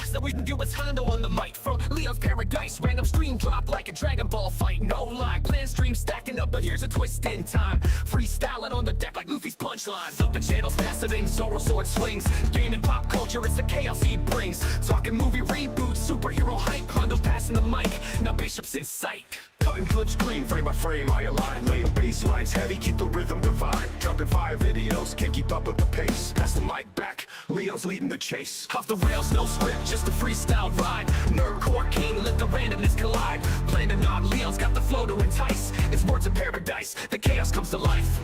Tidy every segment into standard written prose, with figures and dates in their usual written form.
So we can do what's Hondo on the mic. From Leo's Paradise, random stream drop like a Dragon Ball fight. No lie, plan stream stacking up, but here's a twist in time. Freestyling on the deck like Luffy's punchlines. Up the channels faster than Zoro sword swings. Gaming pop culture, it's the chaos he brings. Talking movie reboots, superhero hype. Hondo passing the mic, now Bishop's in sight. Cutting clutch clean, frame by frame, I align. Laying bass lines heavy, keep the rhythm divine. Jumping fire videos, can't keep up with the pace. Pass the mic back, Leo's leading the chase. Off the rails, no script, just a freestyle ride. Nerdcore king, let the randomness collide. Playing a nod, Leo's got the flow to entice. It's words of paradise, the chaos comes to life.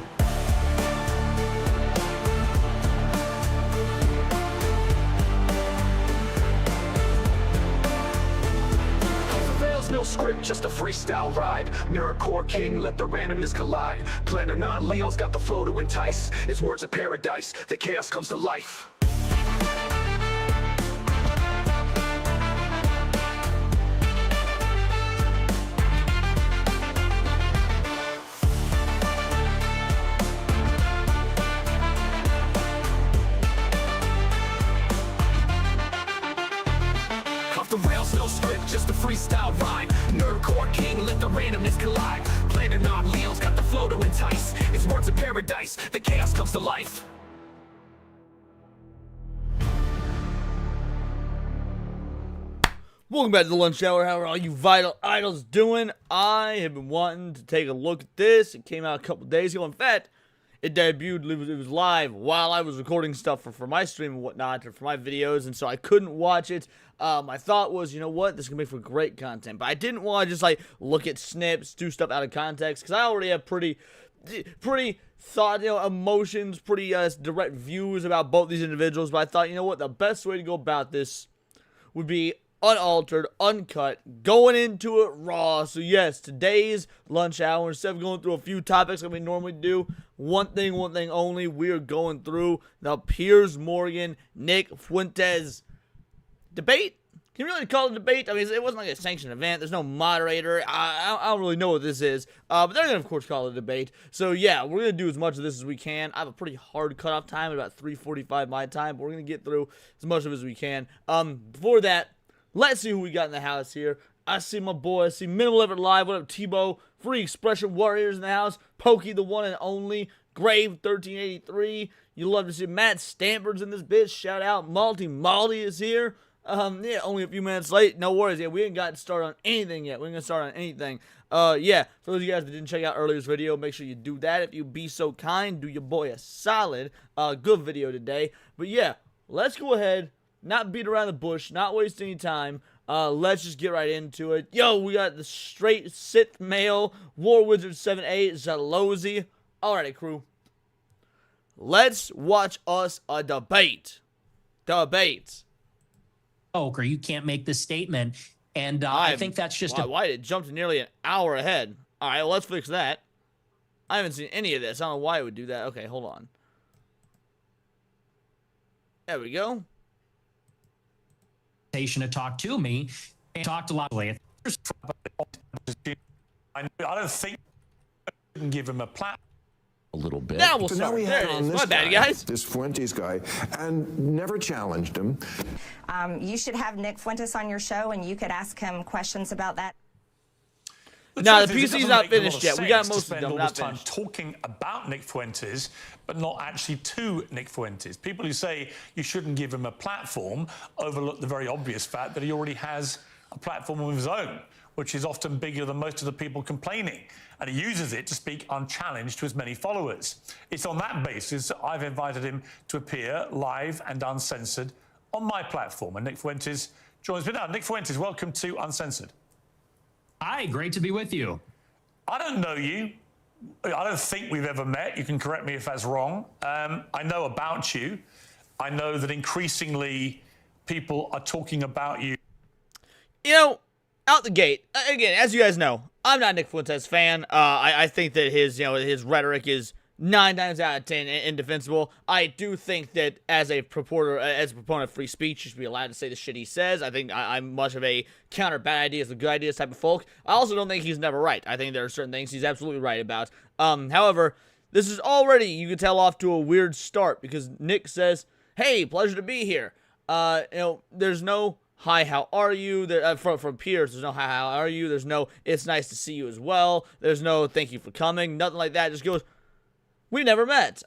No script, just a freestyle ride. Nerdcore king, let the randomness collide. Planning on Leo's got the flow to entice. It's words of paradise, the chaos comes to life. The rails, no script, just a freestyle ride. Nerdcore king, let the randomness collide. Planning on Leo's got the flow to entice. It's words of paradise, the chaos comes to life. Welcome back to the Lunch Hour. How are all you vital idols doing? I have been wanting to take a look at this. It came out a couple days ago. In fact, it debuted, it was live while I was recording stuff for my stream and whatnot, or for my videos, and so I couldn't watch it. My thought was, you know what, this is going to make for great content, but I didn't want to just, like, look at snips, do stuff out of context, because I already have pretty thought, emotions, pretty direct views about both these individuals, but I thought, you know what, the best way to go about this would be unaltered, uncut, going into it raw. So yes, today's lunch hour, instead of going through a few topics like we normally do, one thing only, we are going through the Piers Morgan, Nick Fuentes debate. Can you really call it a debate? I mean, it wasn't like a sanctioned event. There's no moderator. I don't really know what this is. But they're going to, of course, call it a debate. So, yeah, we're going to do as much of this as we can. I have a pretty hard cutoff time at about 3:45 my time. But we're going to get through as much of it as we can. Before that, let's see who we got in the house here. I see my boy. I see Minimal Effort Live. What up, Tebow? Free Expression Warriors in the house. Pokey, the one and only. Grave 1383. You love to see Matt Stamford's in this bitch. Shout out. Malty is here. Yeah, only a few minutes late. No worries. Yeah, we ain't got started on anything yet. We ain't gonna start on anything. Yeah, for those of you guys that didn't check out earlier's video, make sure you do that. If you be so kind, do your boy a solid. Good video today. But yeah, let's go ahead, not beat around the bush, not waste any time. Let's just get right into it. Yo, we got the straight Sith male, War Wizard 7A, Zalozi. Alrighty, crew. Let's watch us a debate. Or you can't make this statement, and I think that's just why it jumped nearly an hour ahead. All right, well, let's fix that. I haven't seen any of this. I don't know why it would do that. Okay, hold on. There we go. To talk to me and talked a lot. I don't think we can give him a platform. A little bit. Now we'll so start. Now we there had it on is. this My bad, guy, guys. this Fuentes guy, and never challenged him. You should have Nick Fuentes on your show, and you could ask him questions about that. No, the PC's not finished yet. We got most of them not time finished. Talking about Nick Fuentes, but not actually to Nick Fuentes. People who say you shouldn't give him a platform overlook the very obvious fact that he already has a platform of his own, which is often bigger than most of the people complaining. And he uses it to speak unchallenged to his many followers. It's on that basis that I've invited him to appear live and uncensored on my platform. And Nick Fuentes joins me now. Nick Fuentes, welcome to Uncensored. Hi, great to be with you. I don't know you. I don't think we've ever met. You can correct me if that's wrong. I know about you. I know that increasingly people are talking about you. You know, out the gate, again, as you guys know, I'm not a Nick Fuentes fan. I think that his rhetoric is 9 times out of 10 indefensible. I do think that as a proponent of free speech, you should be allowed to say the shit he says. I think I'm much of a counter bad ideas with good ideas type of folk. I also don't think he's never right. I think there are certain things he's absolutely right about. However, this is already, you can tell, off to a weird start because Nick says, "Hey, pleasure to be here." There's no "Hi, how are you?" There, from Piers, there's no "Hi, how are you?" There's no "It's nice to see you as well." There's no "Thank you for coming." Nothing like that. It just goes, "We never met."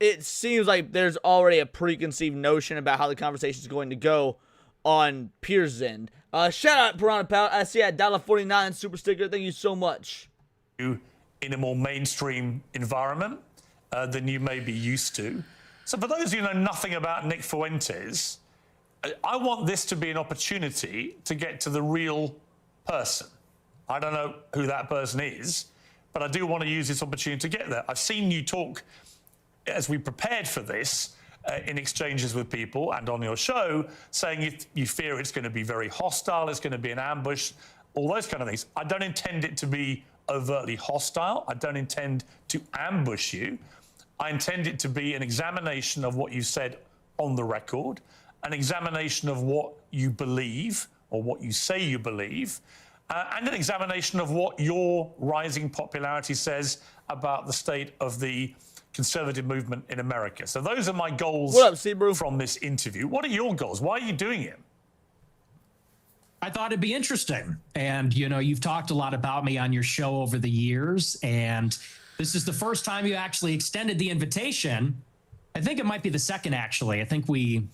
It seems like there's already a preconceived notion about how the conversation is going to go on Piers' end. Shout out Piranha Pout. I see at $49 super sticker. Thank you so much. In a more mainstream environment than you may be used to. So for those of you who know nothing about Nick Fuentes, I want this to be an opportunity to get to the real person. I don't know who that person is, but I do want to use this opportunity to get there. I've seen you talk, as we prepared for this, in exchanges with people and on your show, saying you fear it's going to be very hostile, it's going to be an ambush, all those kind of things. I don't intend it to be overtly hostile. I don't intend to ambush you. I intend it to be an examination of what you said on the record, an examination of what you believe or what you say you believe, and an examination of what your rising popularity says about the state of the conservative movement in America. So those are my goals. What up, C-Brew? From this interview. What are your goals? Why are you doing it? I thought it'd be interesting. And, you've talked a lot about me on your show over the years, and this is the first time you actually extended the invitation. I think it might be the second, actually. I think we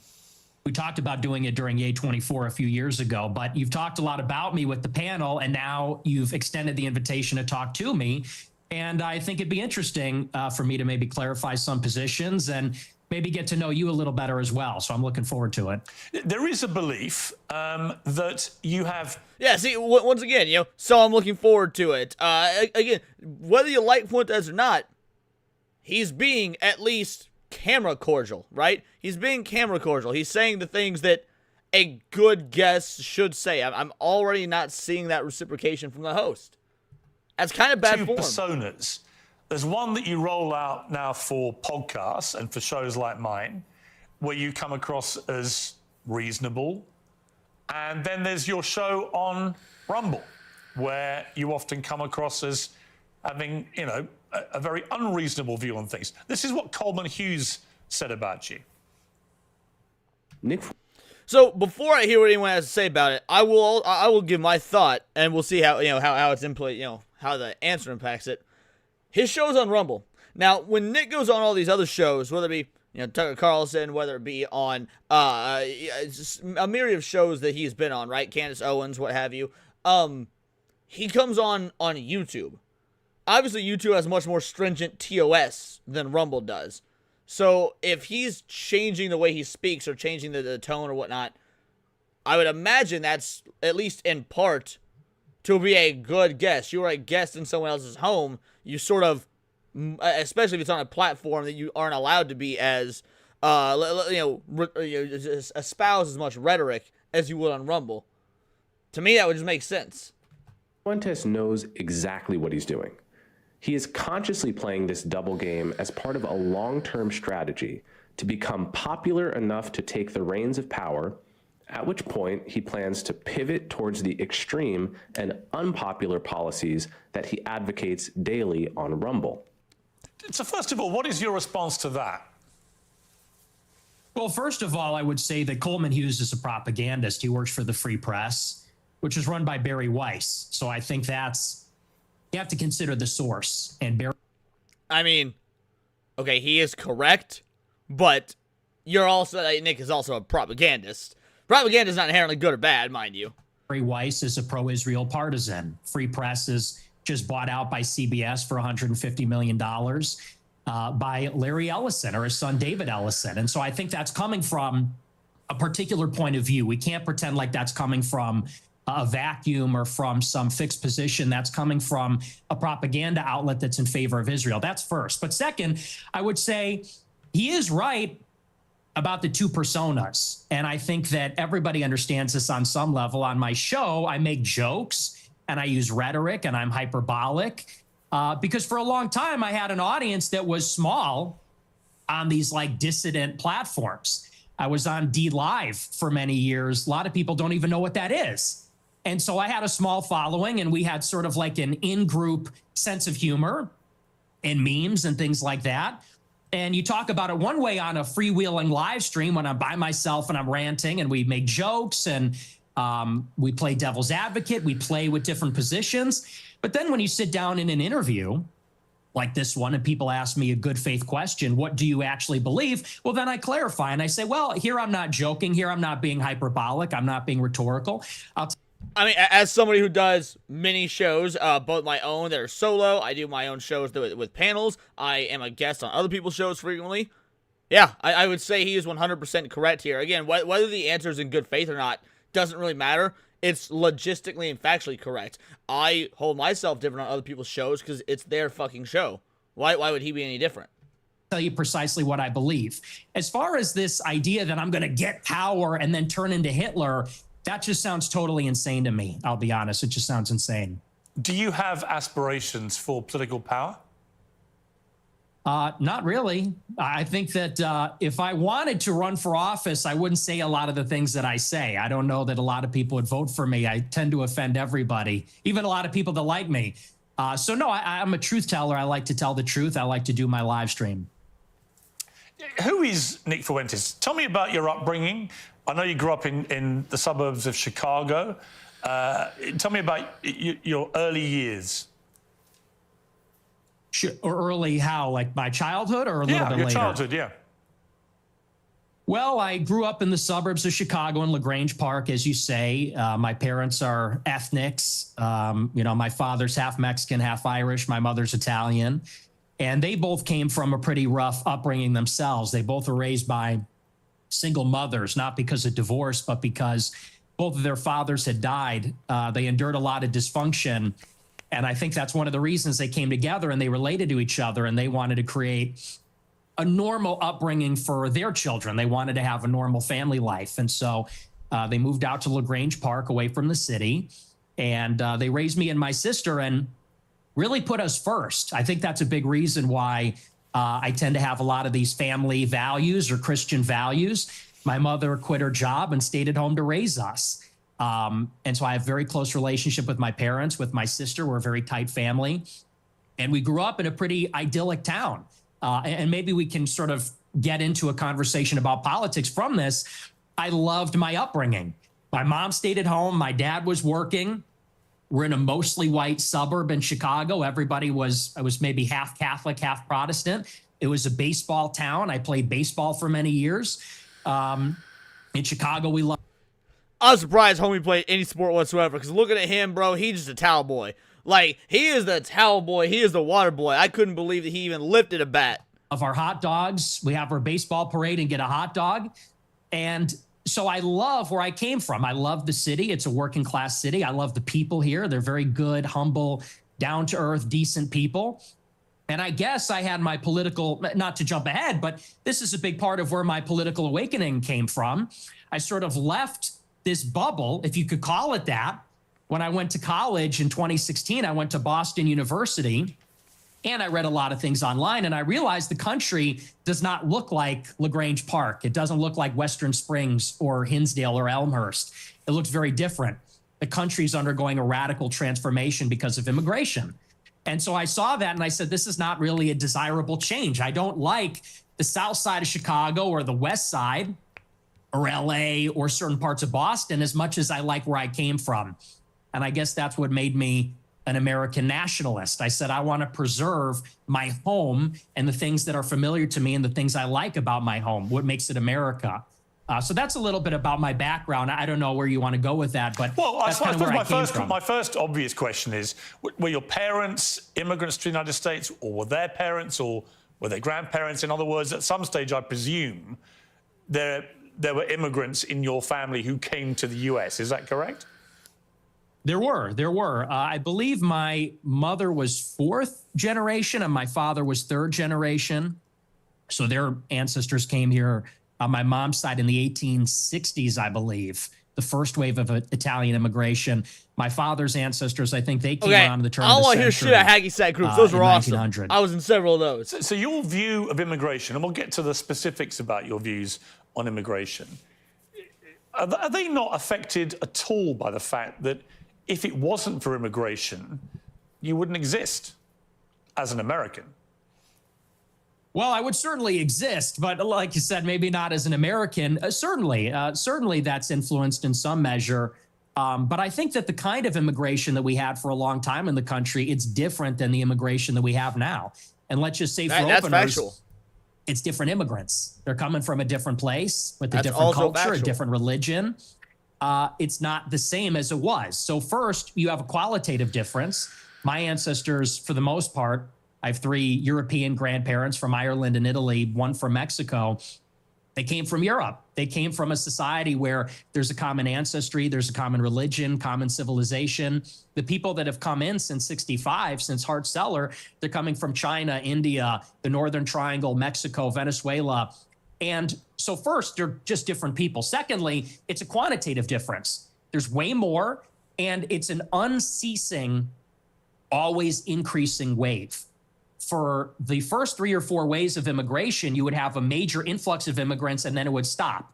talked about doing it during A24 a few years ago, but you've talked a lot about me with the panel, and now you've extended the invitation to talk to me. And I think it'd be interesting for me to maybe clarify some positions and maybe get to know you a little better as well. So I'm looking forward to it. There is a belief that you have... Yeah, see, once again, so I'm looking forward to it. Again, whether you like Fuentes or not, he's being at least camera cordial, right? He's being camera cordial. He's saying the things that a good guest should say. I'm already not seeing that reciprocation from the host. That's kind of bad two form. Personas. There's one that you roll out now for podcasts and for shows like mine, where you come across as reasonable. And then there's your show on Rumble, where you often come across as having, a very unreasonable view on things. This is what Coleman Hughes said about you. Nick. So before I hear what anyone has to say about it, I will give my thought, and we'll see how it's how the answer impacts it. His show's on Rumble. Now, when Nick goes on all these other shows, whether it be Tucker Carlson, whether it be on a myriad of shows that he's been on, right? Candace Owens, what have you. He comes on YouTube. Obviously, YouTube has much more stringent TOS than Rumble does. So if he's changing the way he speaks or changing the tone or whatnot, I would imagine that's at least in part to be a good guest. You're a guest in someone else's home. You sort of, especially if it's on a platform that you aren't allowed to be as, espouse as much rhetoric as you would on Rumble. To me, that would just make sense. Fuentes knows exactly what he's doing. He is consciously playing this double game as part of a long-term strategy to become popular enough to take the reins of power, at which point he plans to pivot towards the extreme and unpopular policies that he advocates daily on Rumble. So first of all, what is your response to that? Well, first of all, I would say that Coleman Hughes is a propagandist. He works for the Free Press, which is run by Barry Weiss. So I think you have to consider the source. And Barry... Okay, he is correct, but Nick is also a propagandist. Propaganda is not inherently good or bad, mind you. Barry Weiss is a pro-Israel partisan. Free Press is just bought out by CBS for $150 million by Larry Ellison or his son David Ellison. And so I think that's coming from a particular point of view. We can't pretend like that's coming from a vacuum or from some fixed position. That's coming from a propaganda outlet that's in favor of Israel. That's first. But second, I would say he is right about the two personas. And I think that everybody understands this on some level. On my show, I make jokes and I use rhetoric and I'm hyperbolic because for a long time, I had an audience that was small on these dissident platforms. I was on D Live for many years. A lot of people don't even know what that is. And so I had a small following and we had sort of an in-group sense of humor. and memes and things like that. And you talk about it one way on a freewheeling live stream when I'm by myself and I'm ranting and we make jokes and we play devil's advocate, we play with different positions. But then when you sit down in an interview like this one and people ask me a good faith question, what do you actually believe? Well, then I clarify and I say, well, here I'm not joking. Here I'm not being hyperbolic. I'm not being rhetorical. I mean, as somebody who does many shows, both my own that are solo, I do my own shows with panels, I am a guest on other people's shows frequently. Yeah, I would say he is 100% correct here. Again, whether the answer is in good faith or not doesn't really matter. It's logistically and factually correct. I hold myself different on other people's shows because it's their fucking show. Why would he be any different? Tell you precisely what I believe. As far as this idea that I'm going to get power and then turn into Hitler, that just sounds totally insane to me. I'll be honest. It just sounds insane. Do you have aspirations for political power? Not really. I think that if I wanted to run for office, I wouldn't say a lot of the things that I say. I don't know that a lot of people would vote for me. I tend to offend everybody, even a lot of people that like me. So no, I'm a truth teller. I like to tell the truth. I like to do my live stream. Who is Nick Fuentes? Tell me about your upbringing. I know you grew up in the suburbs of Chicago. Tell me about your early years. Sure. Or early how? Like my childhood or a little bit later? Yeah, your childhood, yeah. Well, I grew up in the suburbs of Chicago in LaGrange Park, as you say. My parents are ethnics. My father's half Mexican, half Irish. My mother's Italian. And they both came from a pretty rough upbringing themselves. They both were raised by single mothers, not because of divorce, but because both of their fathers had died. They endured a lot of dysfunction. And I think that's one of the reasons they came together and they related to each other and they wanted to create a normal upbringing for their children. They wanted to have a normal family life. And so they moved out to LaGrange Park away from the city. And they raised me and my sister and really put us first. I think that's a big reason why I tend to have a lot of these family values or Christian values. My mother quit her job and stayed at home to raise us. And so I have a very close relationship with my parents, with my sister. We're a very tight family. And we grew up in a pretty idyllic town. And maybe we can sort of get into a conversation about politics from this. I loved my upbringing. My mom stayed at home. My dad was working. We're in a mostly white suburb in Chicago. I was maybe half Catholic, half Protestant. It was a baseball town. I played baseball for many years. In Chicago, we love. I was surprised homie played any sport whatsoever, because looking at him, bro, he's just a towel boy. Like, he is the towel boy. He is the water boy. I couldn't believe that he even lifted a bat. Of our hot dogs, we have our baseball parade and get a hot dog. And so I love where I came from. I love the city. It's a working class city. I love the people here. They're very good, humble, down to earth, decent people. And I guess I had my political, not to jump ahead, but this is a big part of where my political awakening came from. I sort of left this bubble, if you could call it that. When I went to college in 2016, I went to Boston University and I read a lot of things online and I realized the country does not look like LaGrange Park. It doesn't look like Western Springs or Hinsdale or Elmhurst. It looks very different. The country's undergoing a radical transformation because of immigration. And so I saw that and I said, this is not really a desirable change. I don't like the south side of Chicago or the west side or LA or certain parts of Boston as much as I like where I came from. And I guess that's what made me an American nationalist. I said, I want to preserve my home and the things that are familiar to me and the things I like about my home, what makes it America. So that's a little bit about my background. I don't know where you want to go with that, but that's kind of where I came from. My first obvious question is, were your parents immigrants to the United States, or were their parents, or were their grandparents? In other words, at some stage, I presume there were immigrants in your family who came to the US. Is that correct? There were. I believe my mother was fourth generation and my father was third generation. So their ancestors came here on my mom's side in the 1860s, I believe, the first wave of Italian immigration. My father's ancestors, I think they came on the turn of the century. I want to hear shit at Hacky Sack groups. Those were awesome. 1900. I was in several of those. So your view of immigration, and we'll get to the specifics about your views on immigration, are they not affected at all by the fact that if it wasn't for immigration, you wouldn't exist as an American? Well, I would certainly exist, but like you said, maybe not as an American. Certainly that's influenced in some measure. But I think that the kind of immigration that we had for a long time in the country, it's different than the immigration that we have now. And let's just say for That's openers, factual. it's different immigrants. They're coming from a different place with a That's different also culture, a factual. different religion. It's not the same as it was. So first, you have a qualitative difference. My ancestors, for the most part, I have 3 European grandparents from Ireland and Italy, 1 from Mexico. They came from Europe. They came from a society where there's a common ancestry, there's a common religion, common civilization. The people that have come in since 65, since Hart-Celler, they're coming from China, India, the Northern Triangle, Mexico, Venezuela. And so first, they're just different people. Secondly, it's a quantitative difference. There's way more, and it's an unceasing, always increasing wave. For the first 3 or 4 waves of immigration, you would have a major influx of immigrants, and then it would stop.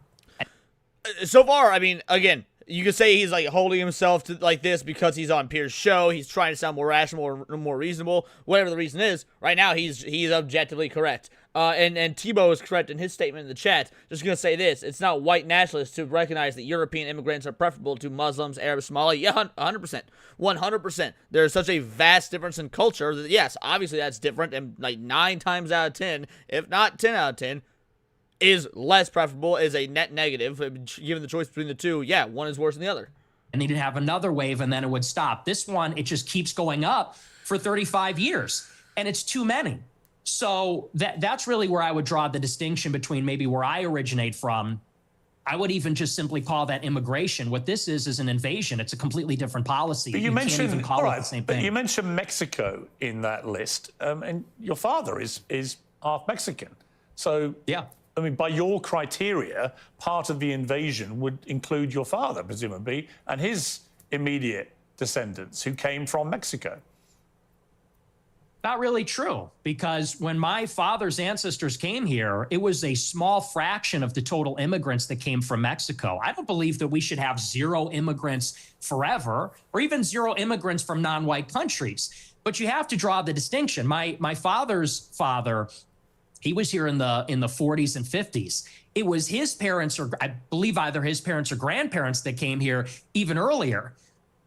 So far, I mean, again, you could say he's like holding himself to like this because he's on Piers' show. He's trying to sound more rational, more reasonable. Whatever the reason is, right now he's objectively correct. And Tebow is correct in his statement in the chat. Just gonna say this: it's not white nationalists to recognize that European immigrants are preferable to Muslims, Arabs, Somali. Yeah, 100%, 100%. There's such a vast difference in culture that yes, obviously that's different, and like 9 times out of 10, if not 10 out of 10. Is less preferable, is a net negative. Given the choice between the two, yeah, one is worse than the other. And they'd have another wave, and then it would stop. This one, it just keeps going up for 35 years, and it's too many. So that's really where I would draw the distinction between maybe where I originate from. I would even just simply call that immigration. What this is an invasion. It's a completely different policy. But you can't mentioned, even call it the same thing. You mentioned Mexico in that list, and your father is half Mexican. So yeah. I mean, by your criteria, part of the invasion would include your father, presumably, and his immediate descendants who came from Mexico. Not really true, because when my father's ancestors came here, it was a small fraction of the total immigrants that came from Mexico. I don't believe that we should have 0 immigrants forever, or even 0 immigrants from non-white countries. But you have to draw the distinction. My father's father, he was here in the 40s and 50s. It was his parents, or I believe either his parents or grandparents, that came here even earlier.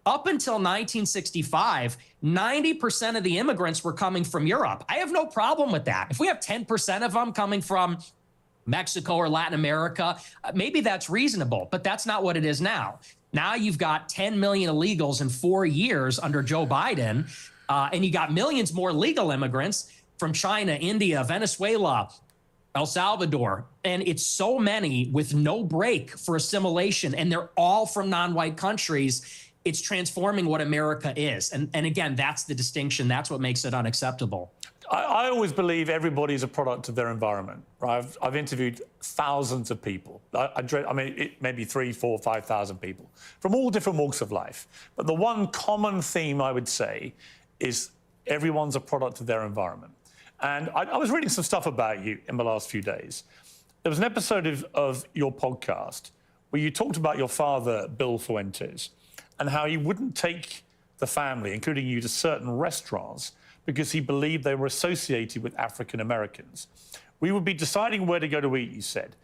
Up until 1965, 90% of the immigrants were coming from Europe. I have no problem with that. If we have 10% of them coming from Mexico or Latin America, maybe that's reasonable, but that's not what it is now. Now you've got 10 million illegals in 4 years under Joe Biden, and you got millions more legal immigrants from China, India, Venezuela, El Salvador. And it's so many with no break for assimilation, and they're all from non-white countries. It's transforming what America is. And again, that's the distinction. That's what makes it unacceptable. I always believe everybody's a product of their environment. Right? I've interviewed thousands of people. Maybe 3, 4, 5,000 people from all different walks of life. But the one common theme I would say is everyone's a product of their environment. And I was reading some stuff about you in the last few days. There was an episode of your podcast where you talked about your father, Bill Fuentes, and how he wouldn't take the family, including you, to certain restaurants because he believed they were associated with African Americans. We would be deciding where to go to eat, you said.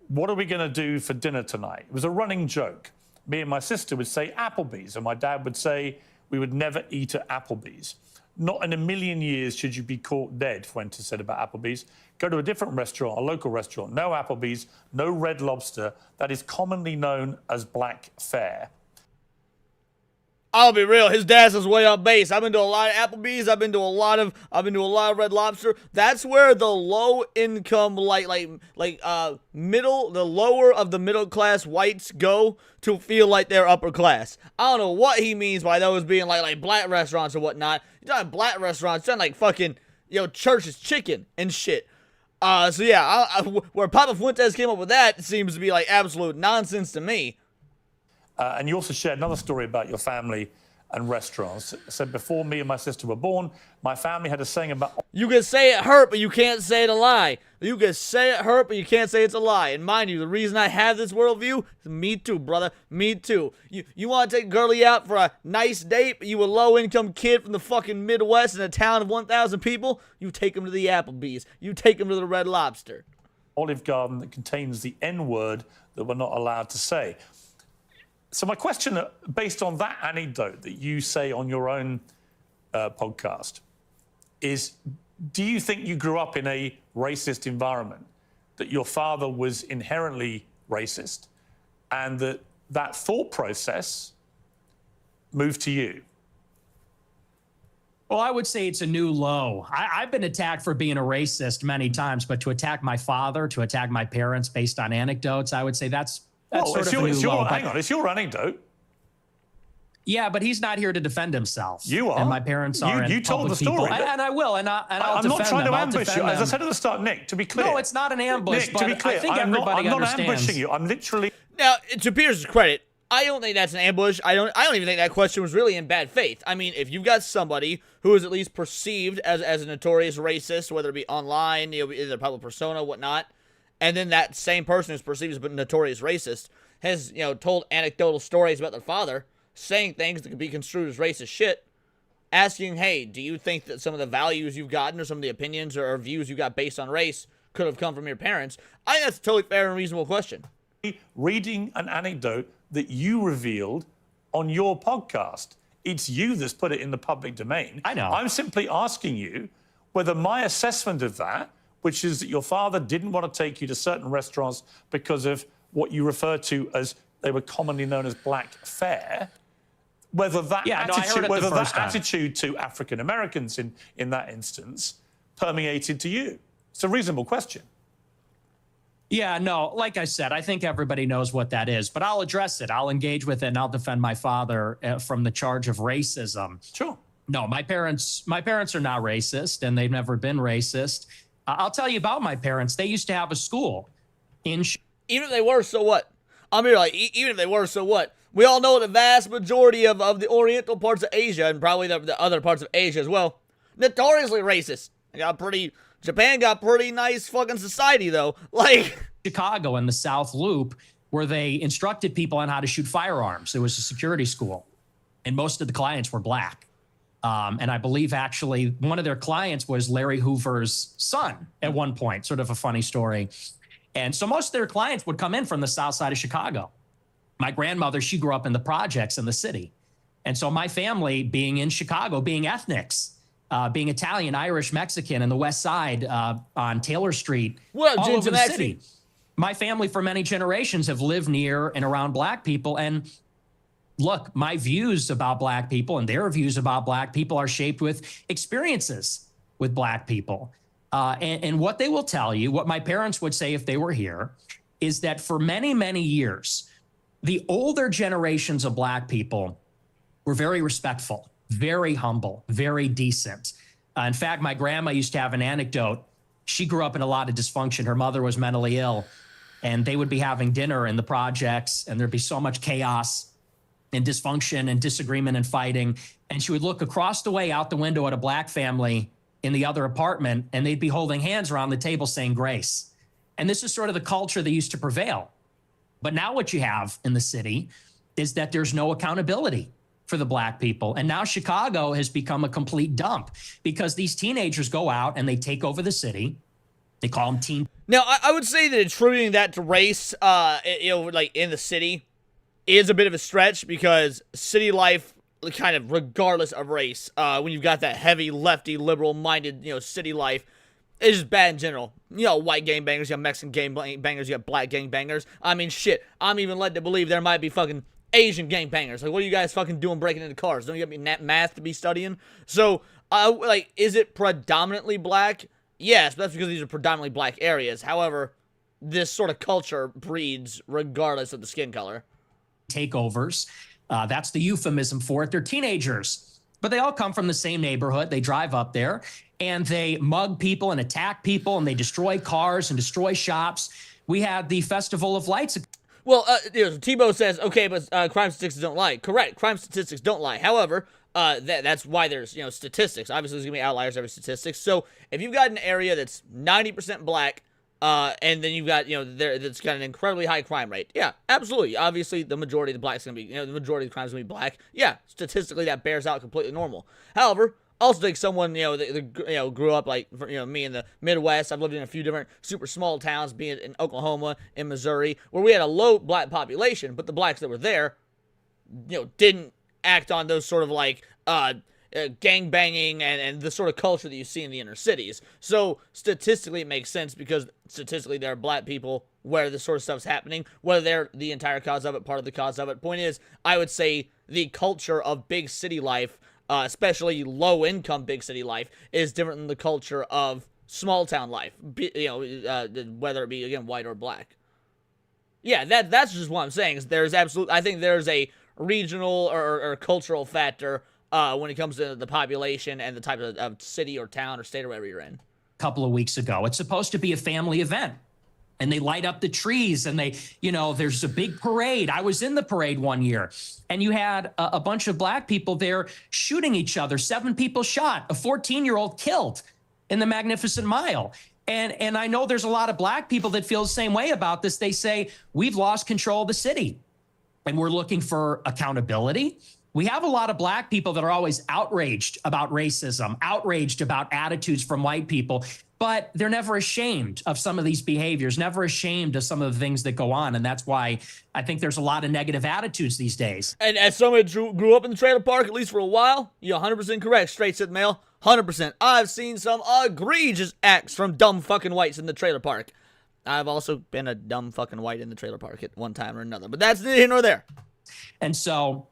What are we going to do for dinner tonight? It was a running joke. Me and my sister would say Applebee's, and my dad would say we would never eat at Applebee's. Not in a million years should you be caught dead, Fuentes said about Applebee's. Go to a different restaurant, a local restaurant. No Applebee's, no Red Lobster. That is commonly known as black fare. I'll be real, his dad's is way up base. I've been to a lot of Applebee's, I've been to a lot of Red Lobster. That's where the low income, the lower of the middle class whites go to feel like they're upper class. I don't know what he means by those being like black restaurants or whatnot. You're talking black restaurants, you're talking like fucking, Church's Chicken and shit. So yeah, where Papa Fuentes came up with that seems to be like absolute nonsense to me. And you also shared another story about your family and restaurants. Said before me and my sister were born, my family had a saying about You can say it hurt, but you can't say it a lie. You can say it hurt, but you can't say it's a lie. And mind you, the reason I have this worldview is me too, brother. Me too. You want to take girlie out for a nice date, but you a low-income kid from the fucking Midwest in a town of 1,000 people? You take him to the Applebee's. You take him to the Red Lobster. Olive Garden that contains the N-word that we're not allowed to say. So my question, based on that anecdote that you say on your own podcast, is do you think you grew up in a racist environment, that your father was inherently racist, and that thought process moved to you? Well, I would say it's a new low. I've been attacked for being a racist many times, but to attack my father, to attack my parents based on anecdotes, I would say that's sort of a new low. Hang on, it's your anecdote. Yeah, but he's not here to defend himself. You are. And my parents are. You told the story. And I will. And I'll I'm defend not trying them. to ambush you. As I said at the start, Nick, to be clear. No, it's not an ambush. Nick, but to be clear, I think I'm everybody not understands. ambushing you. I'm literally. Now, to Piers' credit, I don't think that's an ambush. I don't even think that question was really in bad faith. I mean, if you've got somebody who is at least perceived as a notorious racist, whether it be online, either public persona, whatnot, and then that same person who's perceived as a notorious racist has, told anecdotal stories about their father, saying things that could be construed as racist shit, asking, hey, do you think that some of the values you've gotten or some of the opinions or views you got based on race could have come from your parents? I think that's a totally fair and reasonable question. Reading an anecdote that you revealed on your podcast. It's you that's put it in the public domain. I know. I'm simply asking you whether my assessment of that, which is that your father didn't want to take you to certain restaurants because of what you refer to as, they were commonly known as black fare, whether that attitude to African Americans in that instance permeated to you. It's a reasonable question. Yeah, no, like I said, I think everybody knows what that is, but I'll address it. I'll engage with it, and I'll defend my father from the charge of racism. Sure. No, my parents are not racist, and they've never been racist. I'll tell you about my parents. They used to have a school in. Even if they were, so what? I'm here like, even if they were, so what? We all know the vast majority of the oriental parts of Asia, and probably the other parts of Asia as well, notoriously racist. Japan got pretty nice fucking society, though. Like Chicago in the South Loop, where they instructed people on how to shoot firearms. It was a security school, and most of the clients were black. And I believe actually one of their clients was Larry Hoover's son at one point, sort of a funny story. And so most of their clients would come in from the south side of Chicago. My grandmother, she grew up in the projects in the city. And so my family, being in Chicago, being ethnics, being Italian, Irish, Mexican, and the West Side on Taylor Street, well, all over the city. My family for many generations have lived near and around black people. And look, my views about black people and their views about black people are shaped with experiences with black people. And what they will tell you, what my parents would say if they were here, is that for many, many years, the older generations of black people were very respectful, very humble, very decent. In fact, my grandma used to have an anecdote. She grew up in a lot of dysfunction. Her mother was mentally ill, and they would be having dinner in the projects, and there'd be so much chaos and dysfunction and disagreement and fighting. And she would look across the way out the window at a black family in the other apartment, and they'd be holding hands around the table saying grace. And this is sort of the culture that used to prevail. But now what you have in the city is that there's no accountability for the black people. And now Chicago has become a complete dump because these teenagers go out and they take over the city. They call them teen. Now, I would say that attributing that to race, like in the city, is a bit of a stretch because city life, kind of regardless of race, when you've got that heavy lefty liberal-minded, city life, it's just bad in general. White gangbangers, you got Mexican gangbangers, you got black gangbangers. I mean, shit, I'm even led to believe there might be fucking Asian gangbangers. Like, what are you guys fucking doing breaking into cars? Don't you got me math to be studying? So, is it predominantly black? Yes, but that's because these are predominantly black areas. However, this sort of culture breeds regardless of the skin color. Takeovers. That's the euphemism for it. They're teenagers, but they all come from the same neighborhood. They drive up there and they mug people and attack people and they destroy cars and destroy shops. We had the Festival of Lights. Well, Tebow says, okay, but crime statistics don't lie. Correct. Crime statistics don't lie. However, that's why there's, statistics. Obviously, there's going to be outliers every statistics. So if you've got an area that's 90% black, and then you've got, that's got an incredibly high crime rate. Yeah, absolutely. Obviously, the majority of the black's going to be, the majority of the crime's going to be black. Yeah, statistically, that bears out completely normal. However, also take someone, that grew up like, me in the Midwest. I've lived in a few different super small towns, being in Oklahoma, in Missouri, where we had a low black population, but the blacks that were there, didn't act on those sort of like, gang banging and the sort of culture that you see in the inner cities. So statistically, it makes sense because statistically, there are black people where this sort of stuff's happening, whether they're the entire cause of it, part of the cause of it. Point is, I would say the culture of big city life, especially low-income big city life, is different than the culture of small-town life, whether it be, again, white or black. Yeah, that's just what I'm saying. I think there's a regional or cultural factor when it comes to the population and the type of city or town or state or wherever you're in. A couple of weeks ago, it's supposed to be a family event. And they light up the trees and there's a big parade. I was in the parade one year and you had a bunch of black people there shooting each other. 7 people shot, a 14-year-old killed in the Magnificent Mile. And I know there's a lot of black people that feel the same way about this. They say, we've lost control of the city and we're looking for accountability. We have a lot of black people that are always outraged about racism, outraged about attitudes from white people, but they're never ashamed of some of these behaviors, never ashamed of some of the things that go on. And that's why I think there's a lot of negative attitudes these days. And as someone who grew up in the trailer park, at least for a while, you're 100% correct. Straight Sith male, 100%. I've seen some egregious acts from dumb fucking whites in the trailer park. I've also been a dumb fucking white in the trailer park at one time or another, but that's neither here nor there. And so,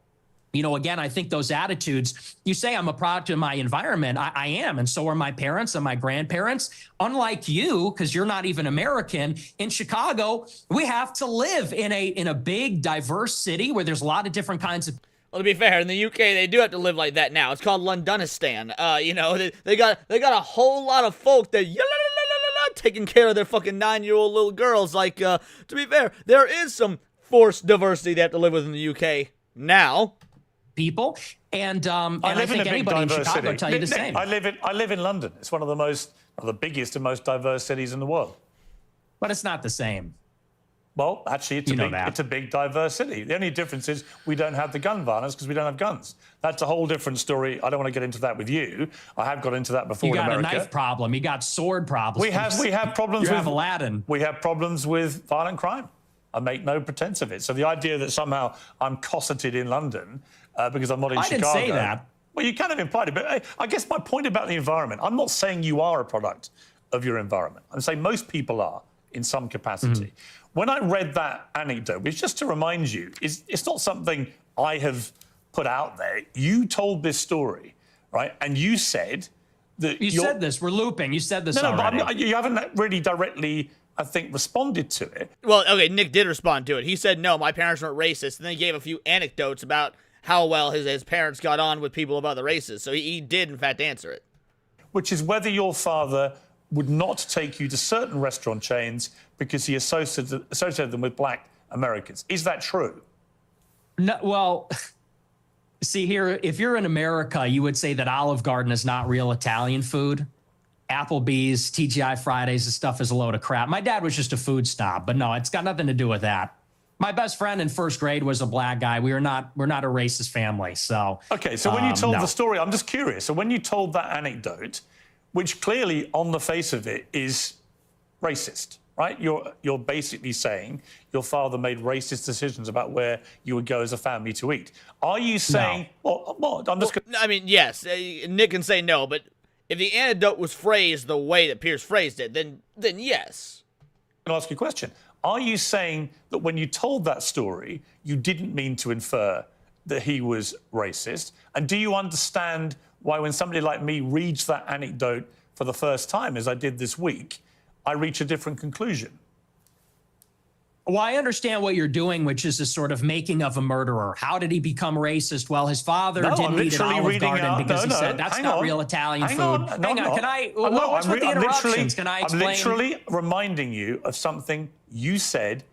again, I think those attitudes, you say I'm a product of my environment. I am. And so are my parents and my grandparents. Unlike you, because you're not even American, in Chicago, we have to live in a big, diverse city where there's a lot of different kinds of. Well, to be fair, in the UK, they do have to live like that now. It's called Londonistan. They got a whole lot of folk that taking care of their fucking 9-year-old little girls. Like, to be fair, there is some forced diversity they have to live with in the UK now. People and I think anybody in Chicago will tell you the same. I live in London. It's one of the biggest and most diverse cities in the world. But it's not the same. Well, actually, it's a big diverse city. The only difference is we don't have the gun violence because we don't have guns. That's a whole different story. I don't want to get into that with you. I have got into that before in America. You got a knife problem. You got sword problems. We have problems with Aladdin. We have problems with violent crime. I make no pretense of it. So the idea that somehow I'm cosseted in London because I'm not in Chicago. I didn't say that. Well, you kind of implied it, but I guess my point about the environment, I'm not saying you are a product of your environment. I'm saying most people are in some capacity. When I read that anecdote, which just to remind you, it's not something I have put out there. You told this story, right? And you said that you said this. We're looping. You said this already. But you haven't really directly, I think, responded to it. Well, okay, Nick did respond to it. He said, no, my parents weren't racist. And then he gave a few anecdotes about how well his parents got on with people of other races. So he did, in fact, answer it. Which is whether your father would not take you to certain restaurant chains because he associated them with black Americans. Is that true? No, well, see here, if you're in America, you would say that Olive Garden is not real Italian food. Applebee's, TGI Fridays, this stuff is a load of crap. My dad was just a food snob, but no, it's got nothing to do with that. My best friend in first grade was a black guy. We're not a racist family. So okay, so when you told the story, I'm just curious. So when you told that anecdote, which clearly on the face of it is racist, right? You're basically saying your father made racist decisions about where you would go as a family to eat. Are you saying? No. Well, I'm just. I mean, yes, Nick can say no, but if the anecdote was phrased the way that Piers phrased it, then yes. I'm going to ask you a question. Are you saying that when you told that story, you didn't mean to infer that he was racist? And do you understand why when somebody like me reads that anecdote for the first time, as I did this week, I reach a different conclusion? Well, I understand what you're doing, which is a sort of making of a murderer. How did he become racist? Well, his father didn't eat an Olive Garden because he said that's not real Italian food. Hang on, can I? What's with the interruptions? Can I explain? I'm literally reminding you of something you said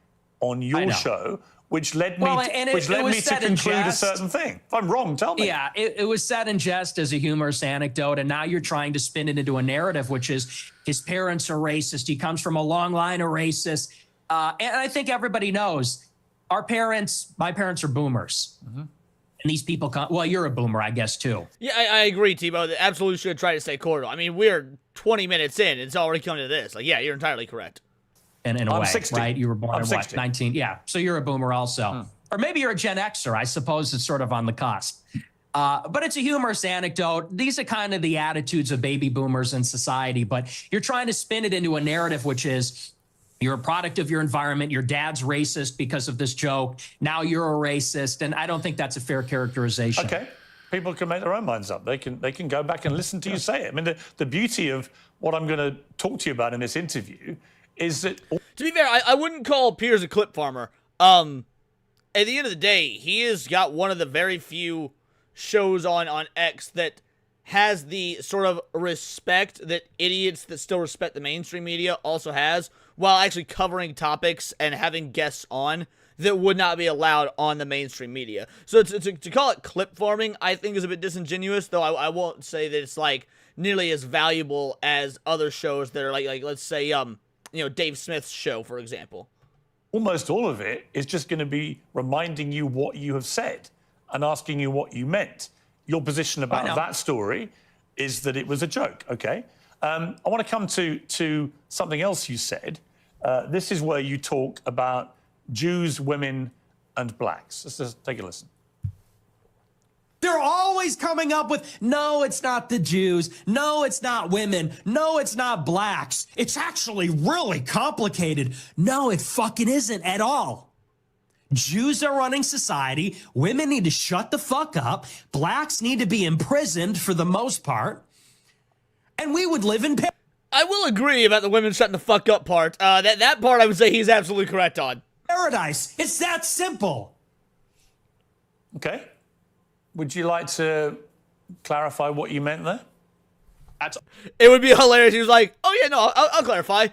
on I your know. show, which led me, Well, and it- which led it was me to said in conclude a jest. certain thing. If I'm wrong, tell me. Yeah, it was said in jest as a humorous anecdote, and now you're trying to spin it into a narrative, which is his parents are racist. He comes from a long line of racists. And I think everybody knows my parents are boomers. And these people come, well, you're a boomer, I guess, too. Yeah, I agree, Tebow. They absolutely should try to stay cordial. I mean, we're 20 minutes in. It's already come to this. Like, yeah, you're entirely correct. And in a I'm way, 60. right? You were born I'm in 60. what, 19? Yeah, so you're a boomer also. Or maybe you're a Gen Xer. I suppose it's sort of on the cusp. But it's a humorous anecdote. These are kind of the attitudes of baby boomers in society, but you're trying to spin it into a narrative, which is you're a product of your environment. Your dad's racist because of this joke. Now you're a racist. And I don't think that's a fair characterization. Okay. People can make their own minds up. They can go back and listen to you say it. I mean, the beauty of what I'm going to talk to you about in this interview is that... To be fair, I wouldn't call Piers a clip farmer. At the end of the day, he has got one of the very few shows on X that has the sort of respect that idiots that still respect the mainstream media also has, while actually covering topics and having guests on that would not be allowed on the mainstream media. So to call it clip farming, I think is a bit disingenuous, though I won't say that it's like nearly as valuable as other shows that are like let's say Dave Smith's show, for example. Almost all of it is just going to be reminding you what you have said and asking you what you meant. Your position about that story is that it was a joke, okay? I want to come to something else you said. This is where you talk about Jews, women, and blacks. Let's just take a listen. They're always coming up with, no, it's not the Jews. No, it's not women. No, it's not blacks. It's actually really complicated. No, it fucking isn't at all. Jews are running society. Women need to shut the fuck up. Blacks need to be imprisoned for the most part. And we would live in paradise. I will agree about the women shutting the fuck up part. That part I would say he's absolutely correct on. It's that simple. Okay. Would you like to clarify what you meant there? It would be hilarious. He was like, "Oh yeah, no, I'll clarify.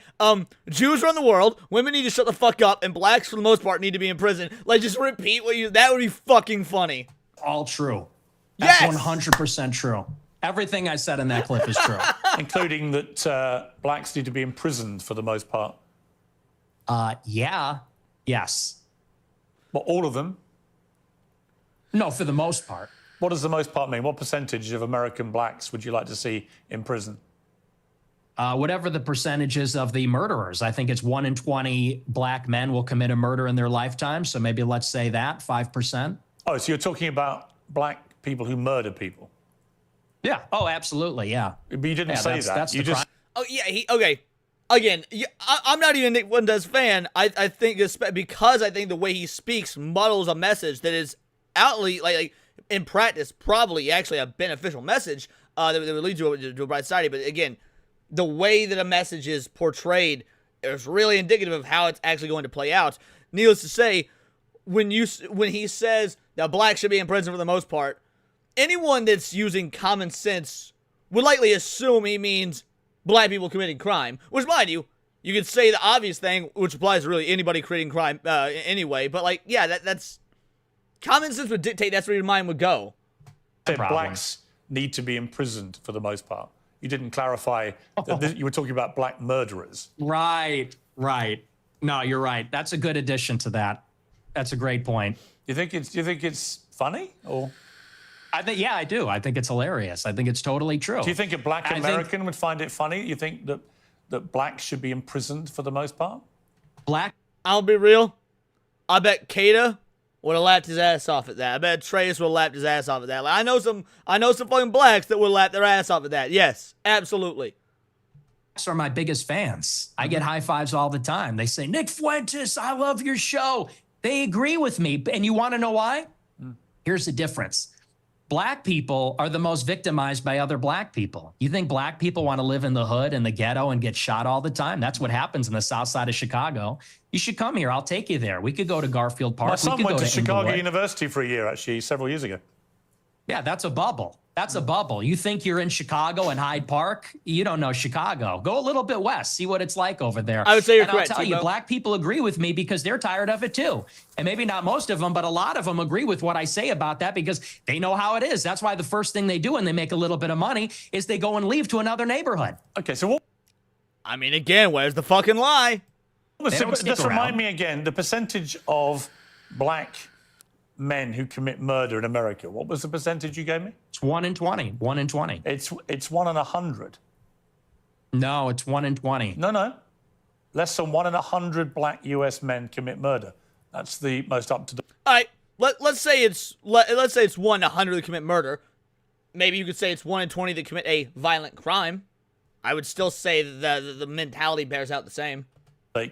Jews run the world. Women need to shut the fuck up, and blacks, for the most part, need to be in prison." Like, just repeat what you. That would be fucking funny. All true. That's Yes! 100% true. Everything I said in that clip is true. Including that blacks need to be imprisoned for the most part. Yeah. Yes. But all of them? No, for the most part. What does the most part mean? What percentage of American blacks would you like to see in prison? Whatever the percentages of the murderers. I think it's 1 in 20 black men will commit a murder in their lifetime. So maybe let's say that, 5%. Oh, so you're talking about black people who murder people? Yeah. Oh, absolutely. Yeah. But you didn't say that. That's You the just... Oh yeah, okay. Again, I'm not even a Nick Fuentes fan. I think it's because I think the way he speaks muddles a message that is outly like in practice probably actually a beneficial message that would lead to a bright society. But again, the way that a message is portrayed is really indicative of how it's actually going to play out. Needless to say, when he says that blacks should be in prison for the most part, anyone that's using common sense would likely assume he means black people committing crime. Which, mind you, you could say the obvious thing, which applies to really anybody committing crime anyway. But like, yeah, that's common sense would dictate that's where your mind would go. Blacks need to be imprisoned for the most part. You didn't clarify that you were talking about black murderers. Right. No, you're right. That's a good addition to that. That's a great point. Do you think it's funny or? Yeah, I do. I think it's hilarious. I think it's totally true. Do you think a black American would find it funny? You think that blacks should be imprisoned for the most part? Black? I'll be real. I bet Kata would have laughed his ass off at that. I bet Trace would have laughed his ass off at that. Like, I know some fucking blacks that would have laughed their ass off at that. Yes, absolutely. Blacks are my biggest fans. I get high fives all the time. They say, Nick Fuentes, I love your show. They agree with me. And you want to know why? Here's the difference. Black people are the most victimized by other black people. You think black people want to live in the hood and the ghetto and get shot all the time? That's what happens in the south side of Chicago. You should come here. I'll take you there. We could go to Garfield Park. My son went to Chicago Inglewood. University for a year, actually, several years ago. Yeah, that's a bubble. That's a bubble. You think you're in Chicago and Hyde Park? You don't know Chicago. Go a little bit west. See what it's like over there. I would say you're and correct, I'll tell you, Tebow. black people agree with me because they're tired of it too. And maybe not most of them, but a lot of them agree with what I say about that because they know how it is. That's why the first thing they do when they make a little bit of money is they go and leave to another neighborhood. Okay, so what I mean, again, where's the fucking lie? was They don't stick just remind around. me again, the percentage of black men who commit murder in America. What was the percentage you gave me? It's 1 in 20. 1 in 20. It's 1 in 100. No, it's 1 in 20. No. Less than 1 in 100 black US men commit murder. That's the most up to date. All right, let's say it's 1 in 100 that commit murder. Maybe you could say it's 1 in 20 that commit a violent crime. I would still say that the mentality bears out the same.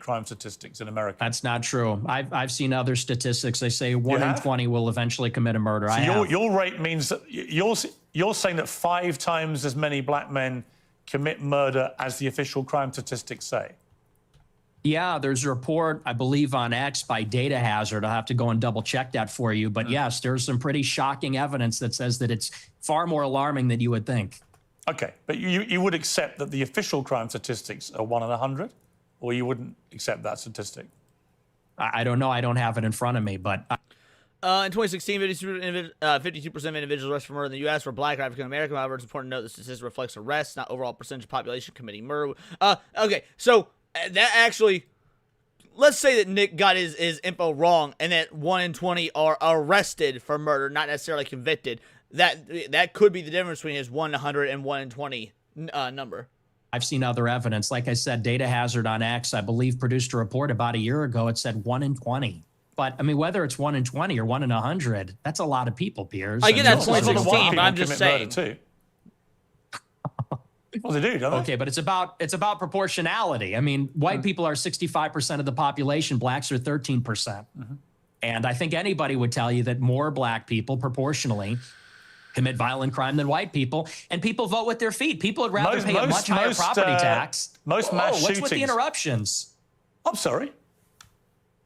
Crime statistics in America. That's not true. I've seen other statistics. They say 1 in have? 20 will eventually commit a murder. So your rate means that you're saying that 5 times as many black men commit murder as the official crime statistics say. Yeah, there's a report, I believe, on X by Data Hazard. I'll have to go and double check that for you. But yes, there's some pretty shocking evidence that says that it's far more alarming than you would think. Okay, but you would accept that the official crime statistics are 1 in 100, or you wouldn't accept that statistic? I don't know. I don't have it in front of me, but In 2016, 52% of individuals arrested for murder in the U.S. were black or African American. However, it's important to note the statistic reflects arrests, not overall percentage of population committing murder. Okay, so that actually, let's say that Nick got his info wrong, and that 1 in 20 are arrested for murder, not necessarily convicted. That could be the difference between his 1 in 100 and 1 in 20 number. I've seen other evidence. Like I said, Data Hazard on X, I believe, produced a report about a year ago. It said 1 in 20. But, I mean, whether it's 1 in 20 or 1 in 100, that's a lot of people, Piers. I get that Lots of 2016, white but people I'm just commit murder saying. too. Well, they do, don't they? Okay, but it's about proportionality. I mean, white people are 65% of the population. Blacks are 13%. And I think anybody would tell you that more black people proportionally commit violent crime than white people, and people vote with their feet. People would rather pay a much higher property tax. Most mass What's with the shootings- interruptions? I'm sorry.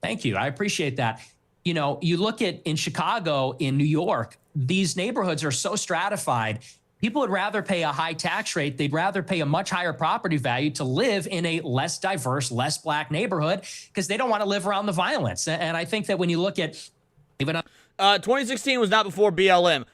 Thank you. I appreciate that. You know, you look at in Chicago, in New York, these neighborhoods are so stratified. People would rather pay a high tax rate. They'd rather pay a much higher property value to live in a less diverse, less black neighborhood because they don't want to live around the violence. And I think that when you look at even 2016 was not before BLM.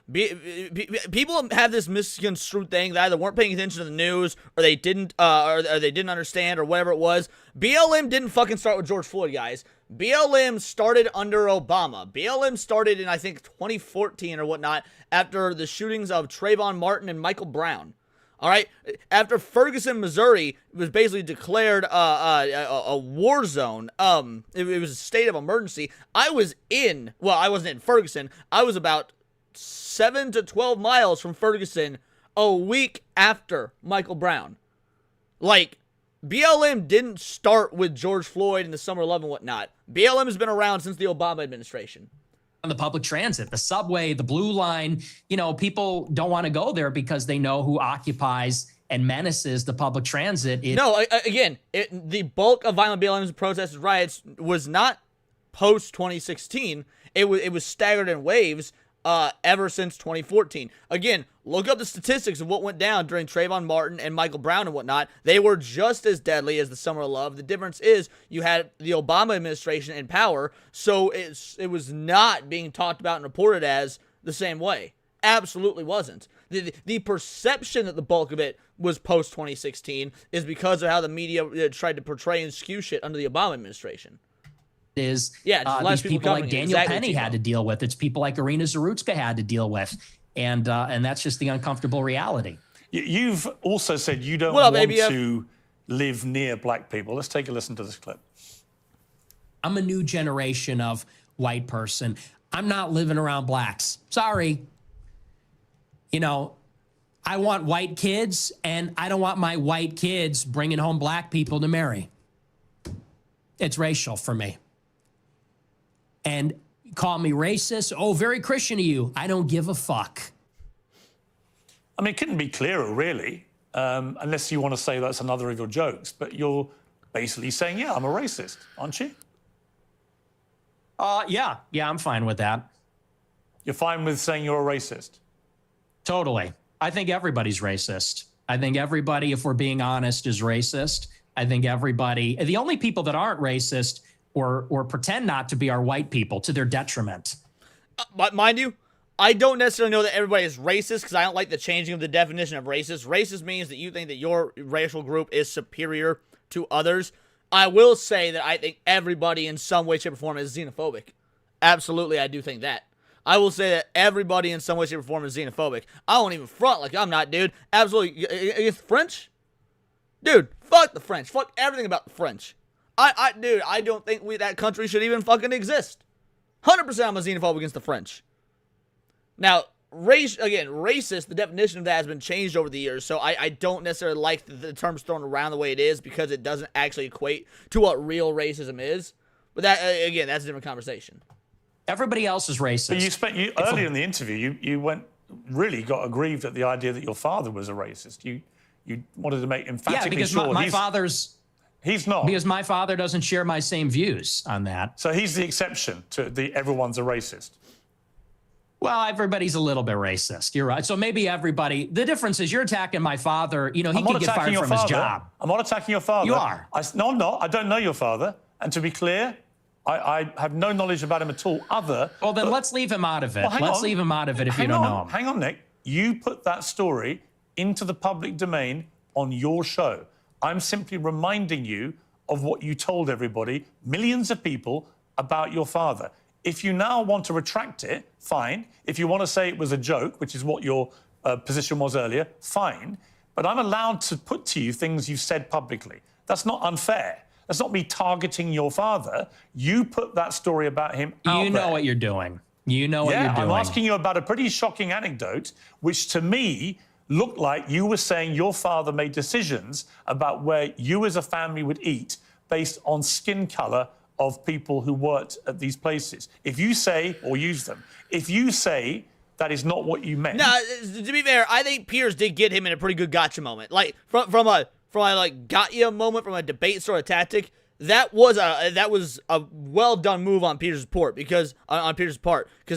People have this misconstrued thing that either weren't paying attention to the news or they didn't understand or whatever it was. BLM didn't fucking start with George Floyd, guys. BLM started under Obama. BLM started in, I think, 2014 or whatnot after the shootings of Trayvon Martin and Michael Brown. All right, after Ferguson, Missouri was basically declared a war zone. It was a state of emergency. I wasn't in Ferguson. I was about 7 to 12 miles from Ferguson a week after Michael Brown. Like, BLM didn't start with George Floyd and the Summer of Love and whatnot. BLM has been around since the Obama administration. on the public transit, the subway, the blue line, you know, people don't want to go there because they know who occupies and menaces the public transit. The bulk of violent BLM protests and riots was not post 2016. It was staggered in waves ever since 2014. Again, look up the statistics of what went down during Trayvon Martin and Michael Brown and whatnot. They were just as deadly as the Summer of Love. The difference is you had the Obama administration in power, so it was not being talked about and reported as the same way. Absolutely wasn't. The perception that the bulk of it was post 2016 is because of how the media tried to portray and skew shit under the Obama administration. Is less these people people like covering it. Daniel Exactly, Penny Chico. had to deal with. It's people like Irina Zarutska had to deal with, and that's just the uncomfortable reality. You've also said you don't What up, want ABF? to live near black people. Let's take a listen to this clip. I'm a new generation of white person. I'm not living around blacks. Sorry. You know, I want white kids, and I don't want my white kids bringing home black people to marry. It's racial for me. And call me racist. Oh, very Christian of you. I don't give a fuck. I mean, it couldn't be clearer, really, unless you want to say that's another of your jokes. But you're basically saying, yeah, I'm a racist, aren't you? Yeah, I'm fine with that. You're fine with saying you're a racist. Totally. I think everybody's racist. I think everybody, if we're being honest, is racist. I think everybody, the only people that aren't racist or pretend not to be are white people to their detriment. But mind you, I don't necessarily know that everybody is racist because I don't like the changing of the definition of racist. Racist means that you think that your racial group is superior to others. I will say that I think everybody in some way, shape, or form is xenophobic. Absolutely, I do think that. I will say that everybody in some way, shape, or form is xenophobic. I won't even front like I'm not, dude. Absolutely. Against the French? Dude, fuck the French. Fuck everything about the French. Dude, I don't think that country should even fucking exist. 100% I'm a xenophobe against the French. Now, racist, the definition of that has been changed over the years, so I don't necessarily like the terms thrown around the way it is because it doesn't actually equate to what real racism is. But that, again, that's a different conversation. Everybody else is racist. But earlier in the interview, you really got aggrieved at the idea that your father was a racist. You wanted to make emphatically because sure my father's... He's not. Because my father doesn't share my same views on that. So he's the exception to everyone's a racist. Well, everybody's a little bit racist. You're right. So maybe everybody... The difference is you're attacking my father. You know, he could get fired from his job. I'm not attacking your father. You are. No, I'm not. I don't know your father. And to be clear, I have no knowledge about him at all Well, then let's leave him out of it. Well, let's leave him out of it if you don't know him. Hang on, Nick. You put that story into the public domain on your show. I'm simply reminding you of what you told everybody, millions of people, about your father. If you now want to retract it, fine. If you want to say it was a joke, which is what your position was earlier, fine. But I'm allowed to put to you things you've said publicly. That's not unfair. That's not me targeting your father. You put that story about him out there. You know what you're doing. You know what you're doing. I'm asking you about a pretty shocking anecdote, which to me looked like you were saying your father made decisions about where you as a family would eat based on skin color of people who worked at these places. If you say, or use them, if you say that is not what you meant. No, to be fair, I think Piers did get him in a pretty good gotcha moment. Like, from a like got you moment, from a debate sort of tactic, that was a well done move on Piers' part because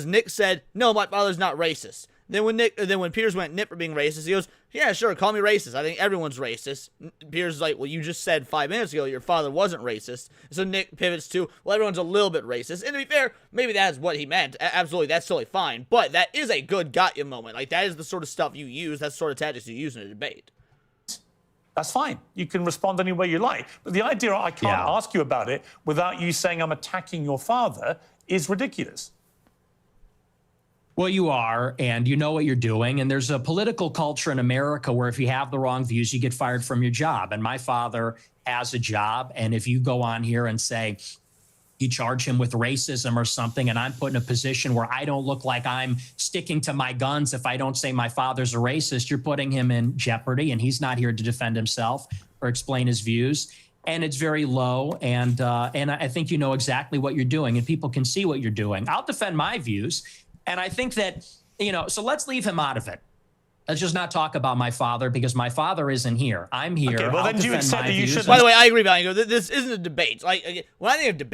Nick said, no, my father's not racist. Then when Piers went Nick for being racist, he goes, yeah, sure, call me racist. I think everyone's racist. Piers is like, well, you just said 5 minutes ago your father wasn't racist. So Nick pivots to, well, everyone's a little bit racist. And to be fair, maybe that's what he meant. Absolutely, that's totally fine. But that is a good got you moment. Like, that is the sort of stuff you use. That's the sort of tactics you use in a debate. That's fine. You can respond any way you like. But the idea I can't ask you about it without you saying I'm attacking your father is ridiculous. Well, you are, and you know what you're doing. And there's a political culture in America where if you have the wrong views, you get fired from your job. And my father has a job. And if you go on here and say you charge him with racism or something, and I'm put in a position where I don't look like I'm sticking to my guns if I don't say my father's a racist, you're putting him in jeopardy. And he's not here to defend himself or explain his views. And it's very low. And I think you know exactly what you're doing, and people can see what you're doing. I'll defend my views. And I think that, you know, so let's leave him out of it. Let's just not talk about my father because my father isn't here. I'm here. Okay, well, then do you accept that you should... By the way, I agree, Valiant. This isn't a debate. Like, when I think of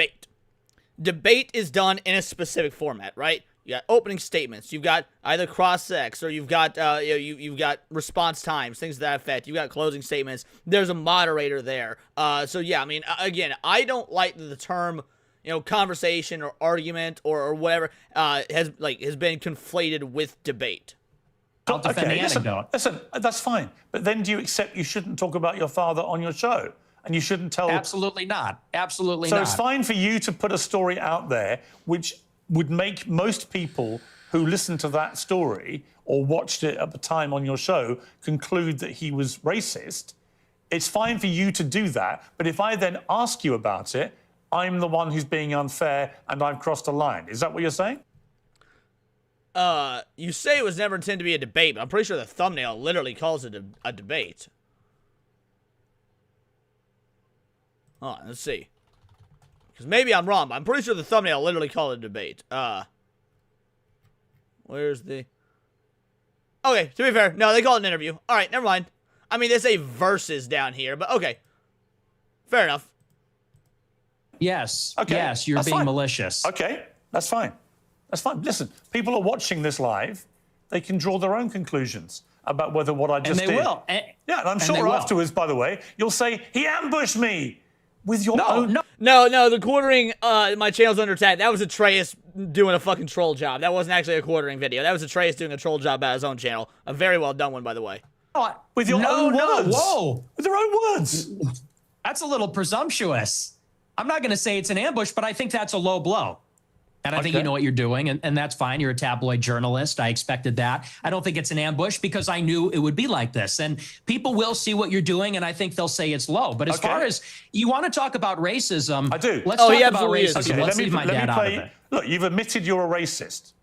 debate is done in a specific format, right? You got opening statements. You've got either cross-sex or you've got you've got response times, things to that effect. You've got closing statements. There's a moderator there. So yeah, I mean, again, I don't like the term, you know, conversation or argument or whatever has been conflated with debate. I'll defend the anecdote. Listen, that's fine. But then do you accept you shouldn't talk about your father on your show? And you shouldn't tell... Absolutely not. Absolutely not. So it's fine for you to put a story out there which would make most people who listened to that story or watched it at the time on your show conclude that he was racist. It's fine for you to do that. But if I then ask you about it, I'm the one who's being unfair and I've crossed a line. Is that what you're saying? You say it was never intended to be a debate, but I'm pretty sure the thumbnail literally calls it a debate. Oh, let's see. Because maybe I'm wrong, but I'm pretty sure the thumbnail literally called it a debate. Where's the... Okay, to be fair, no, they call it an interview. All right, never mind. I mean, they say versus down here, but okay. Fair enough. Yes. Okay. Yes, you're being malicious. Okay, that's fine. That's fine. Listen, people are watching this live. they can draw their own conclusions about whether what I just And they did. will. Yeah, and I'm sure afterwards, by the way, you'll say, he ambushed me with your own... No, the quartering, my channel's under attack. That was Atreus doing a fucking troll job. That wasn't actually a quartering video. That was Atreus doing a troll job at his own channel. A very well done one, by the way. With your own words. Whoa. With their own words. That's a little presumptuous. I'm not going to say it's an ambush, but I think that's a low blow. And I think you know what you're doing, and that's fine. You're a tabloid journalist. I expected that. I don't think it's an ambush because I knew it would be like this. And people will see what you're doing, and I think they'll say it's low. But as far as you want to talk about racism, I do. Let's talk about absolutely is. racism. Let's leave my dad out of it. Look, you've admitted you're a racist,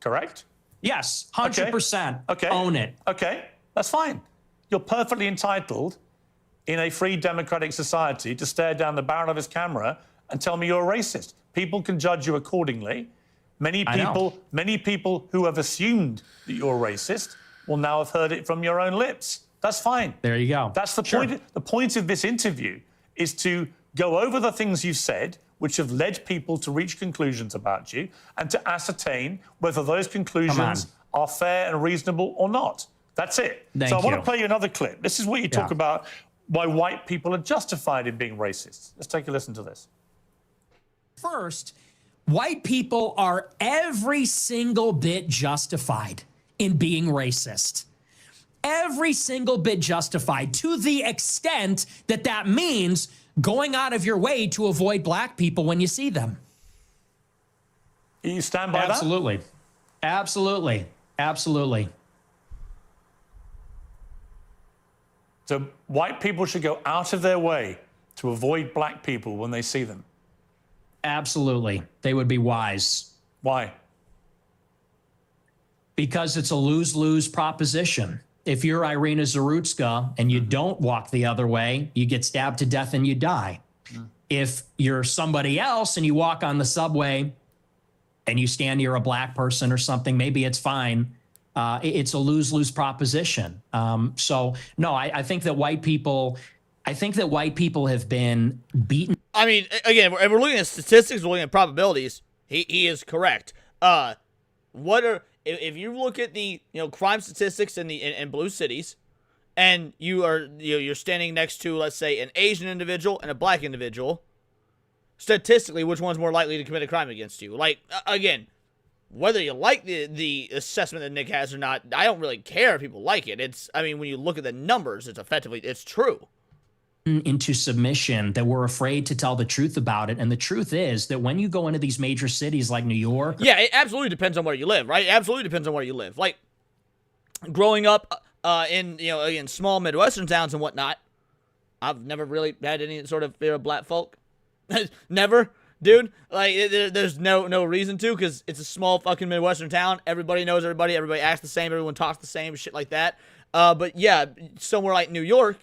correct? Yes, 100%. Okay. Own it. Okay, that's fine. You're perfectly entitled in a free democratic society to stare down the barrel of his camera and tell me you're a racist. People can judge you accordingly. Many people who have assumed that you're a racist will now have heard it from your own lips. That's fine. There you go. That's the point. The point of this interview is to go over the things you've said, which have led people to reach conclusions about you, and to ascertain whether those conclusions are fair and reasonable or not. That's it. Thank I want you. to play you another clip. This is what you talk about why white people are justified in being racist. Let's take a listen to this. First, white people are every single bit justified in being racist. Every single bit justified, to the extent that that means going out of your way to avoid black people when you see them. You stand by that? Absolutely. Absolutely. Absolutely. So white people should go out of their way to avoid black people when they see them. Absolutely. They would be wise. Why? Because it's a lose-lose proposition. If you're Irina Zarutska and you don't walk the other way, you get stabbed to death and you die. If you're somebody else and you walk on the subway and you stand near a black person or something, maybe it's fine. It's a lose-lose proposition. So no, I think that white people have been beaten. I mean, again, if we're looking at statistics, we're looking at probabilities. He is correct. If you look at the crime statistics in blue cities, and you're standing next to, let's say, an Asian individual and a black individual, statistically, which one's more likely to commit a crime against you? Like, again, whether you like the assessment that Nick has or not, I don't really care if people like it. When you look at the numbers, it's true. Into submission, that we're afraid to tell the truth about it. And the truth is that when you go into these major cities like New York, it absolutely depends on where you live, right? It absolutely depends on where you live. Like growing up in small Midwestern towns and whatnot, I've never really had any sort of fear of black folk. Never, dude. Like there's no reason to, because it's a small fucking Midwestern town. Everybody knows everybody. Everybody acts the same. Everyone talks the same. Shit like that. But yeah, somewhere like New York.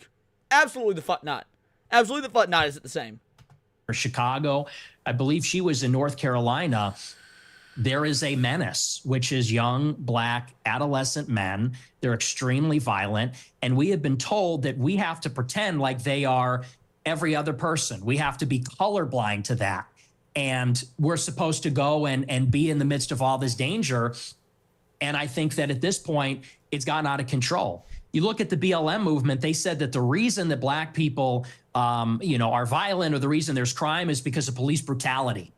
Absolutely the fuck not. Absolutely the fuck not. Is it the same? or Chicago, I believe she was in North Carolina. There is a menace, which is young, black, adolescent men. They're extremely violent. And we have been told that we have to pretend like they are every other person. We have to be colorblind to that. And we're supposed to go and be in the midst of all this danger. And I think that at this point, it's gotten out of control. You look at the BLM movement, they said that the reason that black people, are violent, or the reason there's crime, is because of police brutality,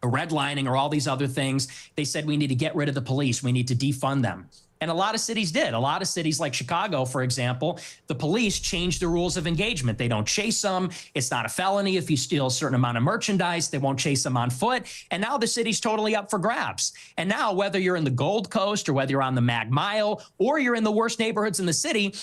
or redlining, or all these other things. They said we need to get rid of the police. We need to defund them. And a lot of cities did. A lot of cities like Chicago, for example, the police changed the rules of engagement. They don't chase them. It's not a felony if you steal a certain amount of merchandise. They won't chase them on foot. And now the city's totally up for grabs. And now, whether you're in the Gold Coast, or whether you're on the Mag Mile, or you're in the worst neighborhoods in the city,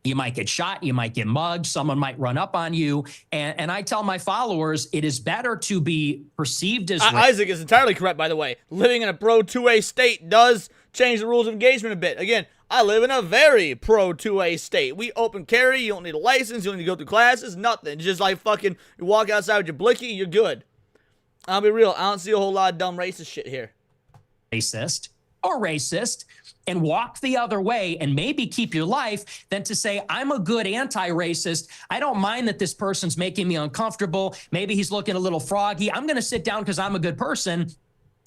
you might get shot, you might get mugged, someone might run up on you. And I tell my followers, it is better to be perceived as... Isaac is entirely correct, by the way. Living in a pro-2A state does change the rules of engagement a bit. Again, I live in a very pro-2A state. We open carry, you don't need a license, you don't need to go through classes, nothing. Just like fucking, you walk outside with your blicky, you're good. I'll be real, I don't see a whole lot of dumb racist shit here. Racist or racist, and walk the other way and maybe keep your life, than to say, I'm a good anti-racist. I don't mind that this person's making me uncomfortable. Maybe he's looking a little froggy. I'm going to sit down because I'm a good person.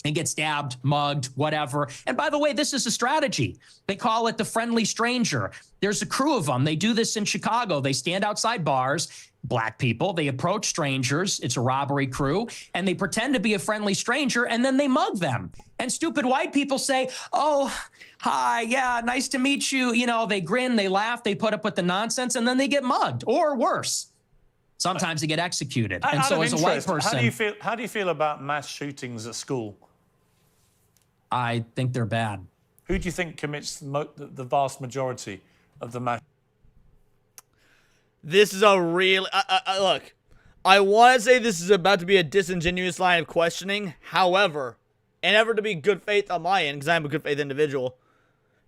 and get stabbed, mugged, whatever. And by the way, this is a strategy. They call it the friendly stranger. There's a crew of them. They do this in Chicago. They stand outside bars, black people. They approach strangers. It's a robbery crew. And they pretend to be a friendly stranger, and then they mug them. And stupid white people say, oh, hi, yeah, nice to meet you. You know, they grin, they laugh, they put up with the nonsense, and then they get mugged, or worse. Sometimes they get executed. And so as a white person, how do you feel about mass shootings at school? I think they're bad. Who do you think commits the vast majority of the mass? This is a real... look, I want to say this is about to be a disingenuous line of questioning. However, in effort to be good faith on my end, because I'm a good faith individual,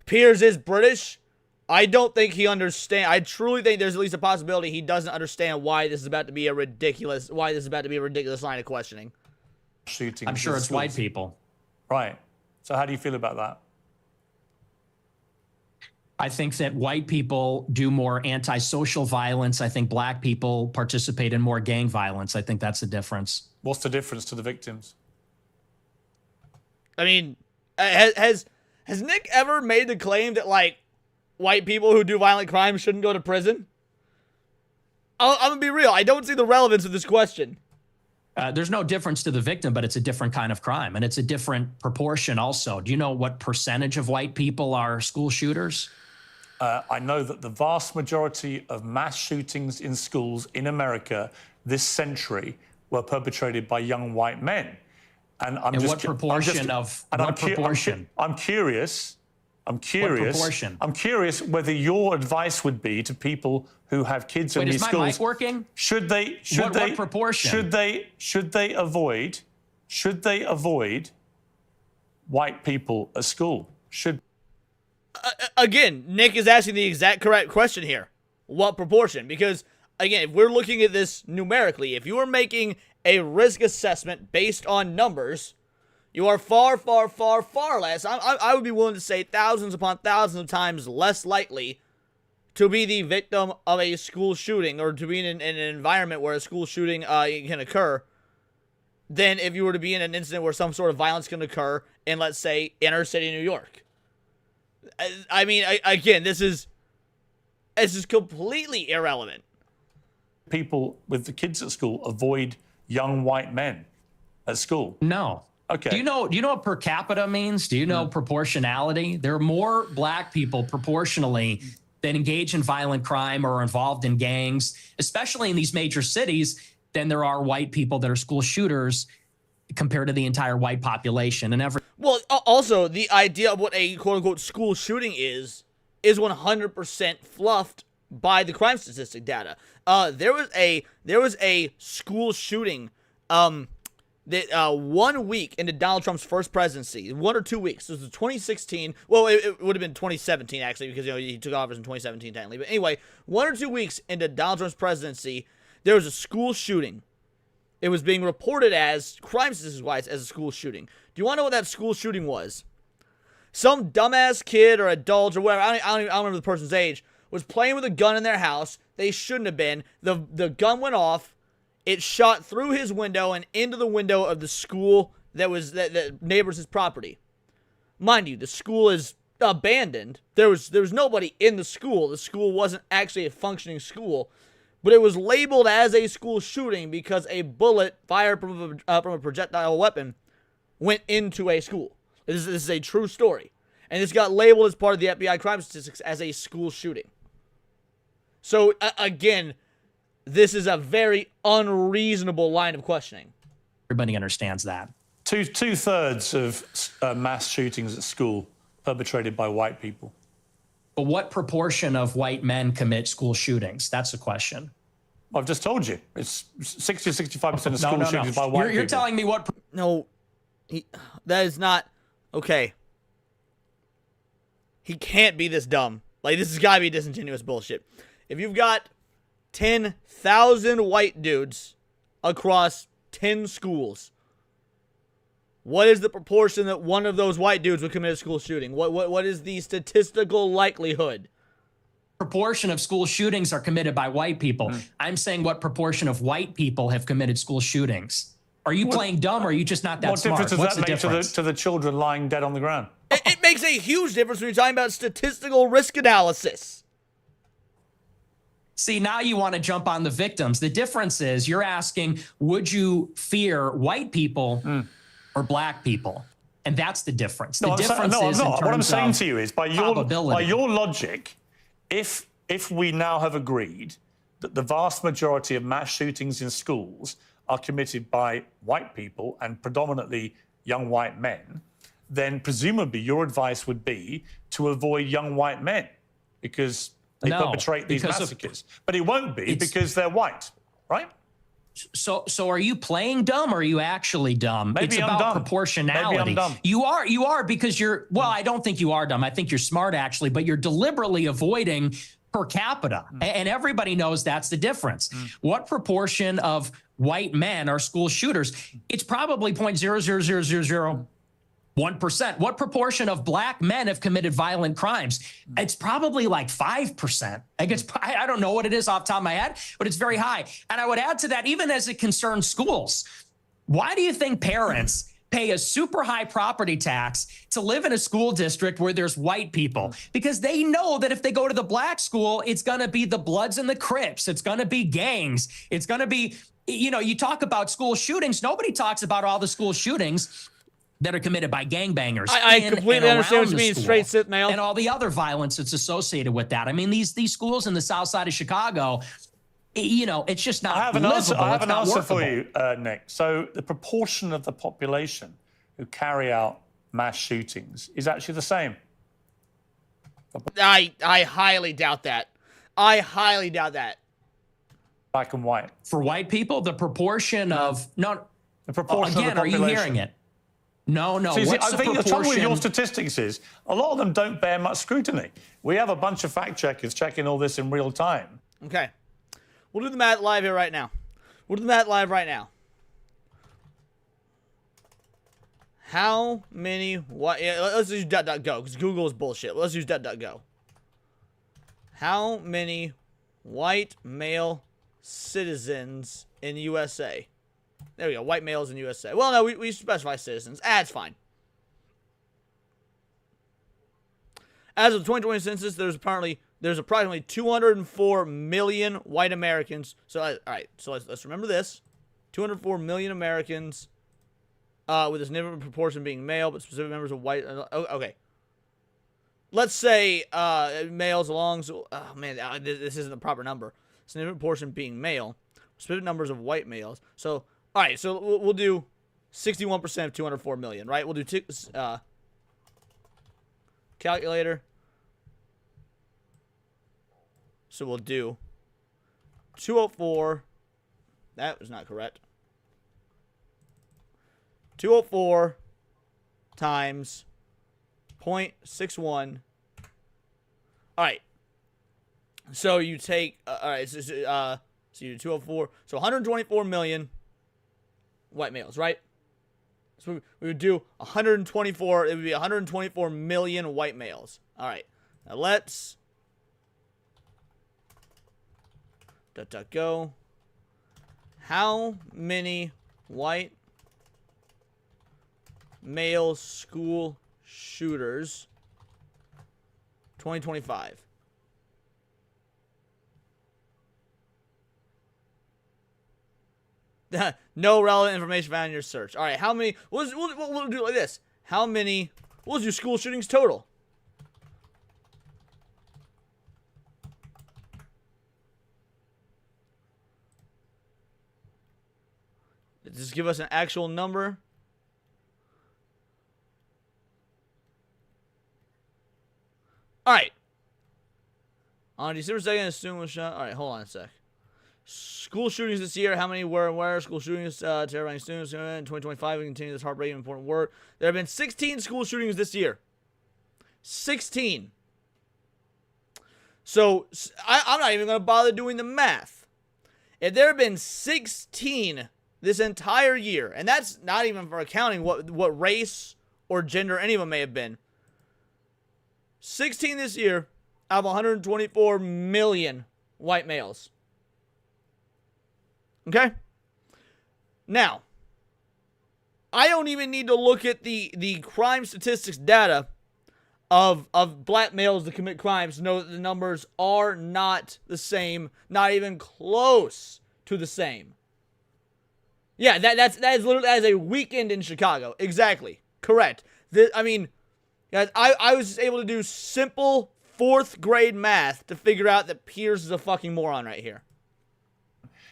Piers is British. I don't think he understands... I truly think there's at least a possibility he doesn't understand why this is about to be a ridiculous... Why this is about to be a ridiculous line of questioning. Shootings. I'm sure it's white people. Right. So how do you feel about that? I think that white people do more antisocial violence. I think black people participate in more gang violence. I think that's the difference. What's the difference to the victims? I mean, has Nick ever made the claim that, like, white people who do violent crimes shouldn't go to prison? I'm gonna be real. I don't see the relevance of this question. There's no difference to the victim, but it's a different kind of crime, and it's a different proportion also. Do you know what percentage of white people are school shooters? I know that the vast majority of mass shootings in schools in America this century were perpetrated by young white men. And I'm just... What proportion of... What proportion? I'm curious. What proportion? I'm curious whether your advice would be to people who have kids in these schools. Wait, is my mic working? What proportion? Should they avoid white people at school? Again, Nick is asking the exact correct question here. What proportion? Because, again, if we're looking at this numerically, if you are making a risk assessment based on numbers, you are far, far, far, far less. I would be willing to say thousands upon thousands of times less likely to be the victim of a school shooting or to be in an environment where a school shooting can occur than if you were to be in an incident where some sort of violence can occur in, let's say, inner city New York. I mean, again, this is completely irrelevant. People with the kids at school avoid young white men at school? No. Okay. Do you know what per capita means? Do you know proportionality? There are more black people proportionally that engage in violent crime or are involved in gangs, especially in these major cities, than there are white people that are school shooters compared to the entire white population. Well, also, the idea of what a quote-unquote school shooting is 100% fluffed by the crime statistic data. There was a school shooting that 1 week into Donald Trump's first presidency, 1 or 2 weeks. This was 2016. Well, it would have been 2017 actually, because he took office in 2017 technically. But anyway, 1 or 2 weeks into Donald Trump's presidency, there was a school shooting. It was being reported as, crime statistics-wise, as a school shooting. Do you want to know what that school shooting was? Some dumbass kid or adult or whatever, I don't remember the person's age, was playing with a gun in their house. They shouldn't have been. The gun went off. It shot through his window and into the window of the school that neighbors his property. Mind you, the school is abandoned. There was nobody in the school. The school wasn't actually a functioning school, but it was labeled as a school shooting because a bullet fired from a projectile weapon went into a school. This is a true story, and this got labeled as part of the FBI crime statistics as a school shooting. So again, this is a very unreasonable line of questioning. Everybody understands that. Two-thirds of mass shootings at school perpetrated by white people. But what proportion of white men commit school shootings? That's the question. I've just told you. It's 60 to 65% of school shootings by white people. You're telling me what... No, that is not... Okay. He can't be this dumb. Like, this has got to be disingenuous bullshit. If you've got 10,000 white dudes across 10 schools, what is the proportion that one of those white dudes would commit a school shooting? What is the statistical likelihood? Proportion of school shootings are committed by white people. I'm saying what proportion of white people have committed school shootings. Are you playing dumb, or are you just not that What smart? difference does What's that the make difference? to the children lying dead on the ground? It makes a huge difference when you're talking about statistical risk analysis. See, now you want to jump on the victims. The difference is you're asking, would you fear white people or black people? And that's the difference. The difference is in terms What I'm saying of to you is, by your logic, if we now have agreed that the vast majority of mass shootings in schools are committed by white people and predominantly young white men, then presumably your advice would be to avoid young white men because they perpetrate these massacres. But it won't be because they're white, right? So are you playing dumb, or are you actually dumb? Maybe it's I'm about dumb. proportionality. Maybe I'm dumb. You are because you're, well, I don't think you are dumb. I think you're smart, actually, but you're deliberately avoiding per capita. And everybody knows that's the difference. What proportion of white men are school shooters? It's probably 0.00001%. What proportion of black men have committed violent crimes? It's probably like 5%. I don't know what it is off the top of my head, but it's very high. And I would add to that, even as it concerns schools, why do you think parents pay a super high property tax to live in a school district where there's white people? Because they know that if they go to the black school, it's going to be the Bloods and the Crips. It's going to be gangs. It's going to be, you talk about school shootings. Nobody talks about all the school shootings that are committed by gangbangers. I completely understand what you mean, straight sit male. And all the other violence that's associated with that. I mean, these schools in the south side of Chicago, it's just not livable. I have an answer for you, Nick. So the proportion of the population who carry out mass shootings is actually the same. I highly doubt that. I highly doubt that. Black and white. For white people, the proportion of the proportion again, of the population. are you hearing it? No. So I What's think the the trouble with your proportion? statistics is a lot of them don't bear much scrutiny. We have a bunch of fact checkers checking all this in real time. Okay. We'll do the math live here right now. How many white... let's use DuckDuckGo, because Google is bullshit. Let's use DuckDuckGo. How many white male citizens in the USA? There we go, white males in USA. Well, no, we specify citizens. It's fine. As of the 2020 census, there's approximately 204 million white Americans. So, all right, so let's remember this. 204 million Americans, with a significant proportion being male, but specific members of white... okay. Let's say males along... So, oh, man, this isn't the proper number. Significant proportion being male, specific numbers of white males. So... all right, so we'll do 61% of 204 million, right? We'll do calculator. So we'll do 204. That was not correct. 204 times 0.61. All right. So you take, all right, so you do 204. So 124 million. White males, right? So we would do 124. It would be 124 million white males. All right. Now let's go. How many white male school shooters 2025? No relevant information found in your search. All right, how many? We'll do it like this. How many? We'll do school shootings total. Just give us an actual number. All right. On December 2nd, a student was shot. All right, hold on a sec. School shootings this year. How many were and where? School shootings, terrorizing students in 2025. We continue this heartbreaking, important work. There have been 16 school shootings this year. 16. So, I'm not even going to bother doing the math. If there have been 16 this entire year, and that's not even for accounting what race or gender any of them may have been. 16 this year out of 124 million white males. Okay? Now, I don't even need to look at the crime statistics data of black males that commit crimes to know that the numbers are not the same, not even close to the same. Yeah, that is literally as a weekend in Chicago. Exactly. Correct. I mean, guys, I was just able to do simple 4th grade math to figure out that Piers is a fucking moron right here.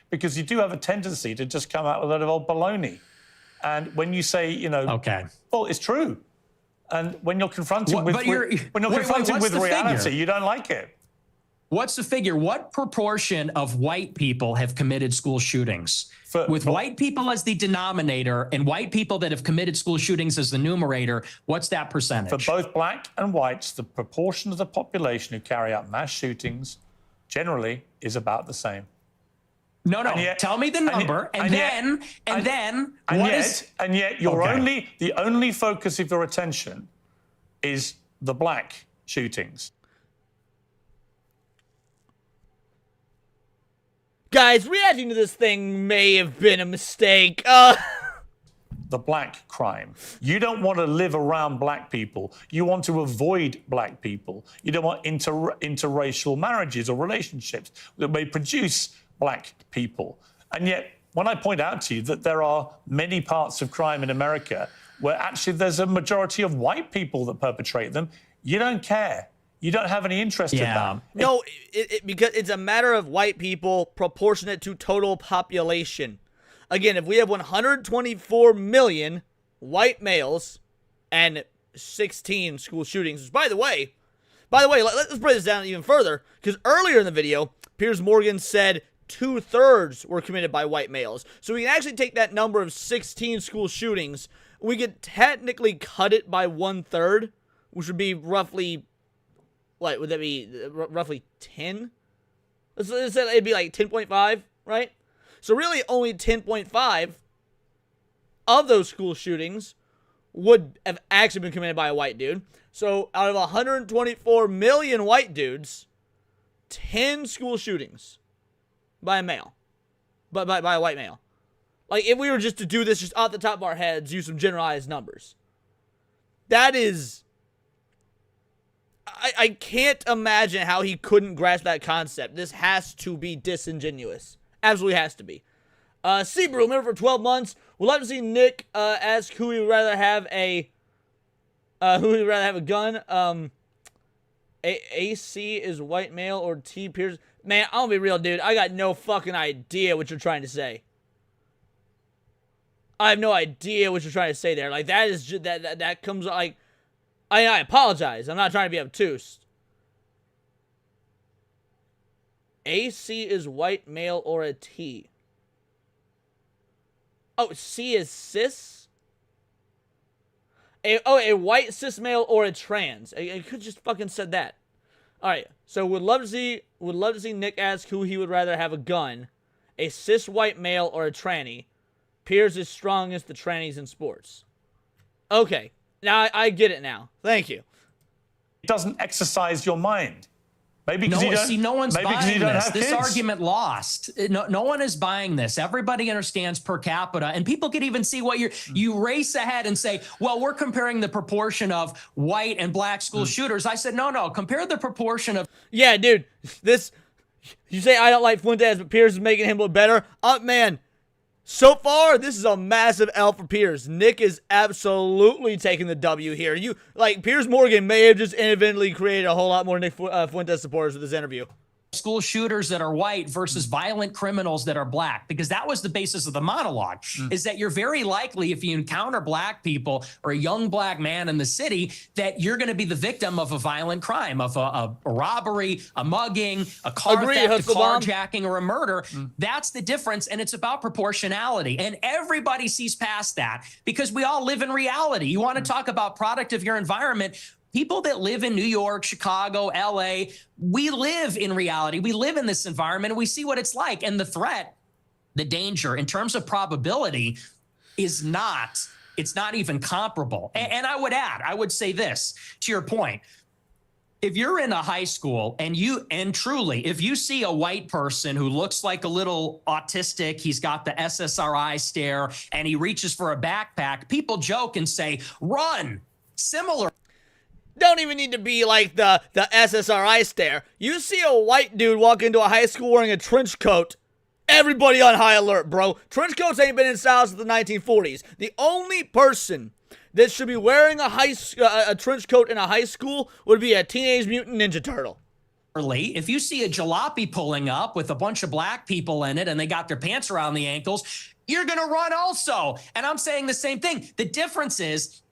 Because you do have a tendency to just come out with a lot of old baloney. And when you say, you know, okay, well, it's true. And when you're confronted with what's reality, figure? you don't like it. What's the figure? What proportion of white people have committed school shootings? With white people as the denominator and white people that have committed school shootings as the numerator, what's that percentage? For both black and whites, the proportion of the population who carry out mass shootings generally is about the same. No, yet, tell me the number, and then the only focus of your attention is the black shootings. Guys, reacting to this thing may have been a mistake. The black crime. You don't want to live around black people. You want to avoid black people. You don't want interracial marriages or relationships that may produce black people. And yet, when I point out to you that there are many parts of crime in America where actually there's a majority of white people that perpetrate them, you don't care. You don't have any interest in that. No, because it's a matter of white people proportionate to total population. Again, if we have 124 million white males and 16 school shootings, which, by the way, let's break this down even further, because earlier in the video, Piers Morgan said 2/3 were committed by white males. So we can actually take that number of 16 school shootings, we could technically cut it by 1/3, which would be roughly, what would that be? Roughly 10? Let's say it'd be like 10.5, right? So really only 10.5 of those school shootings would have actually been committed by a white dude. So out of 124 million white dudes, 10 school shootings by a male. By a white male. Like, if we were just to do this just off the top of our heads, use some generalized numbers. That is... I can't imagine how he couldn't grasp that concept. This has to be disingenuous. Absolutely has to be. Seabrew, member for 12 months. We'd love to see Nick ask who he would rather have a gun. AC is white male or T Piers. Man, I'm gonna be real, dude. I got no fucking idea what you're trying to say. I have no idea what you're trying to say there. Like, that is just, that comes like... I apologize. I'm not trying to be obtuse. AC is white male or a T. Oh, C is cis? A white cis male or a trans. I could just fucking said that. Alright, so would love to see Nick ask who he would rather have a gun. A cis white male or a tranny. Piers is strongest the trannies in sports. Okay. Now I get it now. Thank you. It doesn't exercise your mind. Maybe because no one's buying this. This kids. argument lost. No one is buying this. Everybody understands per capita, and people can even see what you race ahead and say, well, we're comparing the proportion of white and black school shooters. I said, no, compare the proportion of... Yeah, dude, you say I don't like Fuentes, but Piers is making him look better. Man, so far, this is a massive L for Piers. Nick is absolutely taking the W here. Piers Morgan may have just inadvertently created a whole lot more Nick Fuentes supporters with this interview. School shooters that are white versus violent criminals that are black, because that was the basis of the monologue, is that you're very likely, if you encounter black people or a young black man in the city, that you're going to be the victim of a violent crime, of a robbery, a mugging, a car theft, a carjacking, or a murder. That's the difference, and it's about proportionality. And everybody sees past that because we all live in reality. You want to talk about product of your environment. People that live in New York, Chicago, LA, we live in reality. We live in this environment and we see what it's like. And the threat, the danger in terms of probability it's not even comparable. And I would say this to your point. if you're in a high school and truly, if you see a white person who looks like a little autistic, he's got the SSRI stare and he reaches for a backpack, people joke and say, run. Similar. Don't even need to be like the SSRI stare. You see a white dude walk into a high school wearing a trench coat, everybody on high alert, bro. Trench coats ain't been in style since the 1940s. The only person that should be wearing a trench coat in a high school would be a Teenage Mutant Ninja Turtle. If you see a jalopy pulling up with a bunch of black people in it and they got their pants around the ankles, you're going to run also. And I'm saying the same thing. The difference is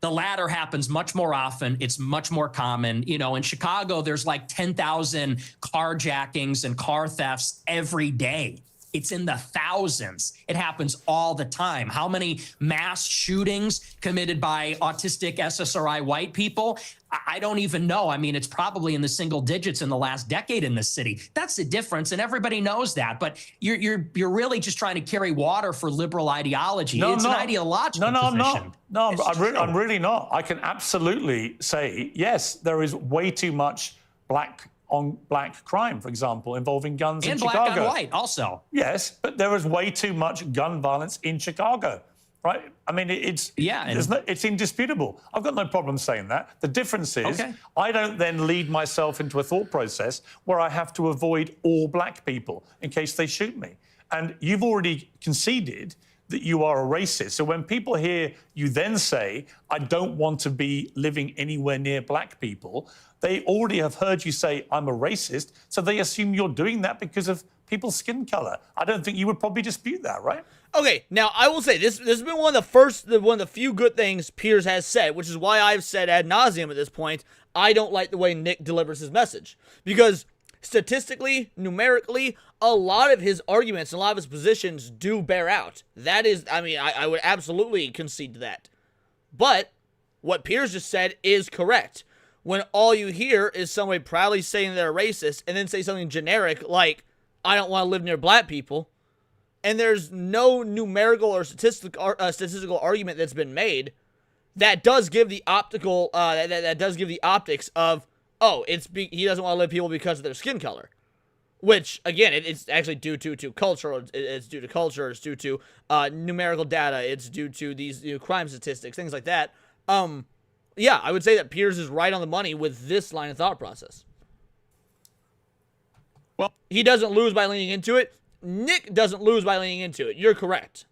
the latter happens much more often. It's much more common. You know, in Chicago, there's like 10,000 carjackings and car thefts every day. It's in the thousands. It happens all the time. How many mass shootings committed by autistic SSRI white people? I don't even know. I mean, it's probably in the single digits in the last decade in this city. That's the difference, and everybody knows that. But you're really just trying to carry water for liberal ideology. It's an ideological position. I'm really not. I can absolutely say, yes, there is way too much black on black crime, for example, involving guns in Chicago. And black on white also. Yes, but there is way too much gun violence in Chicago, right? I mean, it's indisputable. I've got no problem saying that. The difference is I don't then lead myself into a thought process where I have to avoid all black people in case they shoot me. And you've already conceded that you are a racist. So when people hear you then say, I don't want to be living anywhere near black people, they already have heard you say, I'm a racist, so they assume you're doing that because of people's skin color. I don't think you would probably dispute that, right? Okay, now I will say this has been one of the few good things Piers has said, which is why I've said ad nauseum at this point, I don't like the way Nick delivers his message. Because statistically, numerically, a lot of his arguments and a lot of his positions do bear out. That is, I mean, I would absolutely concede to that. But what Piers just said is correct. When all you hear is somebody proudly saying they're racist and then say something generic like, I don't want to live near black people, and there's no numerical or statistical argument that's been made, that does give the that does give the optics of, oh, he doesn't want to live people because of their skin color. Which, again, it's actually due to culture. It's due to culture. It's due to numerical data. It's due to these crime statistics, things like that. Yeah, I would say that Piers is right on the money with this line of thought process. Well, he doesn't lose by leaning into it. Nick doesn't lose by leaning into it. You're correct.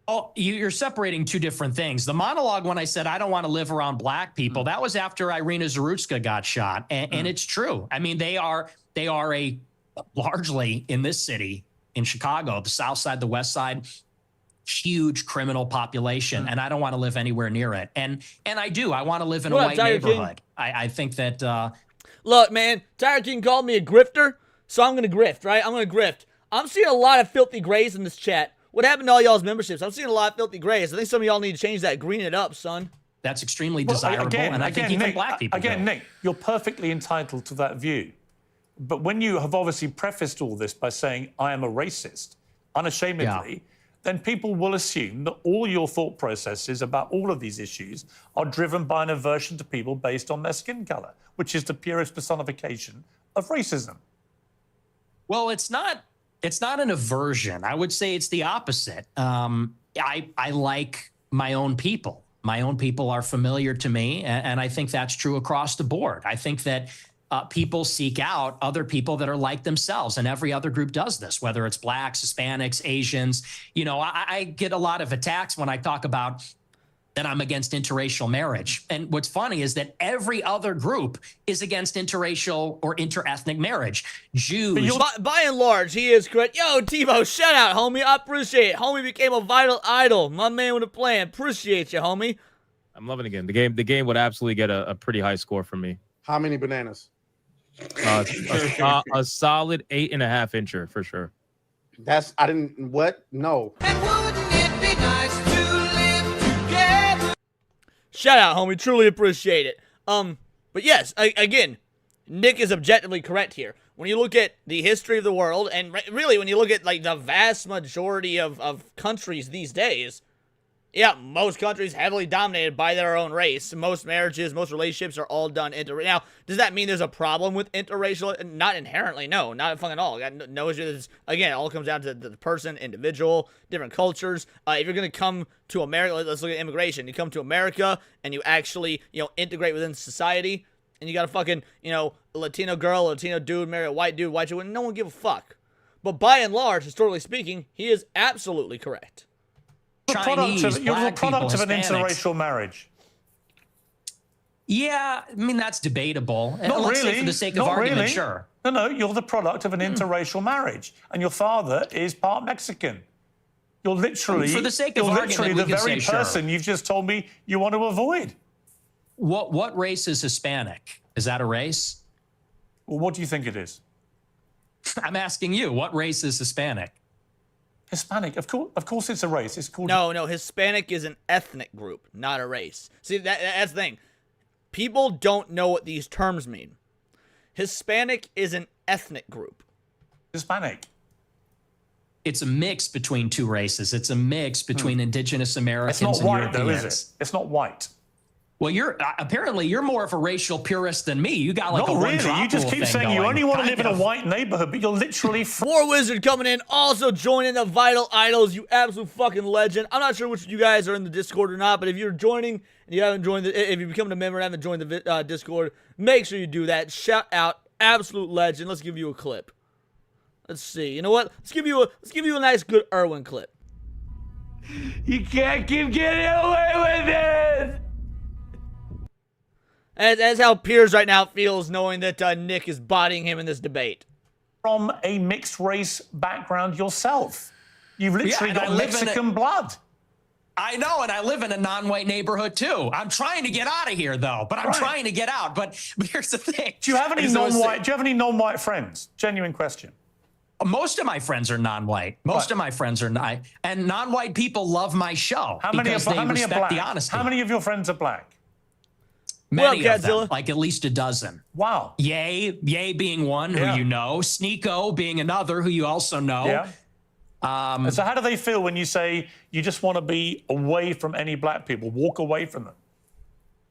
Oh, you're separating two different things. The monologue when I said I don't want to live around black people, that was after Irina Zarutska got shot. And it's true. I mean, they are a largely in this city, in Chicago, the South Side, the West Side, huge criminal population, and I don't want to live anywhere near it. And I do. I want to live in a white neighborhood. I think that... Look, man, Tiger King called me a grifter, so I'm going to grift, right? I'm going to grift. I'm seeing a lot of filthy grays in this chat. What happened to all y'all's memberships? I'm seeing a lot of filthy grays. I think some of y'all need to change that, green it up, son. That's extremely desirable, and I think even black people do. Nick, you're perfectly entitled to that view. But when you have obviously prefaced all this by saying, I am a racist, unashamedly, then people will assume that all your thought processes about all of these issues are driven by an aversion to people based on their skin color, which is the purest personification of racism. Well, it's not an aversion. I would say it's the opposite. I like my own people. My own people are familiar to me, and I think that's true across the board. I think that people seek out other people that are like themselves, and every other group does this, whether it's blacks, Hispanics, Asians. You know, I get a lot of attacks when I talk about that I'm against interracial marriage. And what's funny is that every other group is against interracial or interethnic marriage. Jews. By and large, he is correct. Yo, Tebow, shout out, homie. I appreciate it. Homie became a vital idol. My man with a plan. Appreciate you, homie. I'm loving the game. The game would absolutely get a pretty high score from me. How many bananas? A solid 8.5 incher for sure. No. And wouldn't it be nice to live together? Shout out, homie. Truly appreciate it. But yes, again, Nick is objectively correct here. When you look at the history of the world, and really when you look at like the vast majority of countries these days, Yeah, most countries heavily dominated by their own race. Most marriages, most relationships are all done Now, does that mean there's a problem with interracial? Not inherently, no, not fucking all. No, again, it all comes down to the person, individual, different cultures. If you're gonna come to America, let's look at immigration. You come to America and you actually, integrate within society, and you got a fucking, a Latino girl, a Latino dude, marry a white dude, no one give a fuck. But by and large, historically speaking, he is absolutely correct. You're the product of an interracial marriage. Yeah, I mean, that's debatable. Not Let's really. say for the sake of argument, sure. No, you're the product of an interracial marriage, and your father is part Mexican. You're literally, for the sake of argument, the very person you've just told me you want to avoid. What race is Hispanic? Is that a race? Well, what do you think it is? I'm asking you, what race is Hispanic? Hispanic, of course it's a race. It's called... No, Hispanic is an ethnic group, not a race. See, that's the thing. People don't know what these terms mean. Hispanic is an ethnic group. Hispanic. It's a mix between two races. It's a mix between indigenous Americans and Europeans. Though, is it? It's not white. Well, apparently you're more of a racial purist than me. You got like not a really. one-drop You just keep saying you only want to live in a white neighborhood, but you're literally War Wizard coming in, also joining the Vital Idols. You absolute fucking legend. I'm not sure which of you guys are in the Discord or not, but if you're joining and you haven't joined if you're becoming a member and haven't joined the Discord, make sure you do that. Shout out, absolute legend. Let's give you a clip. Let's see. You know what? Let's give you a nice good Irwin clip. You can't keep getting away with this. That's how Piers right now feels, knowing that Nick is bodying him in this debate. From a mixed race background yourself. You've literally got Mexican blood. I know, and I live in a non-white neighborhood too. I'm trying to get out of here though, but I'm trying to get out. But here's the thing. Do you have any non-white friends? Genuine question. Most of my friends are non-white. Most of my friends are not, and non-white people love my show. How many are black? The honesty. How many of your friends are black? Many of them, like at least a dozen. Wow. Ye being one who you know, Sneeko being another who you also know. Yeah. So how do they feel when you say you just want to be away from any black people, walk away from them?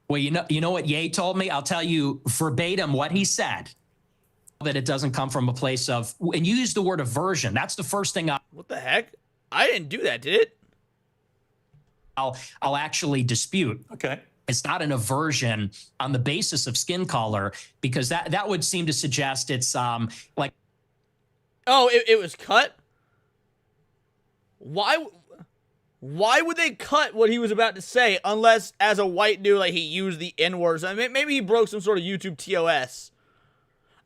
Well, you know what Ye told me? I'll tell you verbatim what he said. That it doesn't come from a place of, and you use the word aversion. That's the first thing. What the heck? I didn't do that, did it? I'll actually dispute. Okay. It's not an aversion on the basis of skin color, because that would seem to suggest it's like. Oh, it was cut? Why would they cut what he was about to say unless as a white dude, like, he used the N-words? I mean, maybe he broke some sort of YouTube TOS.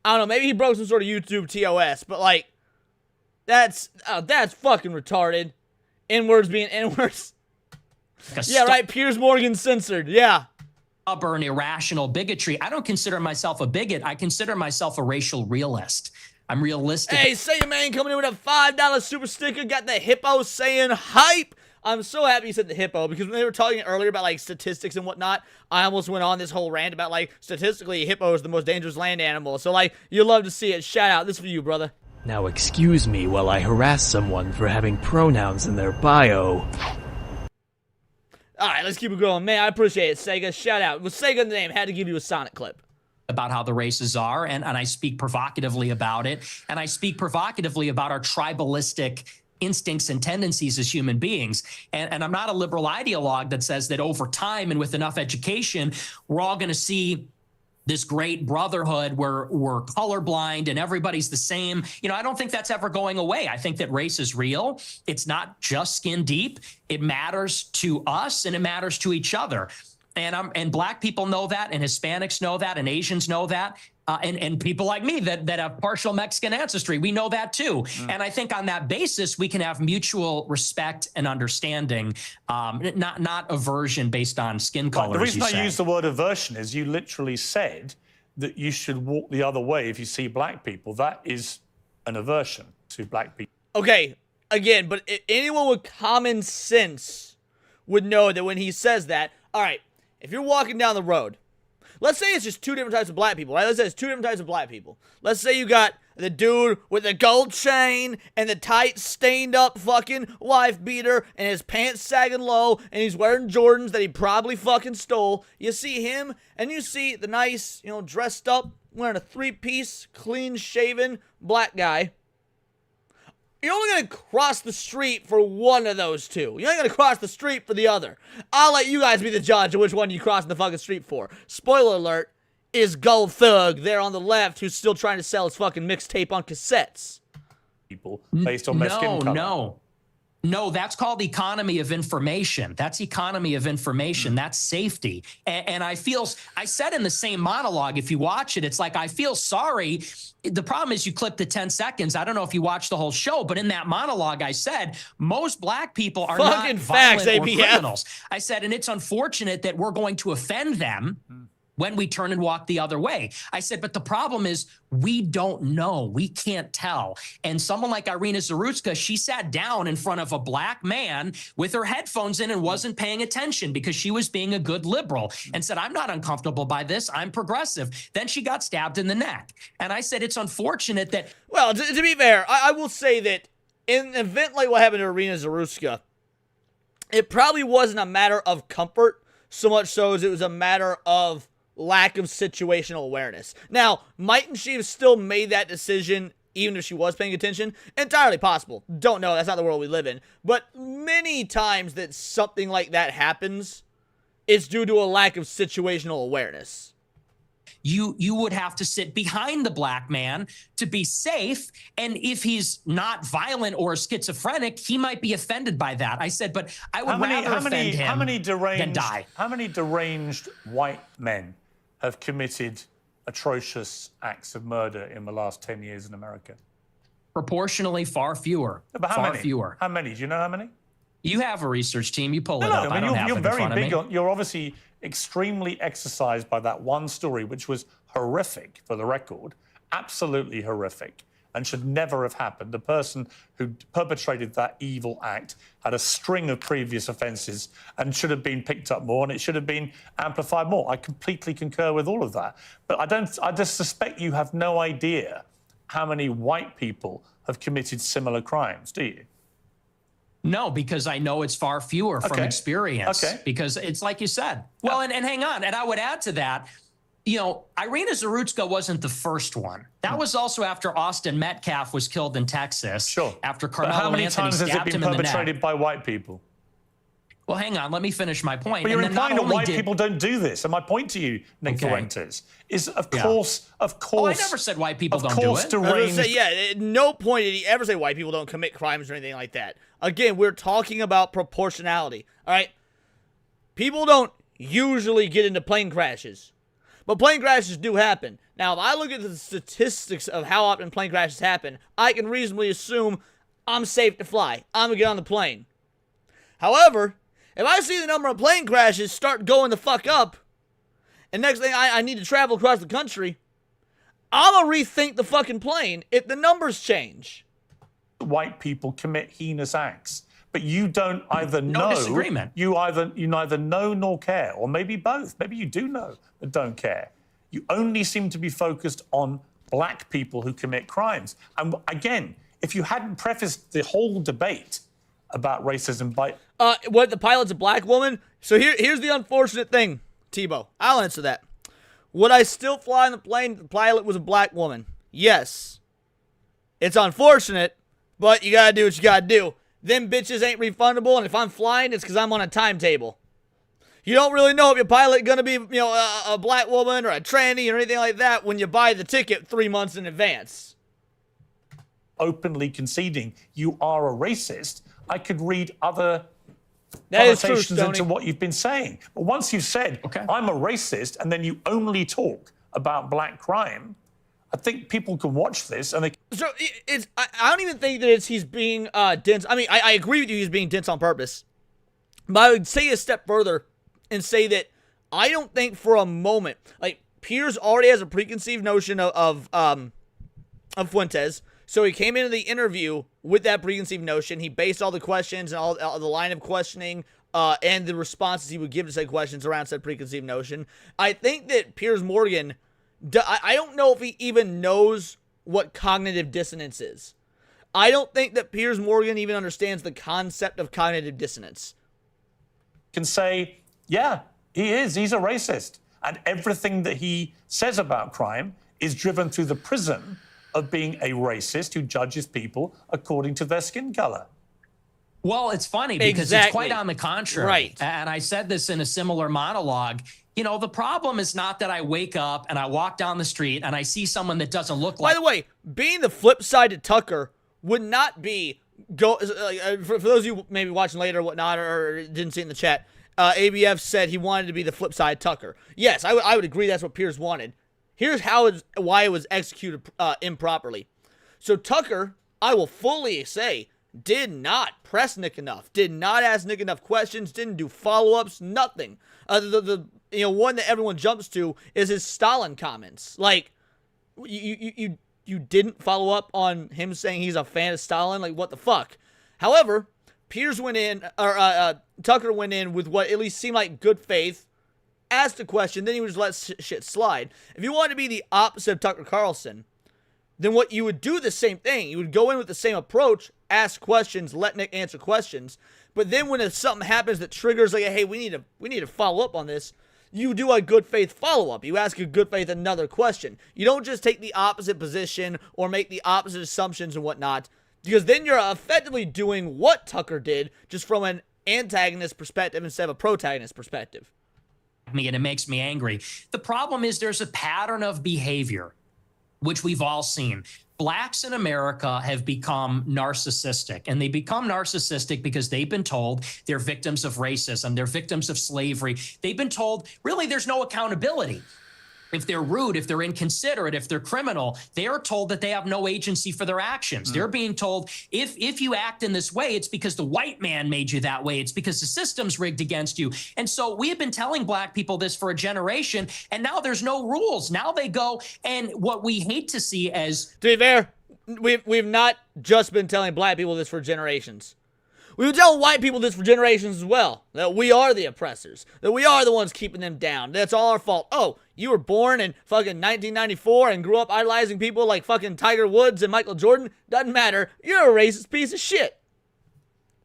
I don't know, maybe he broke some sort of YouTube TOS, but like, that's fucking retarded. N-words being N-words. Yeah, right, Piers Morgan Uncensored, yeah. Stubborn, irrational bigotry. I don't consider myself a bigot. I consider myself a racial realist. I'm realistic. Hey, Say Man coming in with a $5 super sticker. Got the hippo saying hype. I'm so happy you said the hippo, because when they were talking earlier about, like, statistics and whatnot, I almost went on this whole rant about, like, statistically, hippo is the most dangerous land animal. So, like, you'll love to see it. Shout out. This is for you, brother. Now excuse me while I harass someone for having pronouns in their bio. All right, let's keep it going. Man, I appreciate it, Sega. Shout out. With Sega in the name, had to give you a Sonic clip. About how the races are, and I speak provocatively about it, and I speak provocatively about our tribalistic instincts and tendencies as human beings. And I'm not a liberal ideologue that says that over time and with enough education, we're all going to see this great brotherhood where we're colorblind and everybody's the same. You know, I don't think that's ever going away. I think that race is real. It's not just skin deep. It matters to us and it matters to each other. And black people know that, and Hispanics know that, and Asians know that, and people like me that have partial Mexican ancestry, we know that too. And I think on that basis, we can have mutual respect and understanding, not aversion based on skin color. The reason I use the word aversion is you literally said that you should walk the other way if you see black people. That is an aversion to black people. Okay, again, but anyone with common sense would know that when he says that, all right, if you're walking down the road, let's say it's just two different types of black people, right? Let's say it's two different types of black people. Let's say you got The dude with the gold chain and the tight stained up fucking wife beater and his pants sagging low and he's wearing Jordans that he probably fucking stole. You see him and you see the nice, dressed up, wearing a 3-piece, clean shaven black guy. You're only going to cross the street for one of those two. You ain't going to cross the street for the other. I'll let you guys be the judge of which one you cross the fucking street for. Spoiler alert. Is Gold Thug there on the left who's still trying to sell his fucking mixtape on cassettes. People based on their skin color. No, that's called economy of information. That's economy of information. That's safety. And I said in the same monologue, if you watch it, it's like, I feel sorry. The problem is you clip the 10 seconds. I don't know if you watched the whole show, but in that monologue, I said, most black people are fucking not facts, violent or APF. criminals. I said, and it's unfortunate that we're going to offend them when we turn and walk the other way. I said, but the problem is we don't know. We can't tell. And someone like Irina Zarutska, she sat down in front of a black man with her headphones in and wasn't paying attention because she was being a good liberal and said, I'm not uncomfortable by this. I'm progressive. Then she got stabbed in the neck. And I said, it's unfortunate that... Well, to be fair, I will say that in an event like what happened to Irina Zarutska, it probably wasn't a matter of comfort so much so as it was a matter of lack of situational awareness. Now, mightn't she have still made that decision even if she was paying attention? Entirely possible. Don't know. That's not the world we live in. But many times that something like that happens, it's due to a lack of situational awareness. You would have to sit behind the black man to be safe. And if he's not violent or schizophrenic, he might be offended by that. I said, but I would rather offend him than die. How many deranged white men have committed atrocious acts of murder in the last 10 years in America? Proportionally far fewer. But how far many? fewer. How many? Do you know how many? You have a research team. You pull it up. I mean, don't have you're it in very front of big me. on. You're obviously extremely exercised by that one story, which was horrific, for the record, absolutely horrific, and should never have happened. The person who perpetrated that evil act had a string of previous offences and should have been picked up more, and it should have been amplified more. I completely concur with all of that. But I just suspect you have no idea how many white people have committed similar crimes, do you? No, because I know it's far fewer from experience. Okay. Because it's like you said. Well, and hang on. And I would add to that, Irina Zarutska wasn't the first one. That was also after Austin Metcalf was killed in Texas. Sure. After But Carmelo how many Anthony times has it stabbed been him in the perpetrated neck. by white people? Well, hang on. Let me finish my point. But you're And then not implying that only white did- people don't do this. And my point to you, Nick Fuentes, is of Yeah. course, Oh, I never said white people don't do it. I was gonna say, at no point did he ever say white people don't commit crimes or anything like that. Again, we're talking about proportionality, all right? People don't usually get into plane crashes, but plane crashes do happen. Now, if I look at the statistics of how often plane crashes happen, I can reasonably assume I'm safe to fly. I'm gonna get on the plane. However, if I see the number of plane crashes start going the fuck up, and next thing I need to travel across the country, I'm gonna rethink the fucking plane if the numbers change. White people commit heinous acts, but you don't either know. No disagreement. You neither know nor care, or maybe both. Maybe you do know but don't care. You only seem to be focused on black people who commit crimes. And again, if you hadn't prefaced the whole debate about racism by What, the pilot's a black woman? So here's the unfortunate thing, Tebow. I'll answer that. Would I still fly in the plane if the pilot was a black woman? Yes. It's unfortunate, but you gotta do what you gotta do. Them bitches ain't refundable, and if I'm flying, it's because I'm on a timetable. You don't really know if your pilot gonna be, a black woman or a tranny or anything like that when you buy the ticket 3 months in advance. openly conceding you are a racist, I could read other That is true, connotations into Stoney. what you've been saying. But once you've said, I'm a racist, and then you only talk about black crime, I think people can watch this and they... So I don't even think that he's being dense. I mean, I agree with you, he's being dense on purpose. But I would say a step further and say that I don't think for a moment, like, Piers already has a preconceived notion of Fuentes. So he came into the interview with that preconceived notion. He based all the questions and all the line of questioning and the responses he would give to said questions around said preconceived notion. I think that Piers Morgan, I don't know if he even knows what cognitive dissonance is. I don't think that Piers Morgan even understands the concept of cognitive dissonance. Can say, yeah, he is. He's a racist. And everything that he says about crime is driven through the prism of being a racist who judges people according to their skin color. Well, it's funny because it's quite on the contrary. Right. And I said this in a similar monologue. You know, the problem is not that I wake up and I walk down the street and I see someone that doesn't look like... By the way, being the flip side to Tucker would not be... for those of you maybe watching later or whatnot, or didn't see it in the chat, ABF said he wanted to be the flip side Tucker. Yes, I would agree that's what Piers wanted. Here's why it was executed improperly. So Tucker, I will fully say, did not press Nick enough, did not ask Nick enough questions, didn't do follow-ups, nothing. The one that everyone jumps to is his Stalin comments. Like, you didn't follow up on him saying he's a fan of Stalin? Like, what the fuck? However, Piers went in, or Tucker went in with what at least seemed like good faith, asked a question, then he would just let shit slide. If you wanted to be the opposite of Tucker Carlson, then what you would do the same thing. You would go in with the same approach, ask questions, let Nick answer questions. But then when something happens that triggers like, hey, we need to follow up on this, you do a good faith follow-up. You ask a good faith another question. You don't just take the opposite position or make the opposite assumptions and whatnot, because then you're effectively doing what Tucker did, just from an antagonist perspective instead of a protagonist perspective. Me, and it makes me angry. The problem is there's a pattern of behavior, which we've all seen. Blacks in America have become narcissistic, and they become narcissistic because they've been told they're victims of racism, they're victims of slavery. They've been told, really, there's no accountability. If they're rude, if they're inconsiderate, if they're criminal, they are told that they have no agency for their actions. They're being told, if you act in this way, it's because the white man made you that way. It's because the system's rigged against you. And so we have been telling black people this for a generation, and now there's no rules. Now they go, and what we hate to see as... To be fair, we've not just been telling black people this for generations. We've been telling white people this for generations as well, that we are the oppressors, that we are the ones keeping them down. That's all our fault. Oh, you were born in fucking 1994 and grew up idolizing people like fucking Tiger Woods and Michael Jordan? Doesn't matter. You're a racist piece of shit.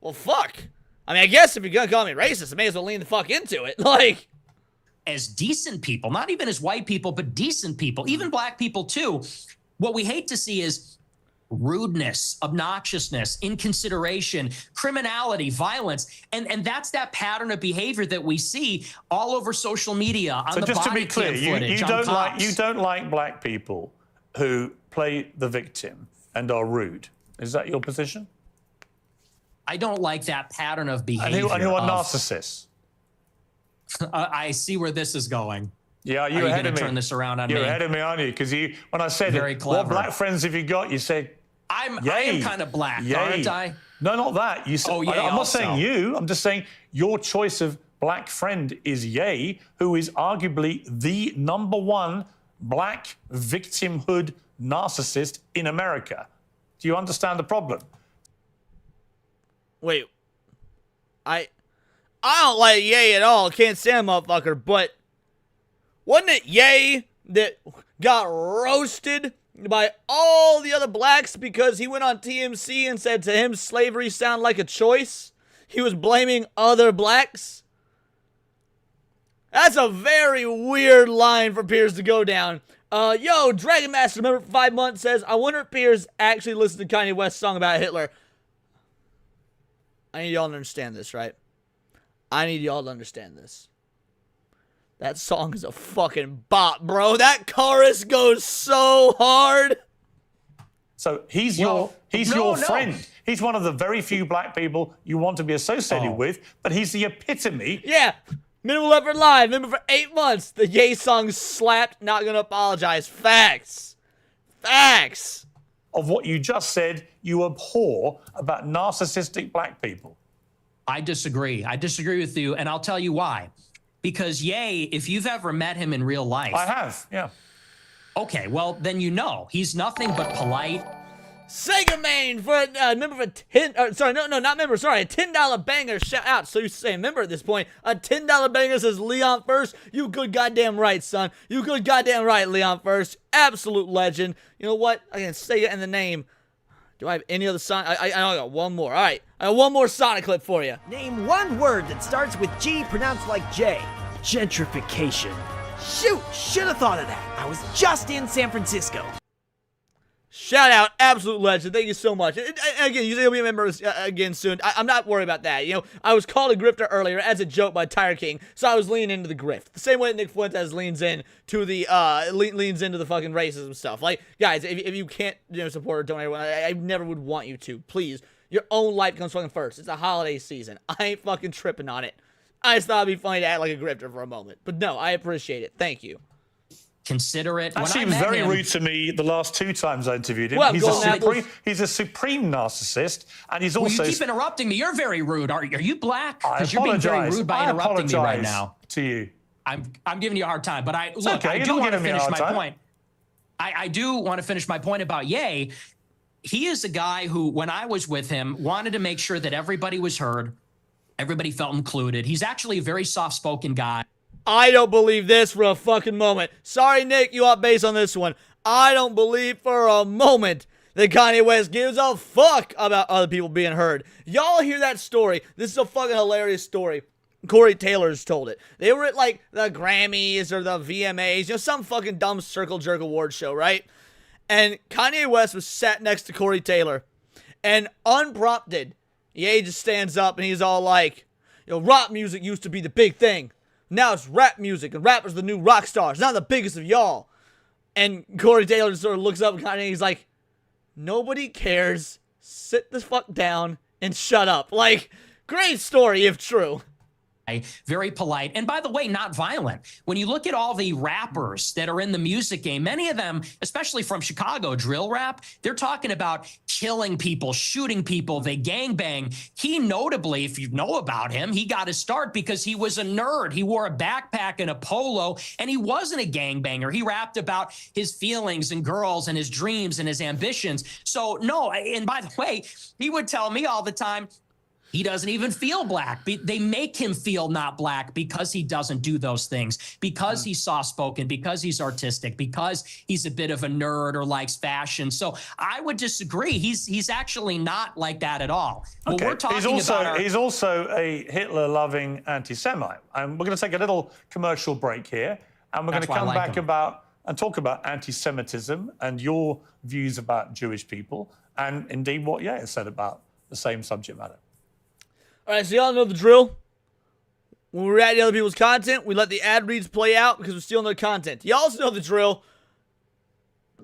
Well, fuck. I mean, I guess if you're gonna call me racist, I may as well lean the fuck into it. Like... As decent people, not even as white people, but decent people, even black people too, what we hate to see is rudeness, obnoxiousness, inconsideration, criminality, violence, and that's that pattern of behavior that we see all over social media, on the body cam footage, you don't like black people who play the victim and are rude. Is that your position? I don't like that pattern of behavior. And who are narcissists? I see where this is going. Yeah, you're ahead of me. Turn this around on me. You're ahead of me, aren't you? Because when I said, what black friends have you got? You said, I am kind of black, aren't I? No, not that. You said, oh, yay, I'm not saying you. I'm just saying your choice of black friend is Ye, who is arguably the #1 black victimhood narcissist in America. Do you understand the problem? Wait. I don't like Ye at all. Can't stand motherfucker, but wasn't it Ye that got roasted by all the other blacks because he went on TMC and said to him slavery sounded like a choice? He was blaming other blacks? That's a very weird line for Piers to go down. Yo, Dragon Master member for 5 months says, I wonder if Piers actually listened to Kanye West's song about Hitler. I need y'all to understand this, right? I need y'all to understand this. That song is a fucking bop, bro. That chorus goes so hard. So he's your friend. He's one of the very few black people you want to be associated with, but he's the epitome. Yeah. Minimal Effort Live. Member for 8 months. The Ye song slapped. Not gonna apologize. Facts. Facts. Of what you just said, you abhor about narcissistic black people. I disagree. I disagree with you, and I'll tell you why. Because Ye, if you've ever met him in real life... I have, yeah. Okay, well, then you know. He's nothing but polite. Sega Main for a member of a a $10 banger. Shout out. So you say member at this point. A $10 banger says Leon First. You good goddamn right, son. You good goddamn right, Leon First. Absolute legend. You know what? I can say it in the name. Do I have any other Sonic? I got one more. All right. I got one more Sonic clip for you. Name one word that starts with G pronounced like J. Gentrification. Shoot, should have thought of that. I was just in San Francisco. Shout out, absolute legend. Thank you so much. And again, you'll be a member again soon. I'm not worried about that. You know, I was called a grifter earlier as a joke by Tire King, so I was leaning into the grift. The same way Nick Fuentes leans into the fucking racism stuff. Like, guys, if you can't, support or donate, I never would want you to. Please, your own life comes fucking first. It's a holiday season. I ain't fucking tripping on it. I just thought it'd be funny to act like a grifter for a moment. But no, I appreciate it. Thank you. Consider it. Actually, he was very rude to me the last 2 times I interviewed him. Well, he's a supreme narcivist, and he's also... You keep interrupting me. You're very rude. Are you black? Because you're being very rude by interrupting me right now. To you. I'm giving you a hard time, but I do want to finish my point. I do want to finish my point about Ye. He is a guy who, when I was with him, wanted to make sure that everybody was heard, everybody felt included. He's actually a very soft-spoken guy. I don't believe this for a fucking moment. Sorry, Nick, you off base on this one. I don't believe for a moment that Kanye West gives a fuck about other people being heard. Y'all hear that story? This is a fucking hilarious story. Corey Taylor's told it. They were at, like, the Grammys or the VMAs, some fucking dumb circle jerk award show, right? And Kanye West was sat next to Corey Taylor. And unprompted, Ye just stands up and he's all like, rock music used to be the big thing. Now it's rap music, and rappers are the new rock stars, not the biggest of y'all. And Corey Taylor just sort of looks up and he's like, nobody cares. Sit the fuck down and shut up. Like, great story if true. Very polite. And by the way, not violent. When you look at all the rappers that are in the music game, many of them, especially from Chicago, drill rap, they're talking about killing people, shooting people, they gangbang. He notably, if you know about him, he got his start because he was a nerd. He wore a backpack and a polo, and he wasn't a gangbanger. He rapped about his feelings and girls and his dreams and his ambitions. So no, and by the way, he would tell me all the time, he doesn't even feel black. They make him feel not black because he doesn't do those things, because he's soft-spoken, because he's artistic, because he's a bit of a nerd or likes fashion. So I would disagree. He's actually not like that at all. Okay. We're talking He's also a Hitler-loving anti-Semite. And we're going to take a little commercial break here, and we're going to come back and talk about anti-Semitism and your views about Jewish people, and indeed what Ye said about the same subject matter. All right, so y'all know the drill. When we react to other people's content, we let the ad reads play out because we're stealing their content. Y'all also know the drill.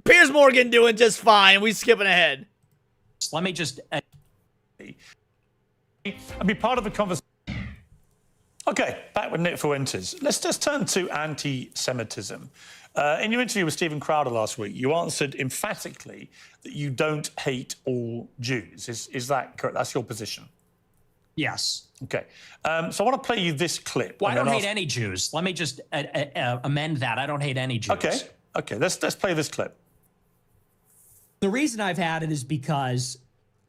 Piers Morgan doing just fine. We skipping ahead. Let me just... I'd be part of the conversation. Okay, back with Nick Fuentes. Let's just turn to anti-Semitism. In your interview with Stephen Crowder last week, you answered emphatically that you don't hate all Jews. Is that correct? That's your position? Yes. Okay. So I want to play you this clip. Well, I don't hate any Jews. Let me just amend that. I don't hate any Jews. Okay. Okay. Let's play this clip. The reason I've had it is because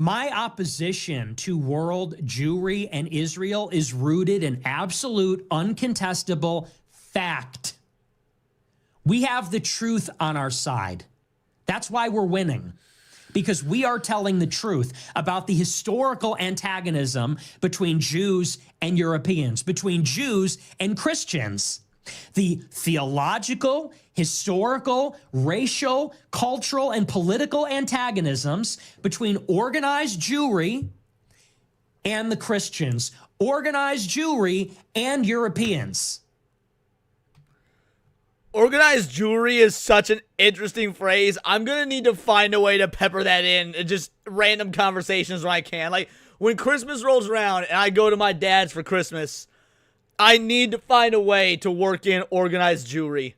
my opposition to world Jewry and Israel is rooted in absolute, uncontestable fact. We have the truth on our side. That's why we're winning. Because we are telling the truth about the historical antagonism between Jews and Europeans, between Jews and Christians. The theological, historical, racial, cultural, and political antagonisms between organized Jewry and the Christians, organized Jewry and Europeans. Organized Jewry is such an interesting phrase. I'm going to need to find a way to pepper that in just random conversations when I can. Like, when Christmas rolls around and I go to my dad's for Christmas, I need to find a way to work in organized Jewry.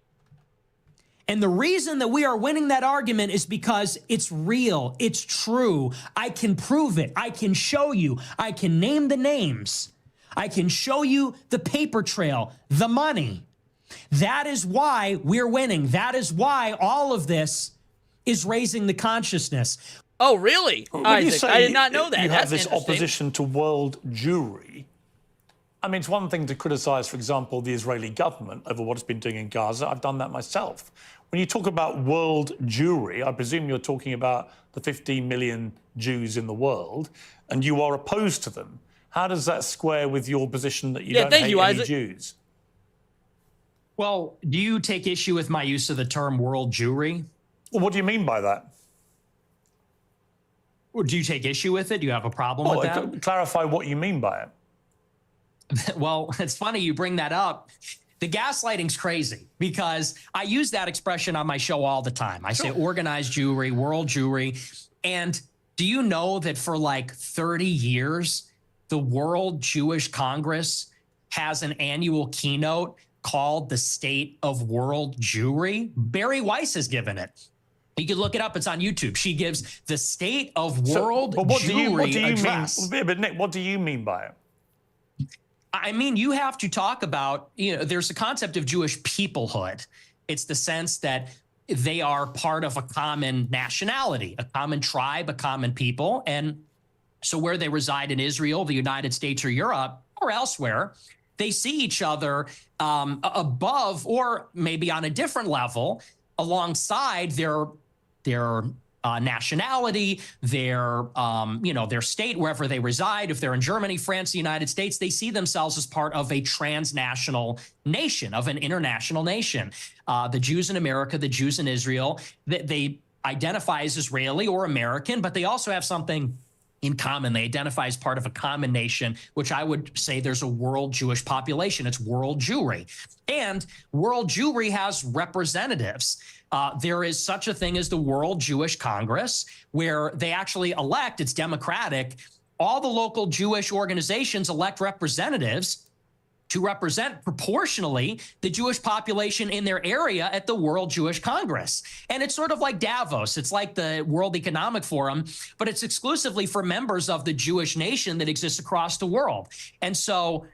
And the reason that we are winning that argument is because it's real. It's true. I can prove it. I can show you. I can name the names. I can show you the paper trail, the money. That is why we're winning. That is why all of this is raising the consciousness. Oh, really? When I you say I did not know that. You That's have this interesting. opposition to world Jewry. I mean, it's one thing to criticise, for example, the Israeli government over what it's been doing in Gaza. I've done that myself. When you talk about world Jewry, I presume you're talking about the 15 million Jews in the world, and you are opposed to them. How does that square with your position that you don't hate any Jews? Well, do you take issue with my use of the term world Jewry? Well, what do you mean by that? Or do you take issue with it? Do you have a problem with that? Clarify what you mean by it. Well, it's funny you bring that up. The gaslighting's crazy because I use that expression on my show all the time. I say organized Jewry, world Jewry. And do you know that for like 30 years, the World Jewish Congress has an annual keynote called the State of World Jewry? Barry Weiss has given it. You can look it up. It's on YouTube. She gives the State of World Jewry address. But Nick, what do you mean by it? I mean, you have to talk about, there's a concept of Jewish peoplehood. It's the sense that they are part of a common nationality, a common tribe, a common people. And so where they reside in Israel, the United States or Europe or elsewhere, they see each other above or maybe on a different level alongside their nationality, their state, wherever they reside. If they're in Germany, France, the United States, they see themselves as part of a transnational nation, of an international nation. The Jews in America, the Jews in Israel, they identify as Israeli or American, but they also have something in common. They identify as part of a common nation, which I would say there's a world Jewish population. It's world Jewry. And world Jewry has representatives. There is such a thing as the World Jewish Congress, where they actually elect, it's democratic, all the local Jewish organizations elect representatives to represent proportionally the Jewish population in their area at the World Jewish Congress. And it's sort of like Davos. It's like the World Economic Forum, but it's exclusively for members of the Jewish nation that exists across the world. And so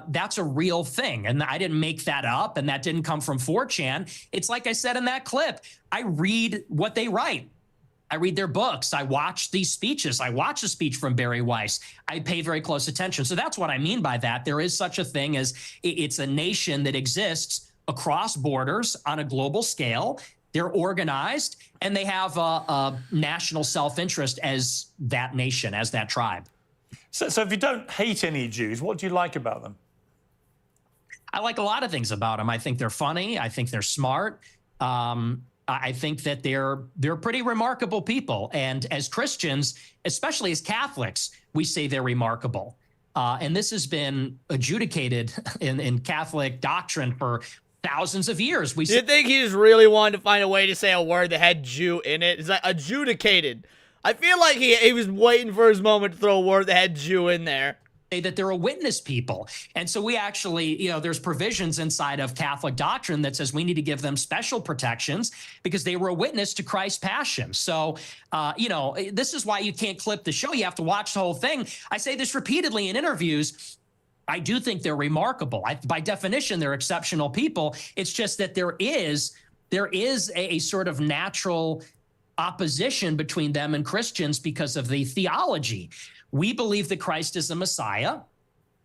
that's a real thing. And I didn't make that up, and that didn't come from 4chan. It's like I said in that clip, I read what they write. I read their books. I watch these speeches. I watch a speech from Barry Weiss. I pay very close attention. So that's what I mean by that. There is such a thing as it's a nation that exists across borders on a global scale. They're organized, and they have a national self-interest as that nation, as that tribe. So if you don't hate any Jews, what do you like about them? I like a lot of things about them. I think they're funny. I think they're smart. I think that they're pretty remarkable people. And as Christians, especially as Catholics, we say they're remarkable. And this has been adjudicated in Catholic doctrine for thousands of years. Do you think he just really wanted to find a way to say a word that had Jew in it? It's like adjudicated. I feel like he was waiting for his moment to throw a word that had Jew in there. That they're a witness people. And so we actually, there's provisions inside of Catholic doctrine that says we need to give them special protections because they were a witness to Christ's passion. So, this is why you can't clip the show. You have to watch the whole thing. I say this repeatedly in interviews. I do think they're remarkable. By definition, they're exceptional people. It's just that there is a sort of natural opposition between them and Christians because of the theology. We believe that Christ is the Messiah.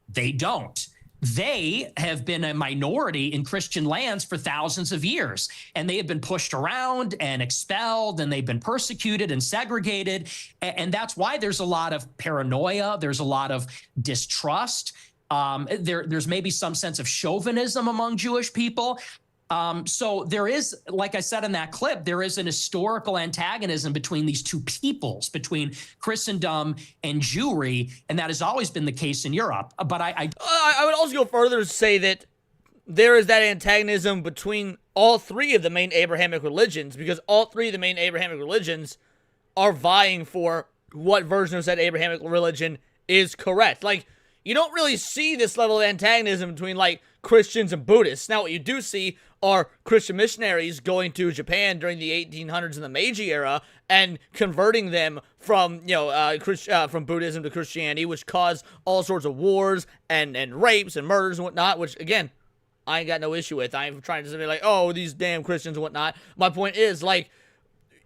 They don't. They have been a minority in Christian lands for thousands of years, and they have been pushed around and expelled, and they've been persecuted and segregated. And that's why there's a lot of paranoia. There's a lot of distrust. There's maybe some sense of chauvinism among Jewish people. So there is, like I said in that clip, there is an historical antagonism between these two peoples, between Christendom and Jewry, and that has always been the case in Europe. But I would also go further to say that there is that antagonism between all three of the main Abrahamic religions, because all three of the main Abrahamic religions are vying for what version of said Abrahamic religion is correct. Like, you don't really see this level of antagonism between, like, Christians and Buddhists. Now, what you do see are Christian missionaries going to Japan during the 1800s in the Meiji era and converting them from, from Buddhism to Christianity, which caused all sorts of wars and rapes and murders and whatnot, which, again, I ain't got no issue with. I'm trying to say, like, oh, these damn Christians and whatnot. My point is, like,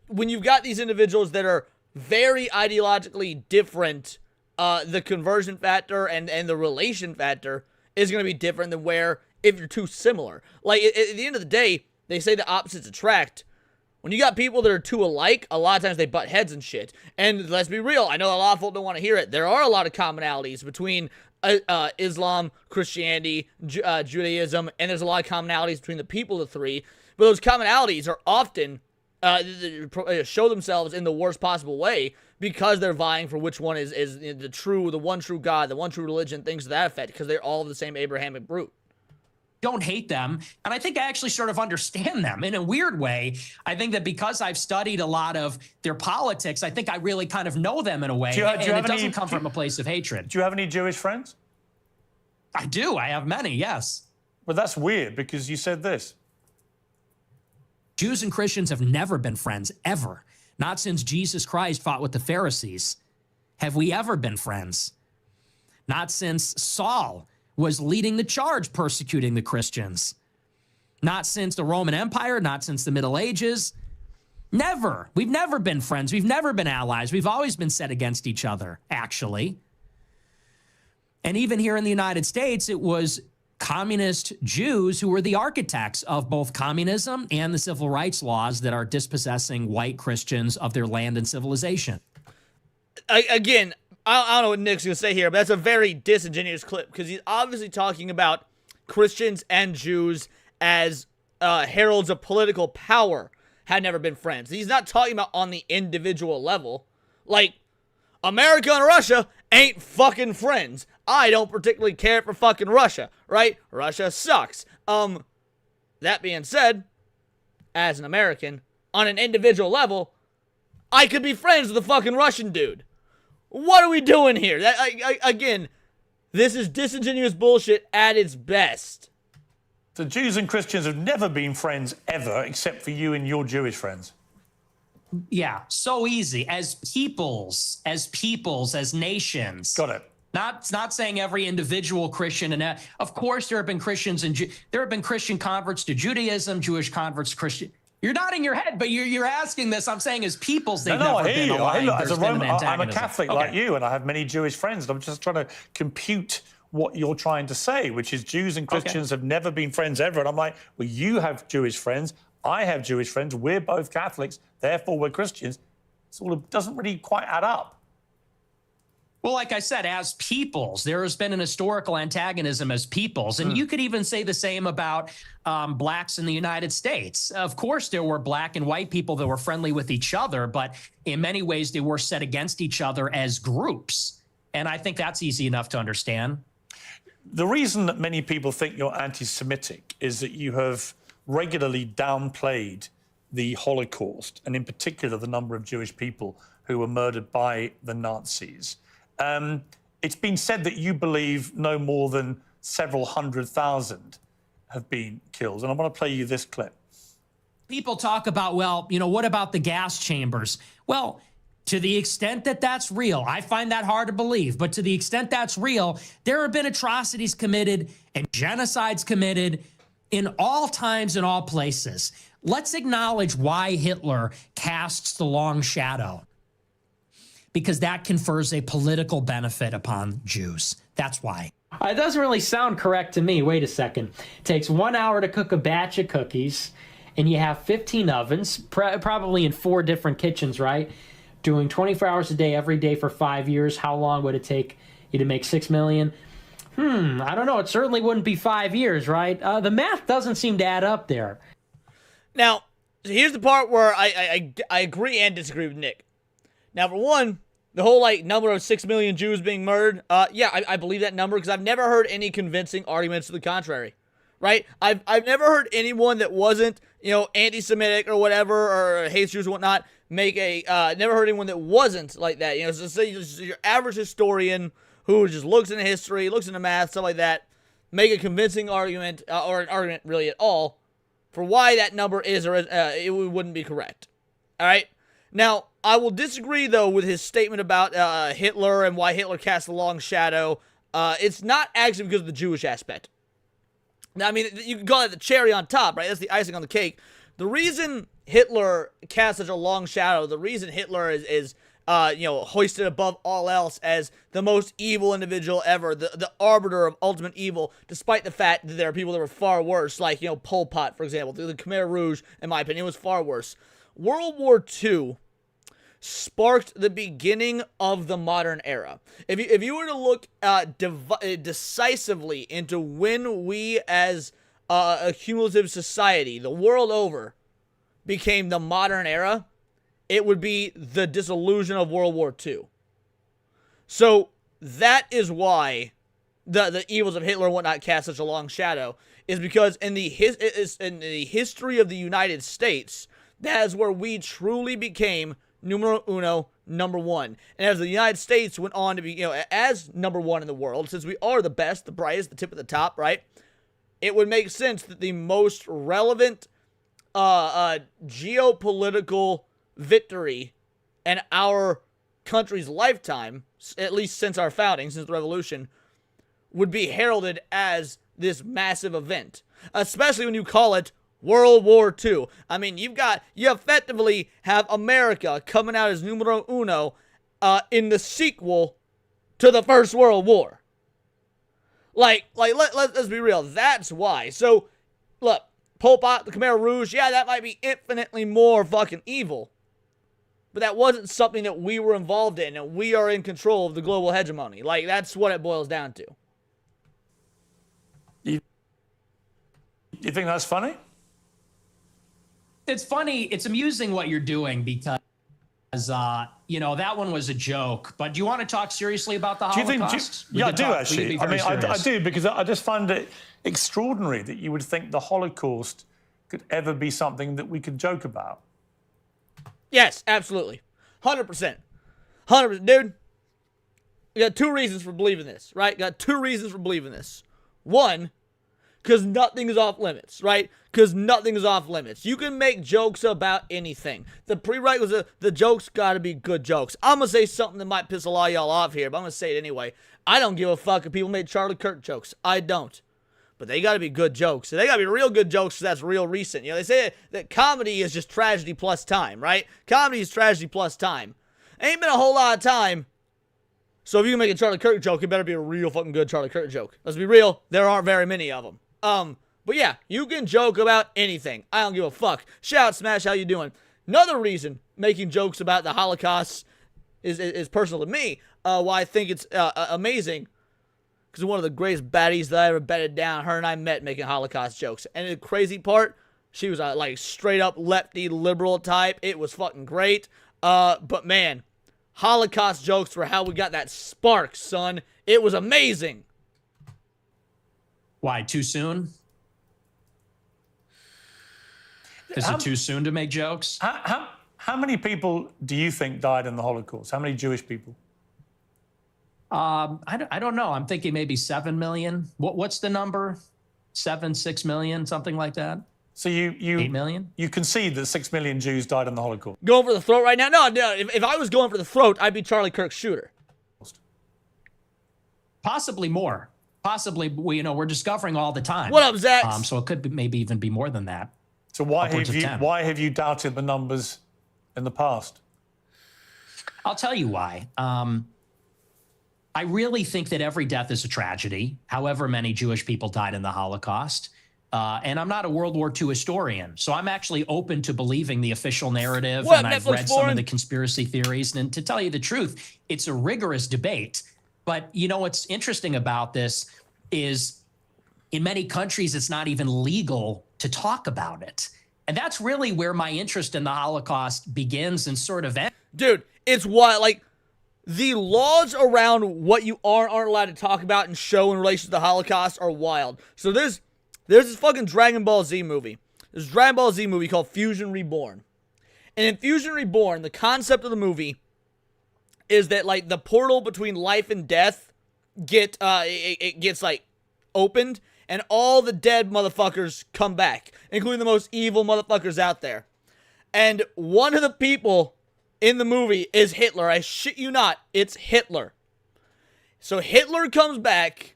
when you've got these individuals that are very ideologically different, the conversion factor and the relation factor is going to be different than where if you're too similar. Like, at the end of the day, they say the opposites attract. When you got people that are too alike, a lot of times they butt heads and shit. And let's be real, I know a lot of folk don't want to hear it. There are a lot of commonalities between Islam, Christianity, Judaism, and there's a lot of commonalities between the people of the three. But those commonalities are often show themselves in the worst possible way because they're vying for which one is the one true God, the one true religion, things to that effect, because they're all the same Abrahamic root. Don't hate them. And I think I actually sort of understand them in a weird way. I think that because I've studied a lot of their politics, I think I really kind of know them in a way. And it doesn't come from a place of hatred. Do you have any Jewish friends? I do. I have many, yes. But that's weird because you said this. Jews and Christians have never been friends, ever. Not since Jesus Christ fought with the Pharisees. Have we ever been friends? Not since Saul was leading the charge persecuting the Christians. Not since the Roman Empire, not since the Middle Ages. Never. We've never been friends. We've never been allies. We've always been set against each other, actually. And even here in the United States, it was communist Jews who were the architects of both communism and the civil rights laws that are dispossessing white Christians of their land and civilization. Again, I don't know what Nick's going to say here, but that's a very disingenuous clip because he's obviously talking about Christians and Jews as heralds of political power had never been friends. He's not talking about on the individual level. Like, America and Russia ain't fucking friends. I don't particularly care for fucking Russia, right? Russia sucks. That being said, as an American, on an individual level, I could be friends with a fucking Russian dude. What are we doing here? Again, this is disingenuous bullshit at its best. The Jews and Christians have never been friends ever, except for you and your Jewish friends. Yeah, so easy. As peoples, as nations. Got it. Not saying every individual Christian, and of course there have been Christians and there have been Christian converts to Judaism, Jewish converts to Christian. You're nodding your head, but you're asking this. I'm saying as peoples, they've never been aligned. As a Roman, I'm a Catholic okay. like you, and I have many Jewish friends. And I'm just trying to compute what you're trying to say, which is Jews and Christians have never been friends ever. And I'm like, well, you have Jewish friends, I have Jewish friends, we're both Catholics, therefore we're Christians. So it doesn't really quite add up. Well, like I said, as peoples, there has been an historical antagonism as peoples. And you could even say the same about blacks in the United States. Of course, there were black and white people that were friendly with each other, but in many ways, they were set against each other as groups. And I think that's easy enough to understand. The reason that many people think you're anti-Semitic is that you have regularly downplayed the Holocaust, and in particular, the number of Jewish people who were murdered by the Nazis. It's been said that you believe no more than several 100,000 have been killed. And I want to play you this clip. People talk about, well, what about the gas chambers? Well, to the extent that that's real, I find that hard to believe, but to the extent that's real, there have been atrocities committed and genocides committed in all times and all places. Let's acknowledge why Hitler casts the long shadow. Because that confers a political benefit upon Jews. That's why. It doesn't really sound correct to me. Wait a second. It takes 1 hour to cook a batch of cookies, and you have 15 ovens, probably in 4 different kitchens, right? Doing 24 hours a day, every day for 5 years. How long would it take you to make 6 million? I don't know. It certainly wouldn't be 5 years, right? The math doesn't seem to add up there. Now, here's the part where I agree and disagree with Nick. Now, for one, the whole, number of 6 million Jews being murdered, yeah, I believe that number because I've never heard any convincing arguments to the contrary, right? I've never heard anyone that wasn't, anti-Semitic or whatever, or hates Jews or whatnot, never heard anyone that wasn't like that. So say your average historian who just looks into history, looks into math, stuff like that, make a convincing argument, or an argument really at all, for why that number is or it wouldn't be correct, all right? Now, I will disagree, though, with his statement about Hitler and why Hitler cast a long shadow. It's not actually because of the Jewish aspect. Now, I mean, you can call it the cherry on top, right? That's the icing on the cake. The reason Hitler cast such a long shadow, the reason Hitler is hoisted above all else as the most evil individual ever, the arbiter of ultimate evil, despite the fact that there are people that were far worse, like, Pol Pot, for example. The Khmer Rouge, in my opinion, was far worse. World War II sparked the beginning of the modern era. If you were to look decisively into when we as a cumulative society, the world over, became the modern era, it would be the dissolution of World War II. So that is why the evils of Hitler and whatnot cast such a long shadow, is because in the history of the United States, that is where we truly became numero uno, number one. And as the United States went on to be, as number one in the world, since we are the best, the brightest, the tip of the top, right? It would make sense that the most relevant geopolitical victory in our country's lifetime, at least since our founding, since the revolution, would be heralded as this massive event, especially when you call it World War II. I mean, you effectively have America coming out as numero uno in the sequel to the First World War. Let's be real. That's why. So, look, Pol Pot, the Khmer Rouge, yeah, that might be infinitely more fucking evil. But that wasn't something that we were involved in, and we are in control of the global hegemony. That's what it boils down to. You think that's funny? It's funny. It's amusing what you're doing because, that one was a joke. But do you want to talk seriously about the Holocaust? I do, actually. I do, because I just find it extraordinary that you would think the Holocaust could ever be something that we could joke about. Yes, absolutely. 100%. 100%. Dude, you got two reasons for believing this, right? Got two reasons for believing this. One, because nothing is off limits, right? Because nothing is off limits. You can make jokes about anything. The prerequisite, the jokes got to be good jokes. I'm going to say something that might piss a lot of y'all off here, but I'm going to say it anyway. I don't give a fuck if people made Charlie Kirk jokes. I don't. But they got to be good jokes. They got to be real good jokes, so that's real recent. They say that comedy is just tragedy plus time, right? Comedy is tragedy plus time. Ain't been a whole lot of time. So if you can make a Charlie Kirk joke, it better be a real fucking good Charlie Kirk joke. Let's be real, there aren't very many of them. But yeah, you can joke about anything. I don't give a fuck. Shout, Smash, how you doing? Another reason making jokes about the Holocaust is personal to me. Why I think it's amazing. Because one of the greatest baddies that I ever bedded down, her and I met making Holocaust jokes. And the crazy part, she was a straight up lefty liberal type. It was fucking great. But man, Holocaust jokes were how we got that spark, son. It was amazing. Why, too soon? Is it too soon to make jokes? How many people do you think died in the Holocaust? How many Jewish people? I don't know. I'm thinking maybe 7 million. What's the number? 6 million, something like that. So you 8 million? You concede that 6 million Jews died in the Holocaust? Going for the throat right now? No. If I was going for the throat, I'd be Charlie Kirk's shooter. Possibly more. Possibly, we're discovering all the time. What up, Zach? So it could maybe even be more than that. So why have you doubted the numbers in the past? I'll tell you why. I really think that every death is a tragedy, however many Jewish people died in the Holocaust. And I'm not a World War II historian, so I'm actually open to believing the official narrative, and I've read some of the conspiracy theories. And to tell you the truth, it's a rigorous debate. But what's interesting about this is in many countries, it's not even legal to talk about it. And that's really where my interest in the Holocaust begins and sort of ends. Dude, it's wild. The laws around what you aren't allowed to talk about and show in relation to the Holocaust are wild. So there's this fucking Dragon Ball Z movie. There's a Dragon Ball Z movie called Fusion Reborn. And in Fusion Reborn, the concept of the movie is that the portal between life and death gets opened, and all the dead motherfuckers come back, including the most evil motherfuckers out there. And one of the people in the movie is Hitler. I shit you not, it's Hitler. So Hitler comes back,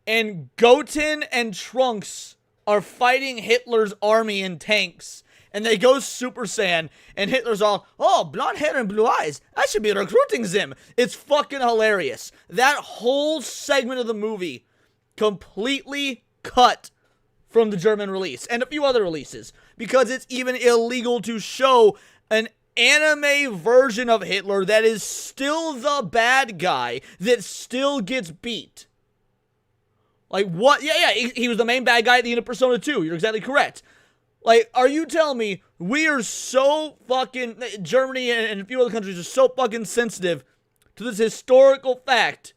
and Goten and Trunks are fighting Hitler's army in tanks, And they go Super Saiyan, and Hitler's all, oh, blonde hair and blue eyes, I should be recruiting them. It's fucking hilarious. That whole segment of the movie completely cut from the German release, and a few other releases, because it's even illegal to show an anime version of Hitler that is still the bad guy, that still gets beat. Like, what? Yeah, he was the main bad guy at the end of Persona 2. You're exactly correct. Like, are you telling me we are so fucking... Germany and a few other countries are so fucking sensitive to this historical fact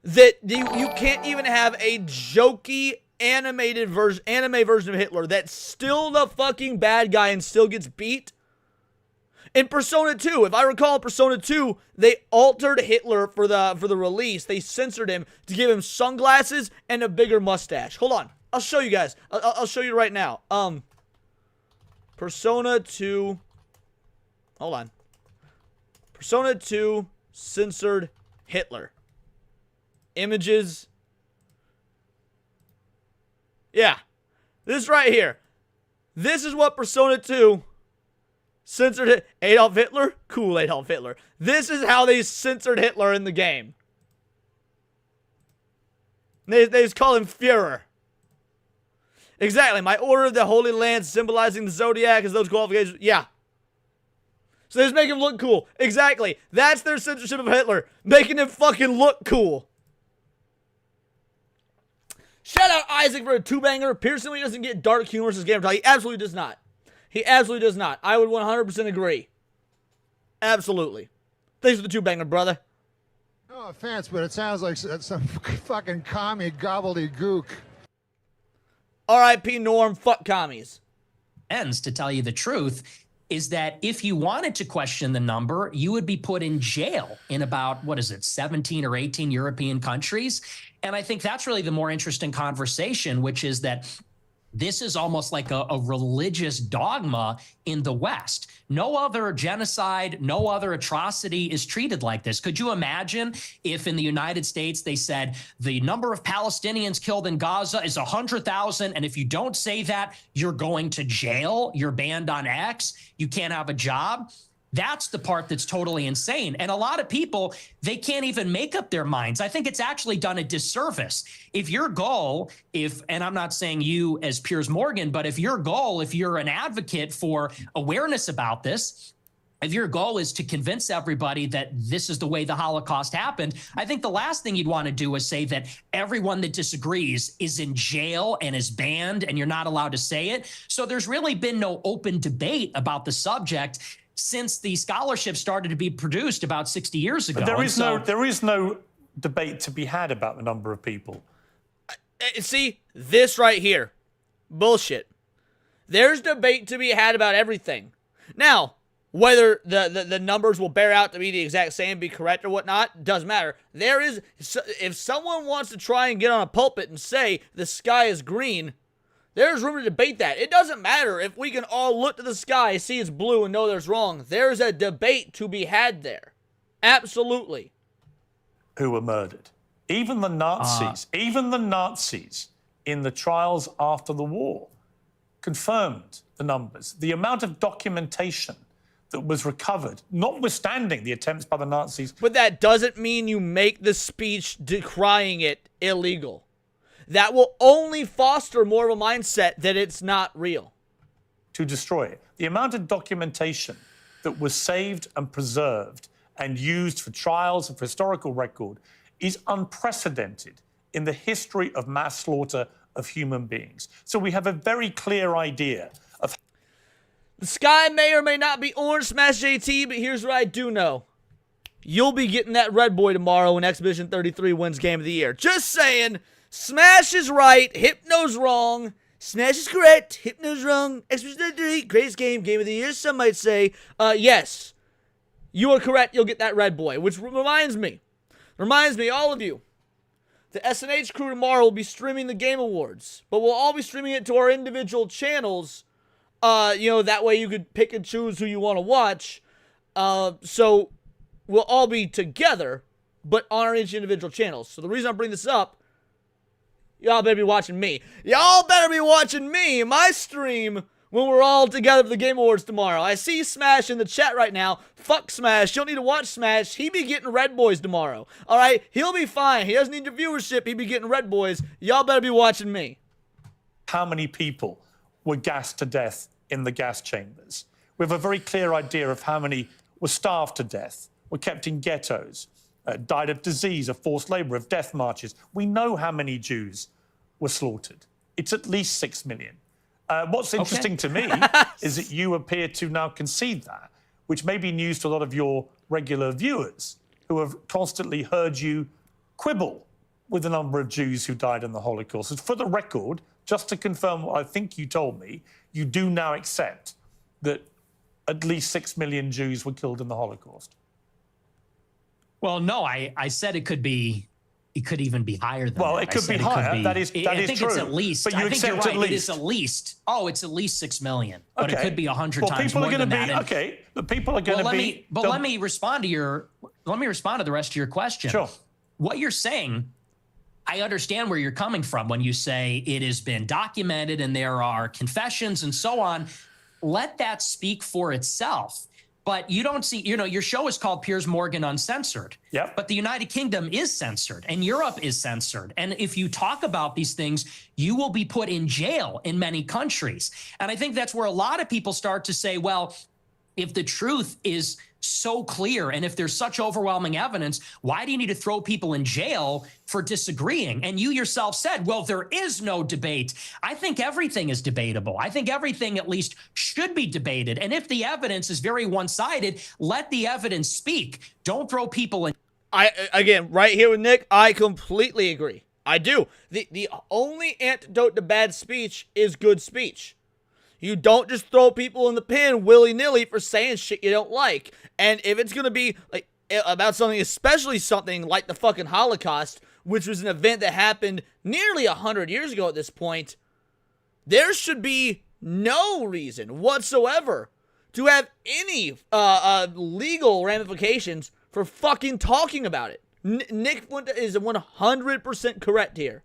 that you can't even have a jokey anime version of Hitler that's still the fucking bad guy and still gets beat? In Persona 2, if I recall, in Persona 2, they altered Hitler for the release. They censored him to give him sunglasses and a bigger mustache. Hold on. I'll show you guys. I'll show you right now. Persona 2. Hold on. Persona 2 censored Hitler. Images. Yeah. This right here. This is what Persona 2 censored it. Adolf Hitler? Cool Adolf Hitler. This is how they censored Hitler in the game. They just call him Führer. Exactly. My Order of the Holy Lance symbolizing the Zodiac as those qualifications. Yeah. So they just make him look cool. Exactly. That's their censorship of Hitler. Making him fucking look cool. Shout out Isaac for a two-banger. Pearson doesn't get dark humor as game. He absolutely does not. He absolutely does not. I would 100% agree. Absolutely. Thanks for the two-banger, brother. No offense, but it sounds like some fucking commie gobbledygook. R.I.P. Norm, fuck commies. To tell you the truth, is that if you wanted to question the number, you would be put in jail in about, 17 or 18 European countries. And I think that's really the more interesting conversation, which is that this is almost like a religious dogma in the West. No other genocide, no other atrocity is treated like this. Could you imagine if in the United States they said the number of Palestinians killed in Gaza is 100,000, and if you don't say that, you're going to jail, you're banned on X, you can't have a job? That's the part that's totally insane. And a lot of people, they can't even make up their minds. I think it's actually done a disservice. If your goal, and I'm not saying you as Piers Morgan, but if your goal, if you're an advocate for awareness about this, if your goal is to convince everybody that this is the way the Holocaust happened, I think the last thing you'd want to do is say that everyone that disagrees is in jail and is banned and you're not allowed to say it. So there's really been no open debate about the subject since the scholarship started to be produced about 60 years ago. But there is no debate to be had about the number of people. See, this right here. Bullshit. There's debate to be had about everything. Now, whether the numbers will bear out to be the exact same, be correct or whatnot, doesn't matter. If someone wants to try and get on a pulpit and say the sky is green, there's room to debate that. It doesn't matter if we can all look to the sky, see it's blue, and know there's wrong. There's a debate to be had there. Absolutely. Who were murdered. Even the Nazis in the trials after the war confirmed the numbers. The amount of documentation that was recovered, notwithstanding the attempts by the Nazis. But that doesn't mean you make the speech decrying it illegal. That will only foster more of a mindset that it's not real. To destroy it. The amount of documentation that was saved and preserved and used for trials and for historical record is unprecedented in the history of mass slaughter of human beings. So we have a very clear idea of... The sky may or may not be orange, Smash JT, but here's what I do know. You'll be getting that red boy tomorrow when Expedition 33 wins Game of the Year. Just saying... Smash is right, Hypno's wrong. Smash is correct, Hypno's wrong. Expedition 33, greatest game of the year, some might say. Yes, you are correct, you'll get that red boy. Which reminds me, all of you, the SNH crew tomorrow will be streaming the Game Awards. But we'll all be streaming it to our individual channels. That way you could pick and choose who you want to watch. So we'll all be together, but on our each individual channels. So the reason I bring this up, y'all better be watching me. Y'all better be watching me. My stream when we're all together for the Game Awards tomorrow. I see Smash in the chat right now. Fuck Smash. You don't need to watch Smash. He be getting Red Boys tomorrow. All right? He'll be fine. He doesn't need your viewership. He be getting Red Boys. Y'all better be watching me. How many people were gassed to death in the gas chambers? We have a very clear idea of how many were starved to death, were kept in ghettos, died of disease, of forced labor, of death marches. We know how many Jews were slaughtered. It's at least 6 million. What's interesting to me is that you appear to now concede that, which may be news to a lot of your regular viewers who have constantly heard you quibble with the number of Jews who died in the Holocaust. And for the record, just to confirm what I think you told me, you do now accept that at least 6 million Jews were killed in the Holocaust. Well, no, I said it could be. It could even be higher than that. Well, it could be higher. That is true. I think it's at least. But you I think you're accept right. at least. It is at least. Oh, it's at least 6 million. But it could be 100 times people more are going than to be that. okay. The people are going to be. Let me respond to your. Let me respond to the rest of your question. Sure. What you're saying, I understand where you're coming from when you say it has been documented and there are confessions and so on. Let that speak for itself. But you don't see, your show is called Piers Morgan Uncensored. Yep. But the United Kingdom is censored and Europe is censored. And if you talk about these things, you will be put in jail in many countries. And I think that's where a lot of people start to say, well, if the truth is so clear and if there's such overwhelming evidence, why do you need to throw people in jail for disagreeing? And you yourself said, well, there is no debate. I think everything is debatable. I think everything at least should be debated. And if the evidence is very one-sided, let the evidence speak. Don't throw people in. Again, right here with Nick, I completely agree. I do. The only antidote to bad speech is good speech. You don't just throw people in the pen willy-nilly for saying shit you don't like. And if it's going to be like about something, especially something like the fucking Holocaust, which was an event that happened nearly 100 years ago at this point, there should be no reason whatsoever to have any legal ramifications for fucking talking about it. Nick Fuentes is 100% correct here.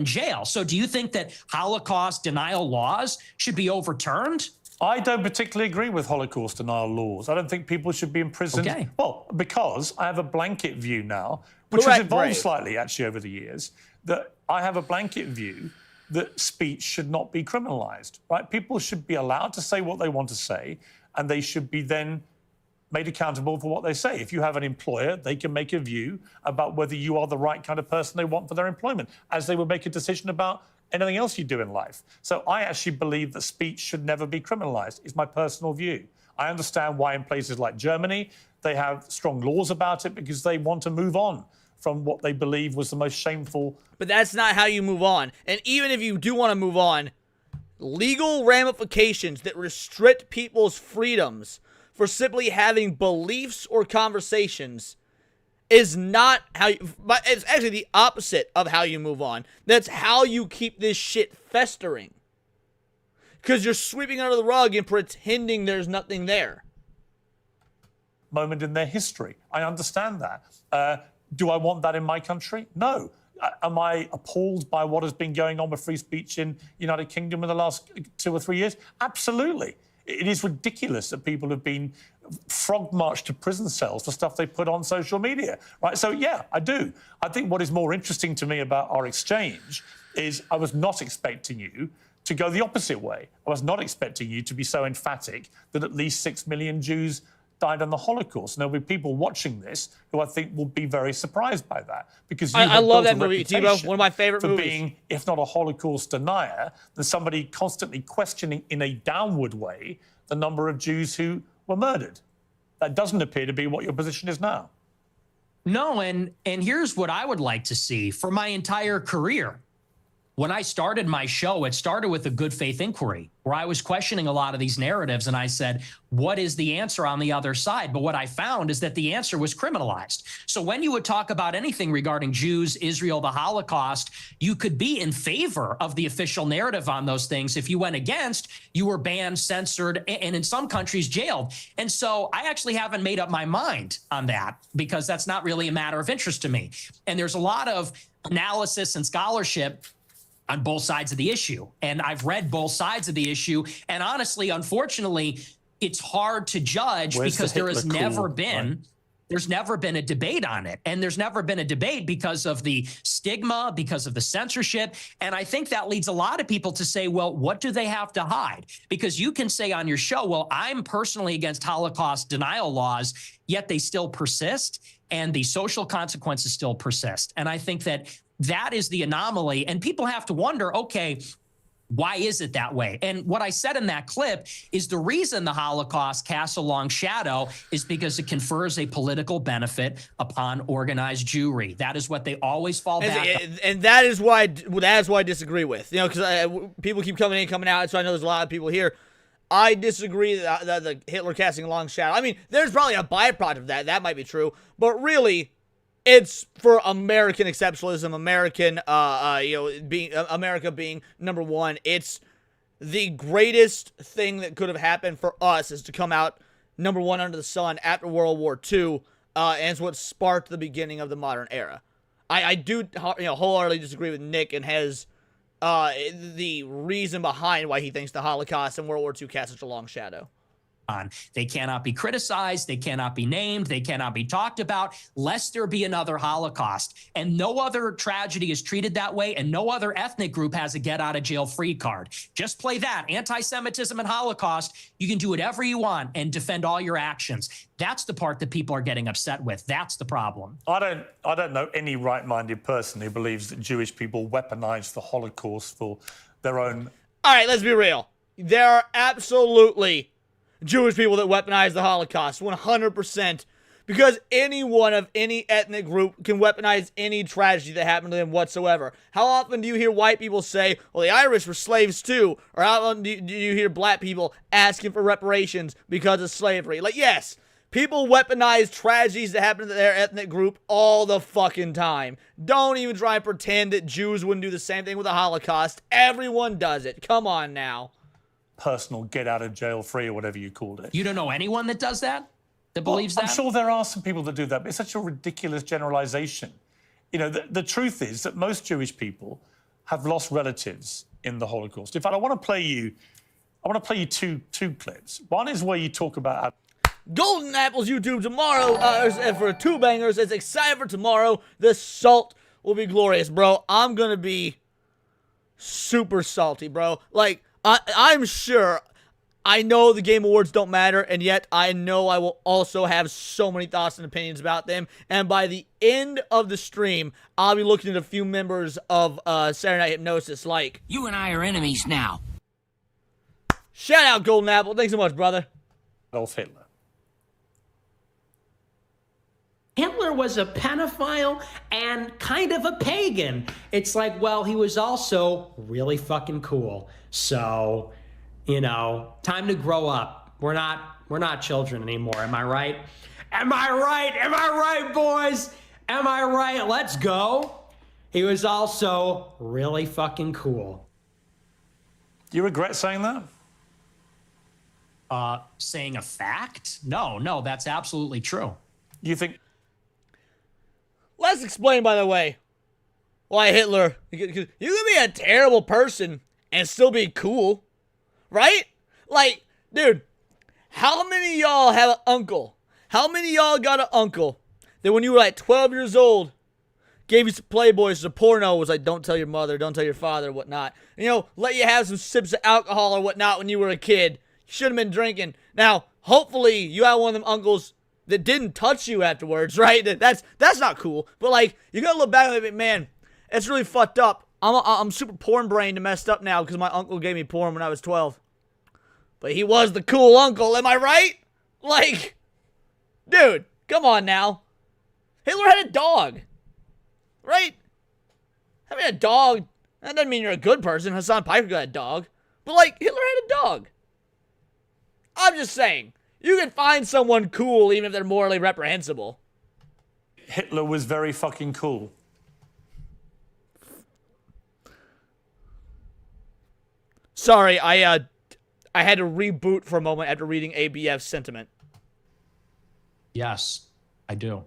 Jail. So do you think that Holocaust denial laws should be overturned? I don't particularly agree with Holocaust denial laws. I don't think people should be imprisoned. Okay. Well, because I have a blanket view now, which has evolved slightly actually over the years, that I have a blanket view that speech should not be criminalized, right? People should be allowed to say what they want to say, and they should be then made accountable for what they say. If you have an employer, they can make a view about whether you are the right kind of person they want for their employment, as they would make a decision about anything else you do in life. So I actually believe that speech should never be criminalized, is my personal view. I understand why in places like Germany, they have strong laws about it because they want to move on from what they believe was the most shameful. But that's not how you move on. And even if you do want to move on, legal ramifications that restrict people's freedoms for simply having beliefs or conversations is not how you, but it's actually the opposite of how you move on. That's how you keep this shit festering. Because you're sweeping under the rug and pretending there's nothing there. Moment in their history. I understand that. Do I want that in my country? No. Am I appalled by what has been going on with free speech in the United Kingdom in the last 2 or 3 years? Absolutely. It is ridiculous that people have been frog marched to prison cells for stuff they put on social media, right? So, yeah, I do. I think what is more interesting to me about our exchange is I was not expecting you to go the opposite way. I was not expecting you to be so emphatic that at least 6 million Jews died in the Holocaust. And there'll be people watching this who I think will be very surprised by that. Because I love that movie, Tebow. One of my favorite for movies. Being, if not a Holocaust denier, than somebody constantly questioning in a downward way the number of Jews who were murdered. That doesn't appear to be what your position is now. No, and here's what I would like to see for my entire career. When I started my show, it started with a good faith inquiry where I was questioning a lot of these narratives. And I said, what is the answer on the other side? But what I found is that the answer was criminalized. So when you would talk about anything regarding Jews, Israel, the Holocaust, you could be in favor of the official narrative on those things. If you went against, you were banned, censored, and in some countries jailed. And so I actually haven't made up my mind on that because that's not really a matter of interest to me. And there's a lot of analysis and scholarship on both sides of the issue. And I've read both sides of the issue. And honestly, unfortunately, it's hard to judge because there has never been a debate on it. And there's never been a debate because of the stigma, because of the censorship. And I think that leads a lot of people to say, well, what do they have to hide? Because you can say on your show, well, I'm personally against Holocaust denial laws, yet they still persist and the social consequences still persist. And I think that is the anomaly. And people have to wonder, okay, why is it that way? And what I said in that clip is the reason the Holocaust casts a long shadow is because it confers a political benefit upon organized Jewry. That is what they always fall back on. And that is why I disagree with. Because people keep coming in, coming out, so I know there's a lot of people here. I disagree that the Hitler casting a long shadow. I mean, there's probably a byproduct of that. That might be true. But really, it's for American exceptionalism, America being number one. It's the greatest thing that could have happened for us is to come out number one under the sun after World War II, and it's what sparked the beginning of the modern era. I do wholeheartedly disagree with Nick and has the reason behind why he thinks the Holocaust and World War II cast such a long shadow. They cannot be criticized. They cannot be named. They cannot be talked about, lest there be another Holocaust. And no other tragedy is treated that way, and no other ethnic group has a get-out-of-jail-free card. Just play that. Anti-Semitism and Holocaust, you can do whatever you want and defend all your actions. That's the part that people are getting upset with. That's the problem. I don't know any right-minded person who believes that Jewish people weaponize the Holocaust for their own... All right, let's be real. There are absolutely Jewish people that weaponize the Holocaust, 100%, because anyone of any ethnic group can weaponize any tragedy that happened to them whatsoever. How often do you hear white people say, well, the Irish were slaves too? Or how often do you hear black people asking for reparations because of slavery? Like, yes, people weaponize tragedies that happen to their ethnic group all the fucking time. Don't even try and pretend that Jews wouldn't do the same thing with the Holocaust. Everyone does it. Come on now. Personal get out of jail free or whatever you called it. You don't know anyone that does that? That believes that? I'm sure there are some people that do that, but it's such a ridiculous generalization. You know, the truth is that most Jewish people have lost relatives in the Holocaust. In fact, I want to play you two clips. One is where you talk about Golden Apple's YouTube tomorrow for two bangers. It's excited for tomorrow. The salt will be glorious, bro. I'm gonna be super salty, bro. Like, I'm sure, I know the Game Awards don't matter, and yet I know I will also have so many thoughts and opinions about them. And by the end of the stream, I'll be looking at a few members of Saturday Night Hypnosis like, you and I are enemies now. Shout out, Golden Apple. Thanks so much, brother. Adolf Hitler. Hitler was a pedophile and kind of a pagan. It's like, well, he was also really fucking cool. So, time to grow up. We're not children anymore. Am I right? Am I right? Am I right, boys? Am I right? Let's go. He was also really fucking cool. Do you regret saying that? Saying a fact? No, that's absolutely true. You think... Let's explain, by the way, why Hitler... You can be a terrible person and still be cool, right? Like, dude, how many of y'all have an uncle? How many of y'all got an uncle that when you were like 12 years old, gave you some Playboys, some porno, was like, don't tell your mother, don't tell your father, whatnot. Let you have some sips of alcohol or whatnot when you were a kid. You should have been drinking. Now, hopefully, you have one of them uncles that didn't touch you afterwards, right? That's not cool. But, like, you gotta look back and be, man, it's really fucked up. I'm super porn-brained and messed up now because my uncle gave me porn when I was 12. But he was the cool uncle, am I right? Like, dude, come on now. Hitler had a dog, right? Having a dog, that doesn't mean you're a good person. Hassan Piker got a dog. But, like, Hitler had a dog. I'm just saying, you can find someone cool even if they're morally reprehensible. Hitler was very fucking cool. Sorry, I had to reboot for a moment after reading ABF's sentiment. Yes, I do.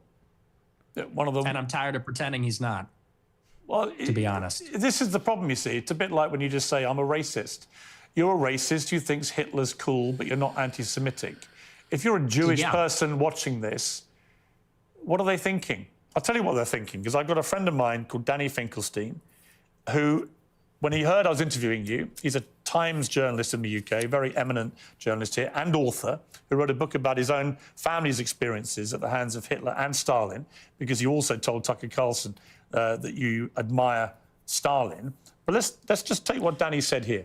One of them. And I'm tired of pretending he's not. Well, to be honest. This is the problem, you see. It's a bit like when you just say, I'm a racist. You're a racist who thinks Hitler's cool, but you're not anti-Semitic. If you're a Jewish person watching this, what are they thinking? I'll tell you what they're thinking, because I've got a friend of mine called Danny Finkelstein, who, when he heard I was interviewing you, he's a Times journalist in the UK, very eminent journalist here, and author, who wrote a book about his own family's experiences at the hands of Hitler and Stalin, because he also told Tucker Carlson that you admire Stalin. But let's just take what Danny said here.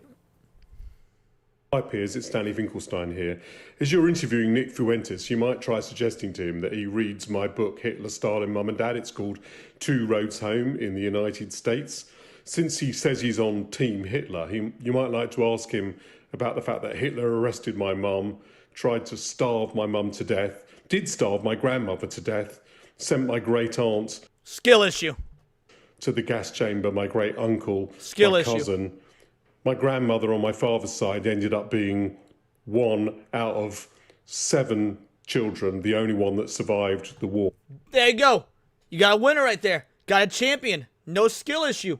Hi Piers, it's Danny Finkelstein here. As you're interviewing Nick Fuentes, you might try suggesting to him that he reads my book, Hitler, Stalin, Mum and Dad. It's called Two Roads Home in the United States. Since he says he's on Team Hitler, you might like to ask him about the fact that Hitler arrested my mum, tried to starve my mum to death, did starve my grandmother to death, sent my great aunt... Skill issue. ...to the gas chamber, my great uncle, Skill my issue. cousin... My grandmother on my father's side ended up being 1 out of 7 children, the only one that survived the war. There you go. You got a winner right there. Got a champion. No skill issue.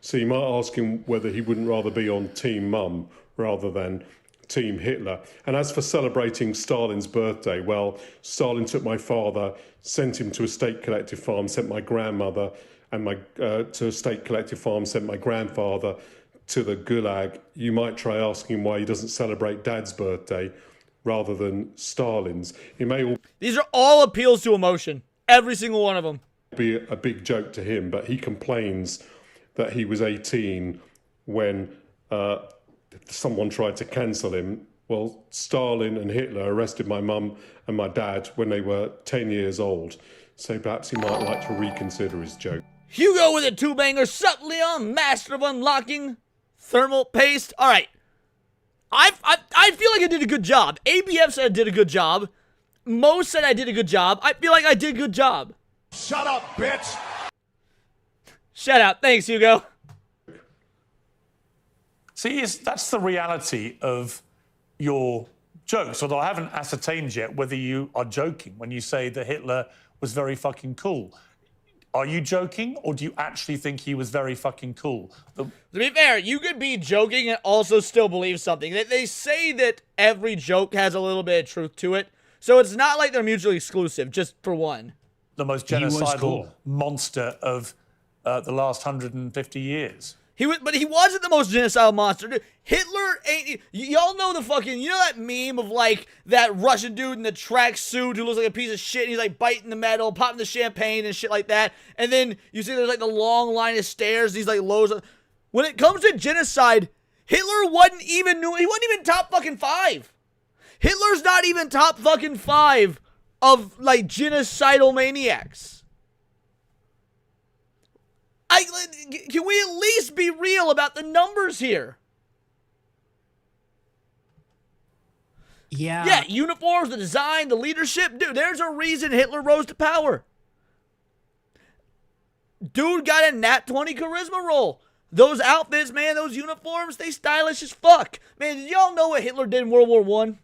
So you might ask him whether he wouldn't rather be on Team Mum rather than Team Hitler. And as for celebrating Stalin's birthday, well, Stalin took my father, sent him to a state collective farm, sent my grandmother and to a state collective farm, sent my grandfather to the Gulag. You might try asking him why he doesn't celebrate Dad's birthday rather than Stalin's. These are all appeals to emotion. Every single one of them. Be a big joke to him, but he complains that he was 18 when someone tried to cancel him. Well, Stalin and Hitler arrested my mum and my dad when they were 10 years old. So perhaps he might like to reconsider his joke. Hugo with a two-banger. Sup, Leon? Master of unlocking thermal paste. All right. I feel like I did a good job. ABF said I did a good job. Mo said I did a good job. I feel like I did a good job. Shut up, bitch! Shut up. Thanks, Hugo. See, that's the reality of your jokes, although I haven't ascertained yet whether you are joking when you say that Hitler was very fucking cool. Are you joking, or do you actually think he was very fucking cool? To be fair, you could be joking and also still believe something. They say that every joke has a little bit of truth to it, so it's not like they're mutually exclusive, just for one. The most genocidal monster of the last 150 years. But he wasn't the most genocidal monster, dude. Hitler ain't... Y'all know the fucking... You know that meme of, like, that Russian dude in the tracksuit who looks like a piece of shit, and he's, like, biting the metal, popping the champagne and shit like that, and then you see there's, like, the long line of stairs, these, like, lows... When it comes to genocide, Hitler wasn't even... He wasn't even top fucking 5. Hitler's not even top fucking 5 of, like, genocidal maniacs. Can we at least be real about the numbers here? Yeah. Yeah, uniforms, the design, the leadership. Dude, there's a reason Hitler rose to power. Dude got a Nat 20 charisma role. Those outfits, man, those uniforms, they stylish as fuck. Man, did y'all know what Hitler did in World War I?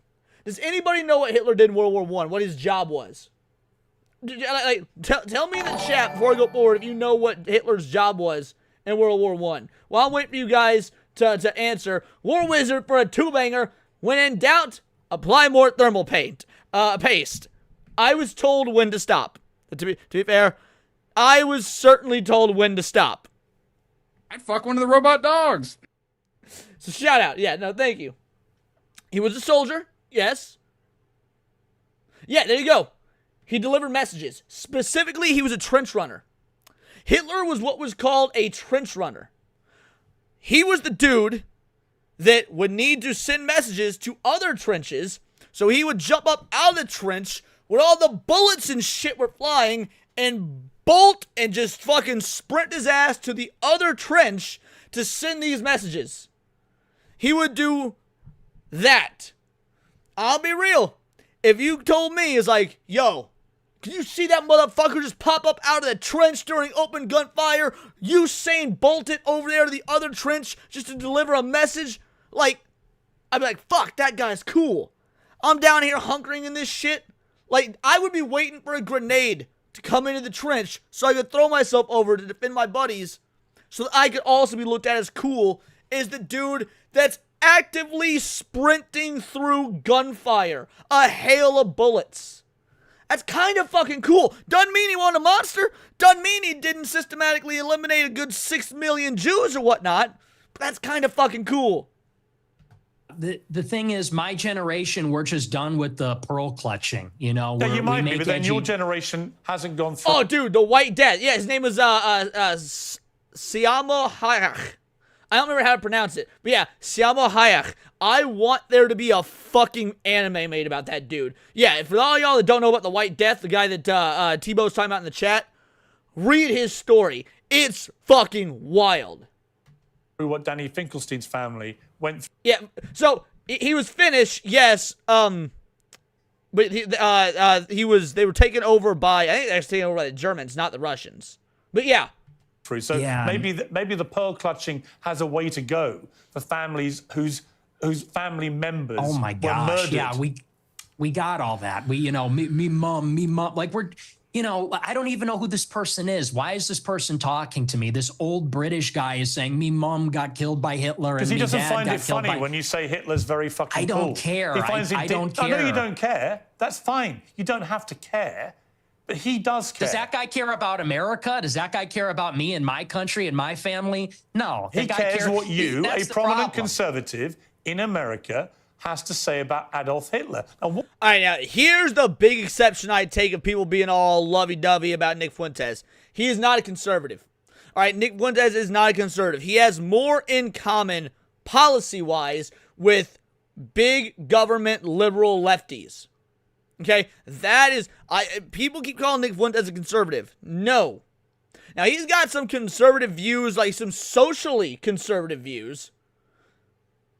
Does anybody know what Hitler did in World War I? What his job was? Tell me in the chat before I go forward if you know what Hitler's job was in World War I. While I'm waiting for you guys to answer, War Wizard for a two-banger. When in doubt, apply more thermal paste. I was told when to stop. To be fair, I was certainly told when to stop. I'd fuck one of the robot dogs. So shout out. Yeah, no, thank you. He was a soldier. Yes. Yeah, there you go. He delivered messages. Specifically, he was a trench runner. Hitler was what was called a trench runner. He was the dude that would need to send messages to other trenches, so he would jump up out of the trench where all the bullets and shit were flying and bolt and just fucking sprint his ass to the other trench to send these messages. He would do that. I'll be real. If you told me, it's like, yo, can you see that motherfucker just pop up out of the trench during open gunfire? Usain Bolt it over there to the other trench just to deliver a message? Like, I'd be like, fuck, that guy's cool. I'm down here hunkering in this shit. Like, I would be waiting for a grenade to come into the trench so I could throw myself over to defend my buddies so that I could also be looked at as cool is the dude that's actively sprinting through gunfire, a hail of bullets. That's kind of fucking cool. Doesn't mean he wasn't a monster. Doesn't mean he didn't systematically eliminate a good 6 million Jews or whatnot. But that's kind of fucking cool. The thing is, my generation, we're just done with the pearl clutching. You know, Yeah, you might we be, make but then your edgy- generation hasn't gone through. Oh, dude, the White Death. Yeah, his name was Siamo Hayek. I don't remember how to pronounce it, but yeah, Siamo Hayek. I want there to be a fucking anime made about that dude. Yeah, for all y'all that don't know about the White Death, the guy that T-Bow's talking about in the chat, read his story. It's fucking wild. What Danny Finkelstein's family went through. Yeah, so he was Finnish, yes, but they were taken over by, I think they were taken over by the Germans, not the Russians. But yeah. So Yeah. maybe the pearl clutching has a way to go for families whose family members Oh my were gosh! murdered. Yeah, we got all that. We, me mom. Like we're, I don't even know who this person is. Why is this person talking to me? This old British guy is saying me mom got killed by Hitler, Because and he me doesn't dad find got it killed funny by. when you say Hitler's very fucking I don't cool. care. He finds I don't I know you care. don't care. That's fine. You don't have to care. But he does care. Does that guy care about America? Does that guy care about me and my country and my family? No. He The guy cares what you, that's a the prominent problem. conservative in America, has to say about Adolf Hitler. Now, All right, now, here's the big exception I take of people being all lovey-dovey about Nick Fuentes. He is not a conservative. All right, Nick Fuentes is not a conservative. He has more in common, policy-wise, with big government liberal lefties. Okay, that is, people keep calling Nick Fuentes a conservative. No. Now, he's got some conservative views, like some socially conservative views.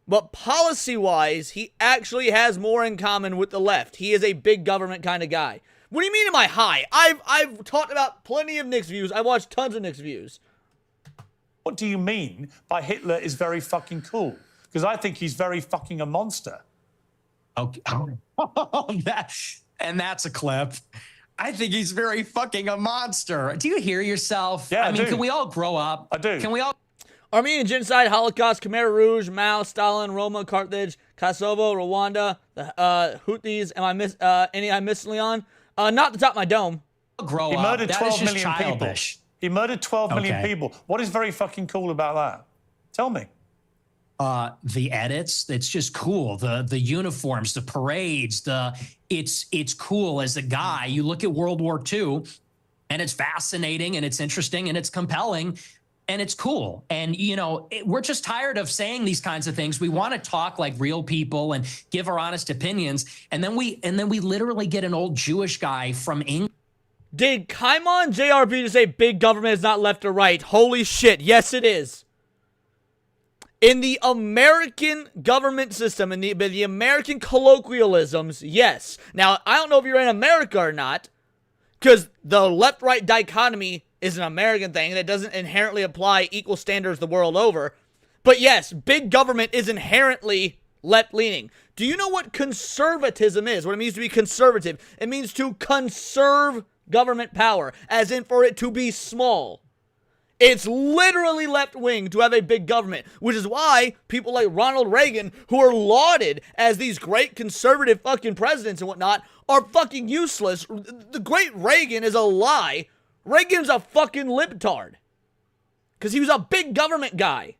But policy-wise, he actually has more in common with the left. He is a big government kind of guy. What do you mean am I high? I've talked about plenty of Nick's views. I watched tons of Nick's views. what do you mean by Hitler is very fucking cool? Because I think he's very fucking a monster. Okay. That's a clip. I think he's very fucking a monster. Do you hear yourself? Yeah, I mean, do. can we all grow up? I do. Can we all? Armenian genocide, Holocaust, Khmer Rouge, Mao, Stalin, Roma, Carthage, Kosovo, Rwanda, the Houthis. Any I miss, Leon? Not the top of my dome. Grow He up. murdered That is 12 just million childish. people. He murdered 12 million Okay. people. What is very fucking cool about that? Tell me. The edits, it's just cool. The uniforms, the parades, it's cool as a guy. You look at World War II and it's fascinating and it's interesting and it's compelling and it's cool. And, we're just tired of saying these kinds of things. We want to talk like real people and give our honest opinions. And then we literally get an old Jewish guy from England. Did Kaimon JRB just say big government is not left or right? Holy shit, yes it is. In the American government system, in the American colloquialisms, yes. Now, I don't know if you're in America or not, because the left-right dichotomy is an American thing that doesn't inherently apply equal standards the world over. But yes, big government is inherently left-leaning. Do you know what conservatism is? What it means to be conservative? It means to conserve government power, as in for it to be small. It's literally left-wing to have a big government, which is why people like Ronald Reagan, who are lauded as these great conservative fucking presidents and whatnot, are fucking useless. The great Reagan is a lie. Reagan's a fucking libtard. Because he was a big government guy.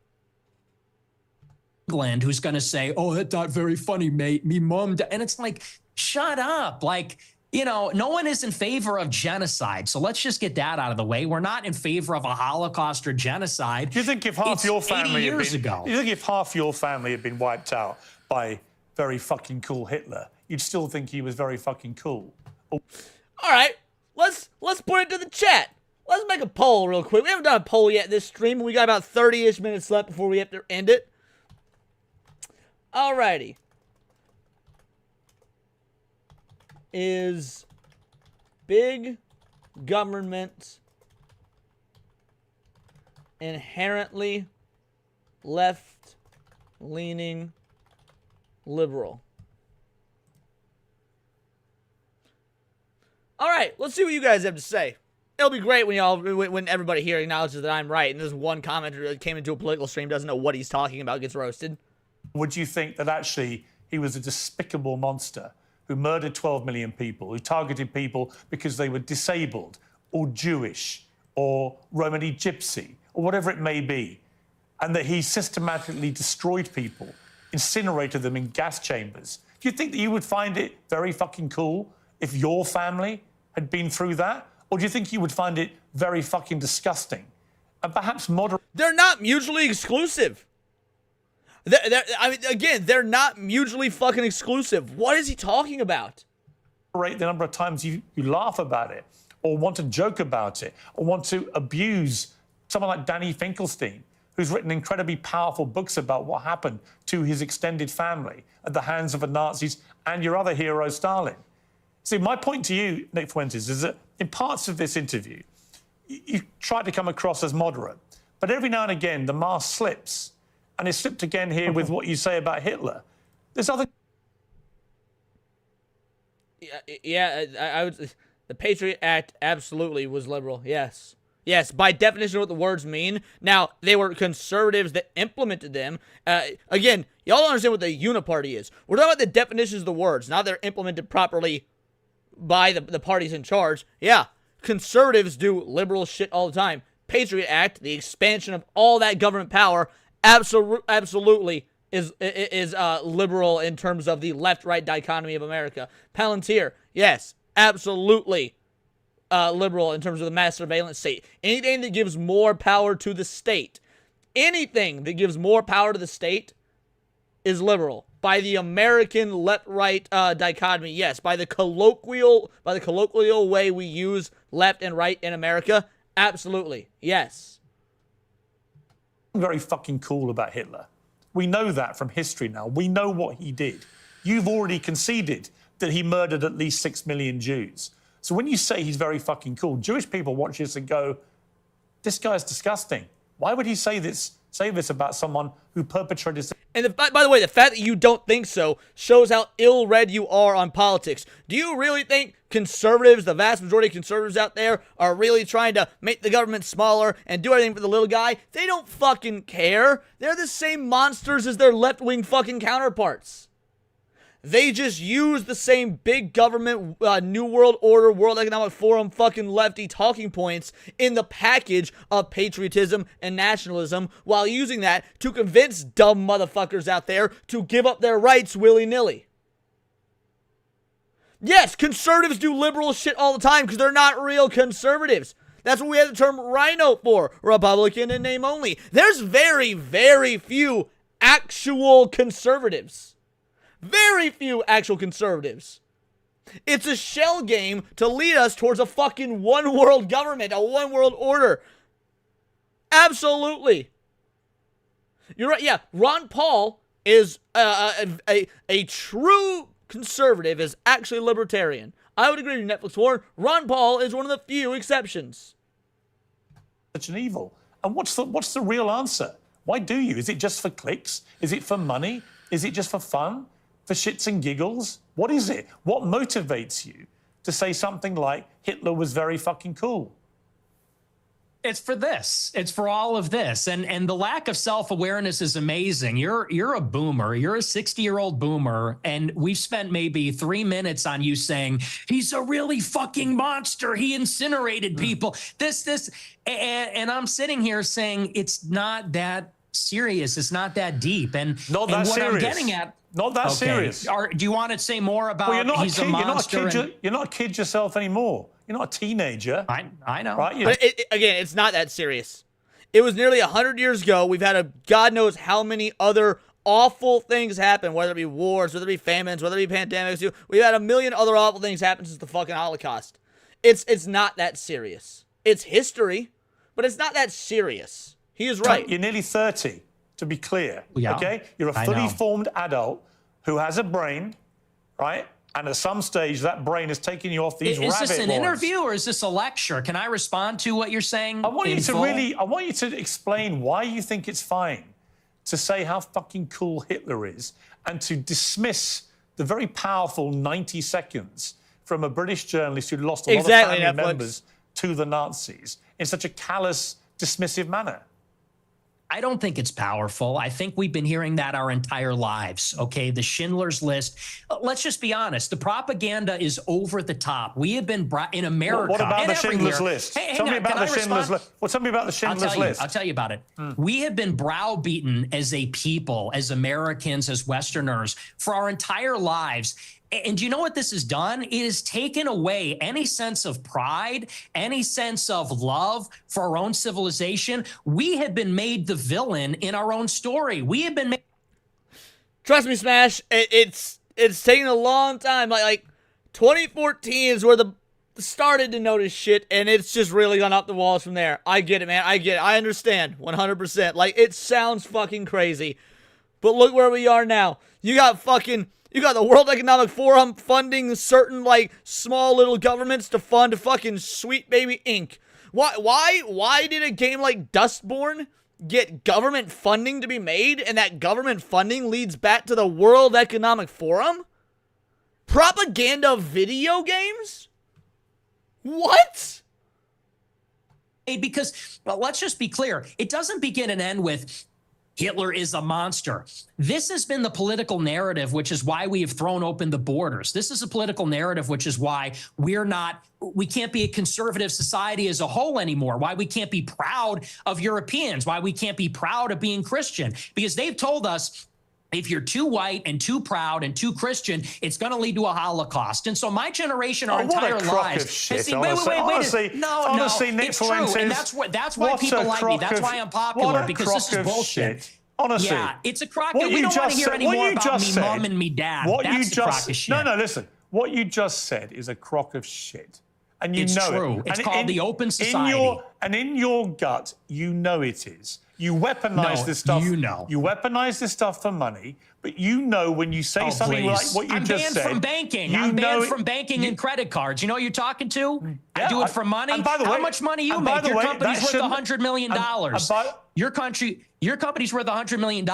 Who's going to say, oh, that's not very funny, mate. Me mom. And it's like, shut up. Like, no one is in favor of genocide. So let's just get that out of the way. We're not in favor of a Holocaust or genocide. Do you think if half It's your 80 family had years been, ago. do you think if half your family had been wiped out by very fucking cool Hitler, you'd still think he was very fucking cool? All right, let's put it to the chat. Let's make a poll real quick. We haven't done a poll yet this stream. We got about 30-ish minutes left before we have to end it. Alrighty. Is big government inherently left-leaning liberal? All right, let's see what you guys have to say. It'll be great when everybody here acknowledges that I'm right, and this one commenter that came into a political stream doesn't know what he's talking about, gets roasted. Would you think that actually he was a despicable monster who murdered 12 million people, who targeted people because they were disabled or Jewish or Romani Gypsy or whatever it may be, and that he systematically destroyed people, incinerated them in gas chambers? Do you think that you would find it very fucking cool if your family had been through that? Or do you think you would find it very fucking disgusting? And perhaps moderate... They're not mutually exclusive. I mean, again, they're not mutually fucking exclusive. What is he talking about? The number of times you laugh about it, or want to joke about it, or want to abuse someone like Danny Finkelstein, who's written incredibly powerful books about what happened to his extended family at the hands of the Nazis and your other hero, Stalin. See, my point to you, Nick Fuentes, is that in parts of this interview, you try to come across as moderate, but every now and again, the mask slips, and it slipped again here with what you say about Hitler. There's other... I would... The Patriot Act absolutely was liberal, yes. Yes, by definition of what the words mean. Now, they were conservatives that implemented them. Again, y'all don't understand what the uniparty is. We're talking about the definitions of the words, not they're implemented properly by the parties in charge. Yeah, conservatives do liberal shit all the time. Patriot Act, the expansion of all that government power, absolutely is liberal in terms of the left-right dichotomy of America. Palantir, yes, absolutely liberal in terms of the mass surveillance state. Anything that gives more power to the state, anything that gives more power to the state is liberal. By the American left-right dichotomy, yes. By the colloquial way we use left and right in America, absolutely, yes. Very fucking cool about Hitler. We know that from history now. We know what he did. You've already conceded that he murdered at least 6 million Jews. So when you say he's very fucking cool, Jewish people watch this and go, this guy's disgusting. Why would he say this about someone who perpetrated... And by the way, the fact that you don't think so shows how ill-read you are on politics. Do you really think conservatives, the vast majority of conservatives out there, are really trying to make the government smaller and do everything for the little guy? They don't fucking care. They're the same monsters as their left-wing fucking counterparts. They just use the same big government, New World Order, World Economic Forum, fucking lefty talking points in the package of patriotism and nationalism while using that to convince dumb motherfuckers out there to give up their rights willy-nilly. Yes, conservatives do liberal shit all the time because they're not real conservatives. That's what we have the term rhino for, Republican in name only. There's very, very few actual conservatives. Very few actual conservatives. It's a shell game to lead us towards a fucking one world government, a one world order. Absolutely. You're right. Yeah, Ron Paul is a true conservative, is actually libertarian. I would agree with Netflix Warren. Ron Paul is one of the few exceptions. Such an evil. And what's the real answer? Why do you? Is it just for clicks? Is it for money? Is it just for fun? For shits and giggles? What is it? What motivates you to say something like Hitler was very fucking cool? It's for this. It's for all of this. And the lack of self-awareness is amazing. You're a boomer. You're a 60-year-old boomer. And we've spent maybe 3 minutes on you saying, he's a really fucking monster. He incinerated people. And I'm sitting here saying it's not that serious. It's not that deep. And not that serious. I'm getting at... Not that serious. Do you want to say more about he's a monster? You're not a kid yourself anymore. You're not a teenager. I know. Right? But again, it's not that serious. It was nearly 100 years ago. We've had God knows how many other awful things happen, whether it be wars, whether it be famines, whether it be pandemics. We've had a million other awful things happen since the fucking Holocaust. It's not that serious. It's history, but it's not that serious. He is right. You're nearly 30. To be clear, yeah, okay? You're a fully formed adult who has a brain, right? And at some stage, that brain is taking you off these rabbit warrens. Is this an interview or is this a lecture? Can I respond to what you're saying? I want you to explain why you think it's fine to say how fucking cool Hitler is and to dismiss the very powerful 90 seconds from a British journalist who lost a lot of family members to the Nazis in such a callous, dismissive manner? I don't think it's powerful. I think we've been hearing that our entire lives. Okay, the Schindler's List. Let's just be honest. The propaganda is over the top. We have been in America. What about and the Schindler's everywhere. List? Hey, tell me about the Schindler's List. Well, tell me about the Schindler's List. I'll tell you about it. We have been browbeaten as a people, as Americans, as Westerners, for our entire lives. And do you know what this has done? It has taken away any sense of pride, any sense of love for our own civilization. We have been made the villain in our own story. We have been made. Trust me, Smash. It's taken a long time. Like 2014 is where the started to notice shit, and it's just really gone up the walls from there. I get it, man. I get it. I understand 100%. Like, it sounds fucking crazy, but look where we are now. You got the World Economic Forum funding certain, like, small little governments to fund fucking Sweet Baby Inc. Why did a game like Dustborn get government funding to be made, and that government funding leads back to the World Economic Forum? Propaganda video games? What? Because, well, let's just be clear. It doesn't begin and end with Hitler is a monster. This has been the political narrative, which is why we have thrown open the borders. This is a political narrative, which is why we can't be a conservative society as a whole anymore, why we can't be proud of Europeans, why we can't be proud of being Christian, because they've told us if you're too white and too proud and too Christian, it's going to lead to a Holocaust. And so my generation, our entire lives, honestly, it's true, and that's why people like me. That's why I'm popular, because this is bullshit. Shit. Honestly, yeah, it's a crock. We don't want to hear any more about me mom and me dad. That's a crock of shit. No, listen. What you just said is a crock of shit, and you it's know true. it. It's called the open society. In your gut, you know it is. You weaponize this stuff. You know. You weaponize this stuff for money, but you know when you say something like what you just said. I'm banned from banking. I'm banned from banking and credit cards. You know who you're talking to? I do it for money. And by the way, how much money you make? Your company's worth $100 million. Your company's worth $100 million.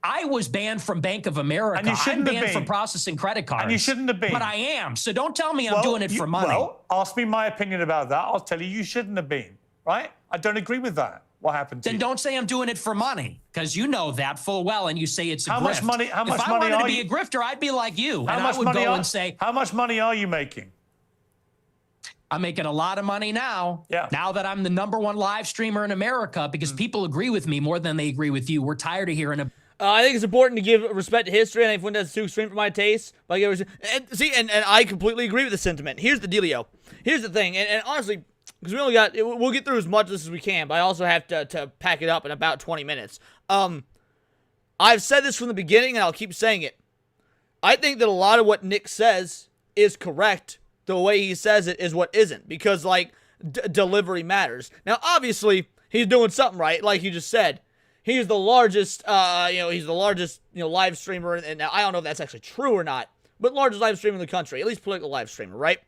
I was banned from Bank of America. And you shouldn't I'm have banned been. from processing credit cards. And you shouldn't have been. But I am. So don't tell me I'm doing it for money. Well, ask me my opinion about that. I'll tell you shouldn't have been. Right? I don't agree with that. What happened to you? Then don't say I'm doing it for money, because you know that full well, and you say it's a grift. How much money if I wanted to be a grifter, I'd be like you, and I would go and say, how much money are you making? I'm making a lot of money now. Yeah. Now that I'm the #1 live streamer in America, because people agree with me more than they agree with you. We're tired of hearing I think it's important to give respect to history, and I think that's too extreme for my taste. But and I completely agree with the sentiment. Here's the dealio. Here's the thing, and honestly, because we'll get through as much of this as we can, but I also have to pack it up in about 20 minutes. I've said this from the beginning, and I'll keep saying it. I think that a lot of what Nick says is correct. The way he says it is what isn't, because, like, delivery matters. Now, obviously, he's doing something right, like you just said. He's the largest, live streamer, and I don't know if that's actually true or not, but largest live streamer in the country, at least political live streamer, right?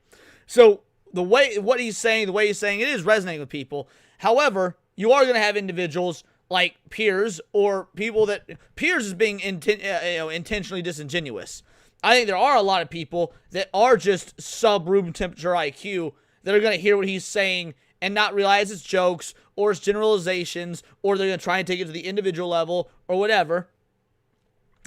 So, the way he's saying it is resonating with people. However, you are going to have individuals like Piers, or people that Piers is being intentionally disingenuous. I think there are a lot of people that are just sub-room temperature IQ that are going to hear what he's saying and not realize it's jokes or it's generalizations, or they're going to try and take it to the individual level or whatever.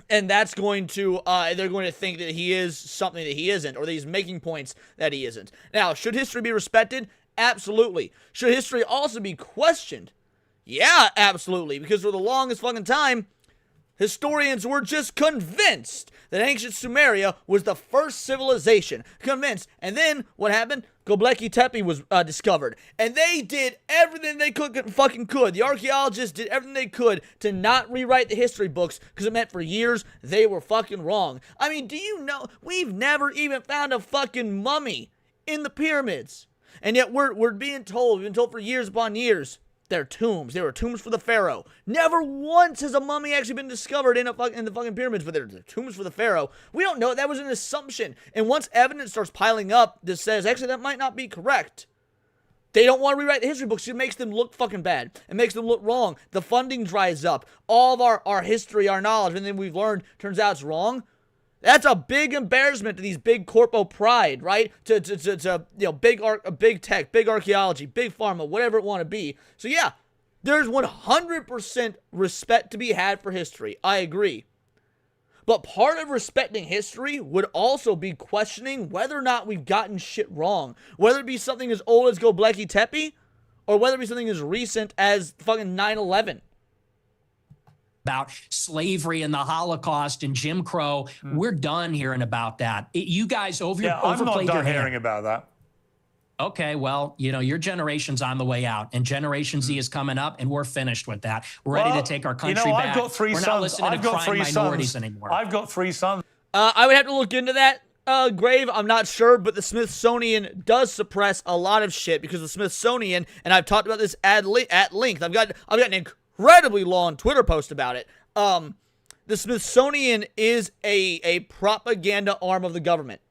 And that's going to, they're going to think that he is something that he isn't, or that he's making points that he isn't. Now, should history be respected? Absolutely. Should history also be questioned? Yeah, absolutely. Because for the longest fucking time, historians were just convinced that ancient Sumeria was the first civilization. Convinced. And then, what happened? Göbekli Tepe was discovered. And they did everything they could. The archaeologists did everything they could to not rewrite the history books, because it meant for years they were fucking wrong. I mean, do you know, we've never even found a fucking mummy in the pyramids. And yet we've been told for years upon years, they're tombs. They were tombs for the pharaoh. Never once has a mummy actually been discovered in the fucking pyramids, but they're tombs for the pharaoh. We don't know. That was an assumption. And once evidence starts piling up that says, actually, that might not be correct, they don't want to rewrite the history books. It makes them look fucking bad. It makes them look wrong. The funding dries up. All of our history, our knowledge, and then we've learned, turns out it's wrong. That's a big embarrassment to these big corpo pride, right? To big tech, big archaeology, big pharma, whatever it want to be. So yeah, there's 100% respect to be had for history. I agree. But part of respecting history would also be questioning whether or not we've gotten shit wrong. Whether it be something as old as Göbekli Tepe, or whether it be something as recent as fucking 9/11. About slavery and the Holocaust and Jim Crow. We're done hearing about that. You guys I'm not done hearing about that. Okay, well, your generation's on the way out, and Generation Z is coming up, and we're finished with that. We're ready to take our country back. I've got three sons. We're not listening to crying minorities anymore. I've got 3 sons. I would have to look into that, Grave. I'm not sure, but the Smithsonian does suppress a lot of shit because the Smithsonian, and I've talked about this at length. I've got an incredibly long Twitter post about it. The Smithsonian is a propaganda arm of the government.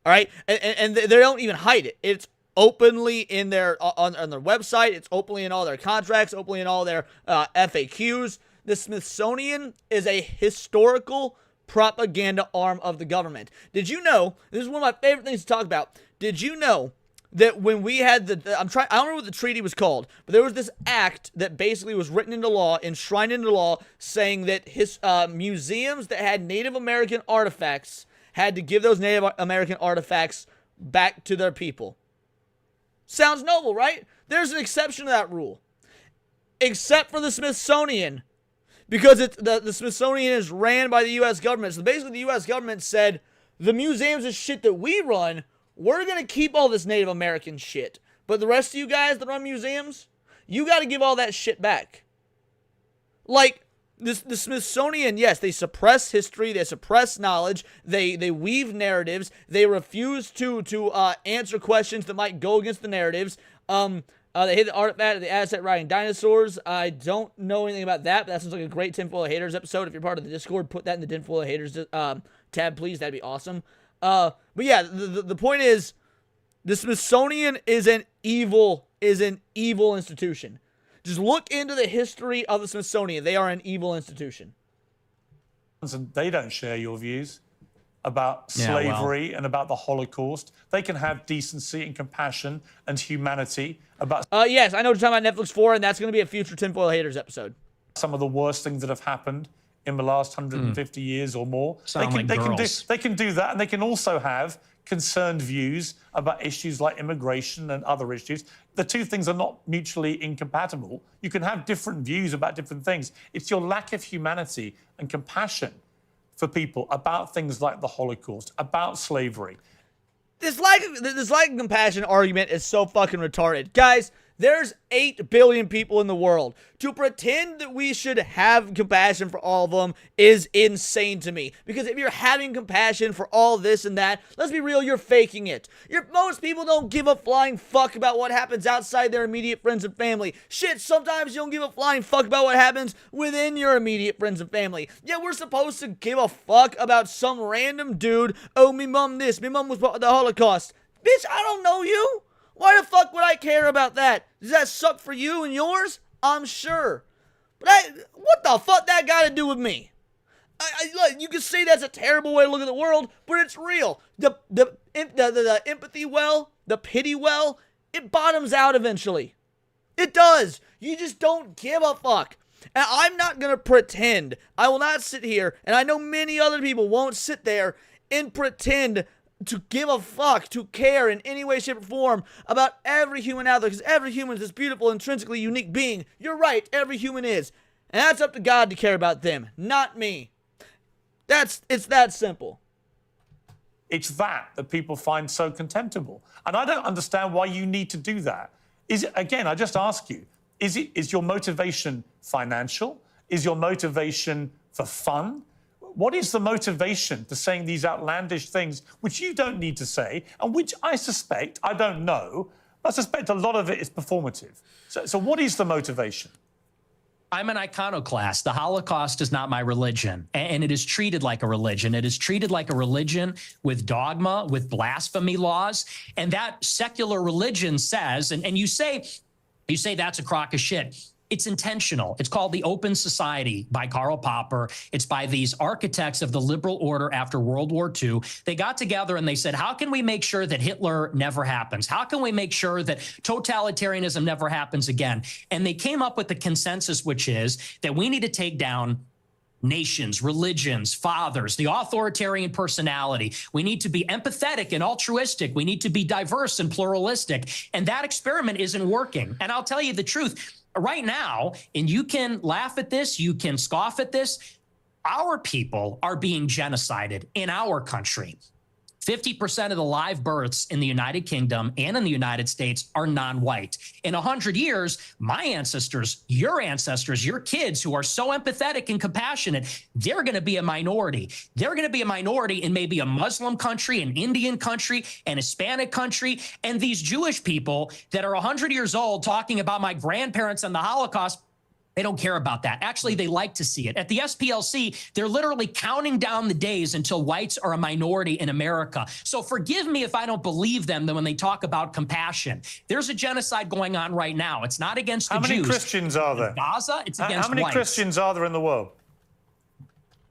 All right, and they don't even hide it. It's openly in their on their website. It's openly in all their contracts. Openly in all their FAQs. The Smithsonian is a historical propaganda arm of the government. Did you know? This is one of my favorite things to talk about. Did you know that when we had I don't remember what the treaty was called, but there was this act that basically was written into law, enshrined into law, saying that museums that had Native American artifacts had to give those Native American artifacts back to their people. Sounds noble, right? There's an exception to that rule. Except for the Smithsonian, because the Smithsonian is ran by the U.S. government. So basically the U.S. government said, the museums and shit that we run, we're going to keep all this Native American shit. But the rest of you guys that run museums, you got to give all that shit back. Like, the Smithsonian, yes, they suppress history, they suppress knowledge, they weave narratives, they refuse to answer questions that might go against the narratives. They hate the artifact of the Aztec riding dinosaurs. I don't know anything about that, but that sounds like a great Tinfoil Haters episode. If you're part of the Discord, put that in the Tinfoil Haters tab, please. That'd be awesome. But yeah, the point is, the Smithsonian is an evil institution. Just look into the history of the Smithsonian. They are an evil institution. They don't share your views about slavery and about the Holocaust. They can have decency and compassion and humanity about... Yes, I know what you're talking about Netflix 4, and that's going to be a future Tinfoil Haters episode. Some of the worst things that have happened in the last 150 years or more. They can do that, and they can also have concerned views about issues like immigration and other issues. The two things are not mutually incompatible. You can have different views about different things. It's your lack of humanity and compassion for people about things like the Holocaust, about slavery. This lack of compassion argument is so fucking retarded. Guys, there's 8 billion people in the world. To pretend that we should have compassion for all of them is insane to me. Because if you're having compassion for all this and that, let's be real, you're faking it. Most people don't give a flying fuck about what happens outside their immediate friends and family. Shit, sometimes you don't give a flying fuck about what happens within your immediate friends and family. Yeah, we're supposed to give a fuck about some random dude. Oh, me mom this, me mom was part of the Holocaust. Bitch, I don't know you. Why the fuck would I care about that? Does that suck for you and yours? I'm sure. But what the fuck that got to do with me? You can say that's a terrible way to look at the world, but it's real. The empathy well, the pity well, it bottoms out eventually. It does. You just don't give a fuck. And I'm not going to pretend. I will not sit here, and I know many other people won't sit there and pretend to give a fuck, to care in any way, shape, or form about every human out there, because every human is this beautiful, intrinsically unique being. You're right, every human is. And that's up to God to care about them, not me. It's that simple. It's that people find so contemptible. And I don't understand why you need to do that. Is it, again, I just ask you, is your motivation financial? Is your motivation for fun? What is the motivation for saying these outlandish things, which you don't need to say, and which I suspect, I don't know, I suspect a lot of it is performative. So what is the motivation? I'm an iconoclast. The Holocaust is not my religion, and it is treated like a religion. It is treated like a religion with dogma, with blasphemy laws, and that secular religion says, and you say that's a crock of shit. It's intentional. It's called The Open Society by Karl Popper. It's by these architects of the liberal order after World War II. They got together and they said, how can we make sure that Hitler never happens? How can we make sure that totalitarianism never happens again? And they came up with the consensus, which is that we need to take down nations, religions, fathers, the authoritarian personality. We need to be empathetic and altruistic. We need to be diverse and pluralistic. And that experiment isn't working. And I'll tell you the truth right now, and you can laugh at this, you can scoff at this, our people are being genocided in our country. 50% of the live births in the United Kingdom and in the United States are non-white. In 100 years, my ancestors, your kids who are so empathetic and compassionate, they're going to be a minority. They're going to be a minority in maybe a Muslim country, an Indian country, an Hispanic country. And these Jewish people that are 100 years old talking about my grandparents and the Holocaust, they don't care about that. Actually, they like to see it. At the SPLC, they're literally counting down the days until whites are a minority in America. So forgive me if I don't believe them when they talk about compassion. There's a genocide going on right now. It's not against the Jews. How many Christians are there? In Gaza, it's against How many whites. Christians are there in the world?